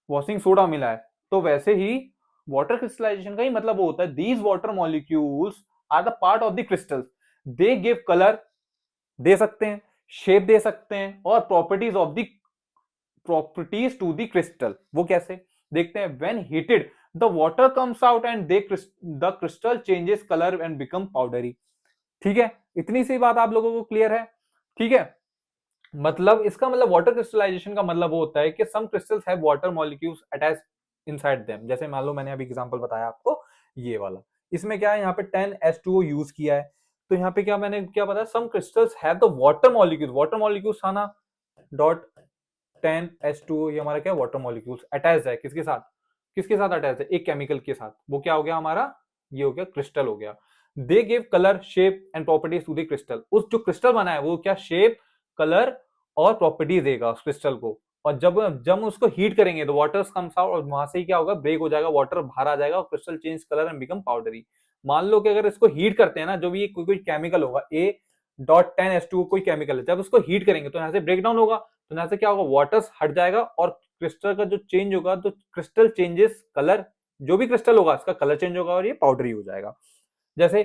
वॉशिंग सोडा मिला है। तो वैसे ही वाटर क्रिस्टलाइजेशन का ही मतलब वो होता है, these water molecules are the part of the crystal, they give colour दे सकते हैं, शेप दे सकते हैं, और प्रॉपर्टीज टू द क्रिस्टल। वो कैसे? देखते हैं। When heated the water comes out and the crystal changes colour and become powdery. ठीक है, इतनी सी बात आप लोगों को क्लियर है? ठीक है, मतलब इसका मतलब वाटर क्रिस्टलाइजेशन का मतलब वो होता है कि some crystals have water molecules attach inside them. जैसे मान लो मैंने अभी एग्जांपल बताया आपको ये वाला, इसमें क्या है? यहाँ पे 10H2O यूज किया है, तो यहाँ पे मैंने क्या बताया? Some crystals have the water molecules. Water molecules था ना, डॉट 10H2O, ये हमारा क्या है, वाटर मॉलिक्यूल्स अटैच है किसके साथ अटैच है, एक केमिकल के साथ। वो क्या हो गया हमारा, ये हो गया क्रिस्टल हो गया। They give colour shape and properties to the crystal, उस जो क्रिस्टल बना है वो क्या शेप कलर और प्रॉपर्टी देगा उस क्रिस्टल को। और जब जब उसको हीट करेंगे तो वाटर कम्स आउट, और वहां से ही क्या होगा, ब्रेक हो जाएगा, वाटर बाहर आ जाएगा और crystal change colour and become powdery. मान लो कि अगर इसको हीट करते हैं ना, जो भी ये कोई केमिकल होगा A.10H2O कोई केमिकल है, जब उसको हीट करेंगे तो यहाँ से ब्रेक डाउन होगा, तो यहाँ से क्या होगा, वाटर हट जाएगा और क्रिस्टल का जो चेंज होगा, तो क्रिस्टल चेंजेस कलर, जो भी क्रिस्टल होगा इसका कलर चेंज होगा और ये पाउडरी हो जाएगा। जैसे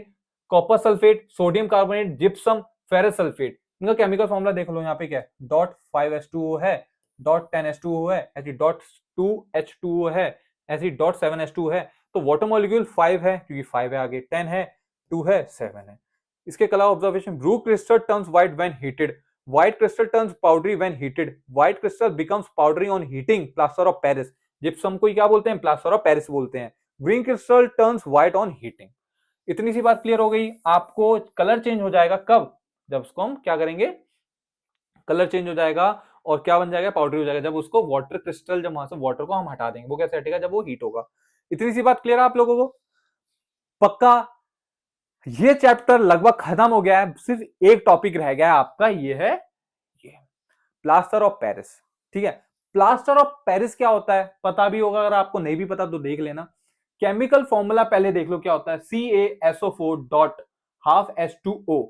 copper sulphate, sodium carbonate, gypsum, ferrous sulphate, इनका केमिकल फॉर्मूला देख लो, यहाँ पे क्या है, .5H2O है, .10H2O है, ऐसी .2H2O है, ऐसी .7H2 है। तो वाटर मॉलिक्यूल 5 है क्योंकि 5 है, आगे 10 है, 2 है, 7 है। इसके अलावा observation, blue crystal turns white when heated, white crystal turns powdery when heated, white crystal becomes powdery on heating, plaster of Paris, gypsum को क्या बोलते हैं, प्लास्टर ऑफ पेरिस बोलते हैं। Green crystal turns white on heating. इतनी सी बात clear हो गई। आपको कलर चेंज हो जाएगा कब, जब उसको हम क्या करेंगे, कलर चेंज हो जाएगा और क्या बन जाएगा, पाउडर हो जाएगा, जब उसको वाटर क्रिस्टल, जब वहां से वाटर को हम हटा देंगे। वो कैसे हटेगा, जब वो हीट होगा। इतनी सी बात क्लियर है आप लोगों को, पक्का। ये चैप्टर लगभग खत्म हो गया है, सिर्फ एक टॉपिक रह गया है आपका, ये है ये प्लास्टर ऑफ पेरिस। ठीक है, प्लास्टर ऑफ पेरिस क्या होता है पता भी होगा, अगर आपको नहीं भी पता तो देख लेना। केमिकल फॉर्मूला पहले देख लो क्या होता है, CaSO4 डॉट हाफ H2O।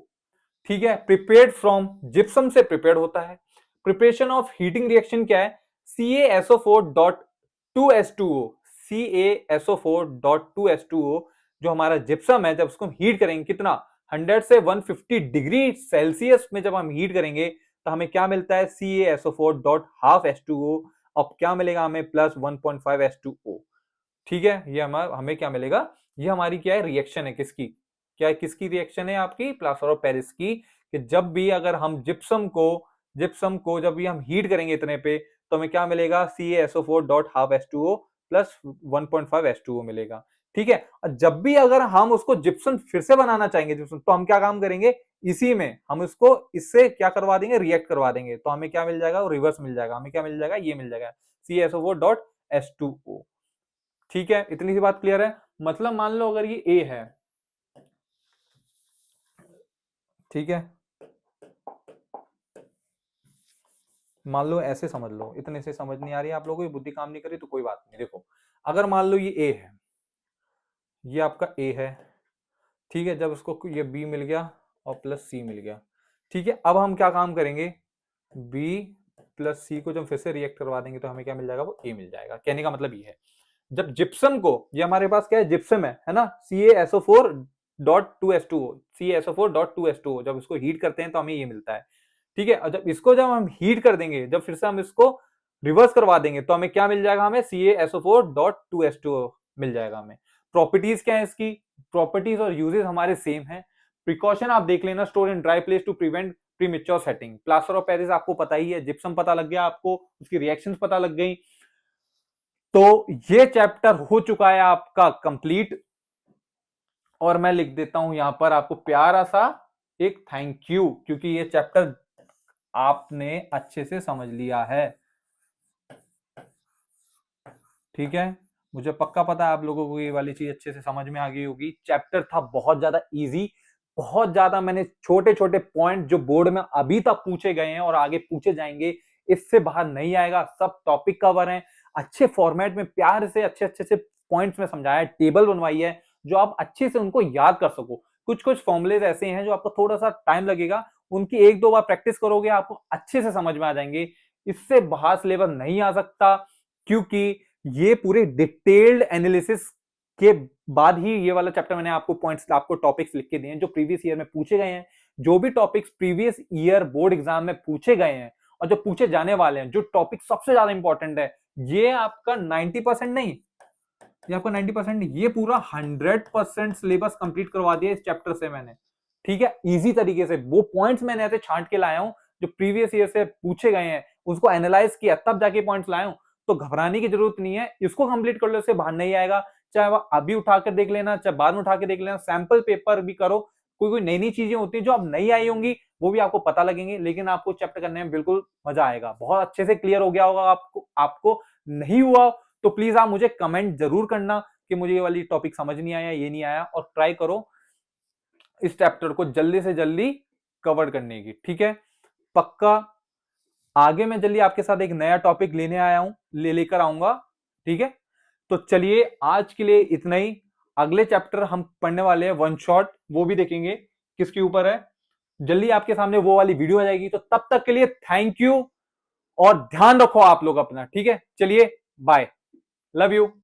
ठीक है, प्रिपेयर्ड फ्रॉम जिप्सम से प्रिपेयर्ड होता है। प्रिपरेशन ऑफ हीटिंग रिएक्शन क्या है, CaSO4.2H2O, CaSO4.2H2O जो हमारा जिप्सम है, जब उसको हीट करेंगे कितना, 100 से 150 डिग्री सेल्सियस में जब हम हीट करेंगे तो हमें क्या मिलता है, CaSO4 डॉट हाफ H2O। अब क्या मिलेगा हमें, प्लस 1.5 H2O। ठीक है, ये हमें क्या मिलेगा, ये हमारी क्या है, रिएक्शन है किसकी, क्या है, किसकी रिएक्शन है, आपकी प्लास्टर ऑफ पेरिस की। कि जब भी अगर हम जिप्सम को जब भी हम हीट करेंगे इतने पे, तो हमें क्या मिलेगा, CaSO4 dot half H2O plus 1.5 H2O मिलेगा। ठीक है, और जब भी अगर हम उसको जिप्सम फिर से बनाना चाहेंगे जिप्सम, तो हम क्या काम करेंगे, इसी में हम इसको इससे क्या करवा देंगे, रिएक्ट करवा देंगे, तो हमें क्या मिल जाएगा, रिवर्स मिल जाएगा। हमें क्या मिल जाएगा, ये मिल जाएगा, CaSO4 डॉट H2O। ठीक है, इतनी सी बात क्लियर है। मतलब मान लो अगर ये A है, ठीक है, मान लो ऐसे समझ लो, इतने से समझ नहीं आ रही है आप लोगों को, ये बुद्धि काम नहीं करी तो कोई बात नहीं। देखो, अगर मान लो ये A है, ये आपका A है, ठीक है, जब उसको ये B मिल गया और प्लस C मिल गया, ठीक है, अब हम क्या काम करेंगे, B प्लस C को जब फिर से रिएक्ट करवा देंगे तो हमें क्या मिल जाएगा, वो A मिल जाएगा। कहने का मतलब ये है, जब जिप्सम को, ये हमारे पास क्या है, जिप्सम है ना, CaSO4.2H2O, जब इसको हीट करते हैं तो हमें ये मिलता है। ठीक है, और जब हम हीट कर देंगे, जब फिर से हम इसको रिवर्स करवा देंगे तो हमें क्या मिल जाएगा, हमें CaSO4.2H2O मिल जाएगा हमें। प्रॉपर्टीज क्या है इसकी, प्रॉपर्टीज और यूजेस हमारे सेम है। प्रिकॉशन आप देख लेना, store in dry place to prevent premature setting. Plaster of Paris आपको पता ही है, जिप्सम पता लग गया आपको, उसकी रिएक्शंस पता लग गई। तो ये चैप्टर हो चुका है आपका कंप्लीट, और मैं लिख देता हूं यहां पर आपको प्यारा सा एक थैंक यू, क्योंकि ये चैप्टर आपने अच्छे से समझ लिया है। ठीक है, मुझे पक्का पता है आप लोगों को ये वाली चीज अच्छे से समझ में आ गई होगी। चैप्टर था बहुत ज्यादा इजी, बहुत ज्यादा मैंने छोटे छोटे पॉइंट जो बोर्ड में अभी तक पूछे गए हैं और आगे पूछे जाएंगे, इससे बाहर नहीं आएगा। सब टॉपिक कवर है, अच्छे फॉर्मेट में प्यार से अच्छे अच्छे से पॉइंट्स में समझाया है, टेबल बनवाई है जो आप अच्छे से उनको याद कर सको। कुछ कुछ फॉर्मुलेज ऐसे हैं जो आपको थोड़ा सा टाइम लगेगा, उनकी एक दो बार प्रैक्टिस करोगे आपको अच्छे से समझ में आ जाएंगे। इससे बाहर सिलेबस नहीं आ सकता, क्योंकि ये पूरे डिटेल्ड एनालिसिस के बाद ही ये वाला चैप्टर मैंने आपको पॉइंट्स, आपको टॉपिक्स लिख के दिए हैं जो प्रीवियस ईयर में पूछे गए हैं। जो भी topics previous year board exam में पूछे गए हैं और जो पूछे जाने वाले हैं, जो टॉपिक सबसे ज्यादा इंपॉर्टेंट है, ये आपका 90% नहीं, ये आपका 90% नहीं, ये पूरा 100% सिलेबस कंप्लीट करवा दिया इस चैप्टर से मैंने। ठीक है, इजी तरीके से वो पॉइंट्स मैंने ऐसे छांट के लाया हूं जो प्रीवियस ईयर से पूछे गए हैं, उसको एनालाइज किया तब जाके पॉइंट्स लाया हूं। तो घबराने की जरूरत नहीं है, इसको कंप्लीट कर लो, इससे बाहर नहीं आएगा। चाहे वह अभी उठा कर देख लेना, चाहे बाद में उठा के देख लेना, सैंपल पेपर भी करो, कोई कोई नई नई चीजें होती है जो अब नई आई होंगी, वो भी आपको पता लगेंगे, लेकिन आपको चैप्टर करने में बिल्कुल मजा आएगा, बहुत अच्छे से क्लियर हो गया होगा आपको। आपको नहीं हुआ तो प्लीज आप मुझे कमेंट जरूर करना कि मुझे ये वाली टॉपिक समझ नहीं आया, ये नहीं आया, और ट्राई करो इस चैप्टर को जल्दी से जल्दी कवर करने की, ठीक है। पक्का आगे मैं जल्दी आपके साथ एक नया टॉपिक लेने आया हूं, लेकर आऊंगा, ठीक है। तो चलिए आज के लिए इतना ही। अगले चैप्टर हम पढ़ने वाले हैं वन शॉट, वो भी देखेंगे किसके ऊपर है, जल्दी आपके सामने वो वाली वीडियो आ जाएगी। तो तब तक के लिए थैंक यू और ध्यान रखो आप लोग अपना, ठीक है। चलिए बाय, लव यू।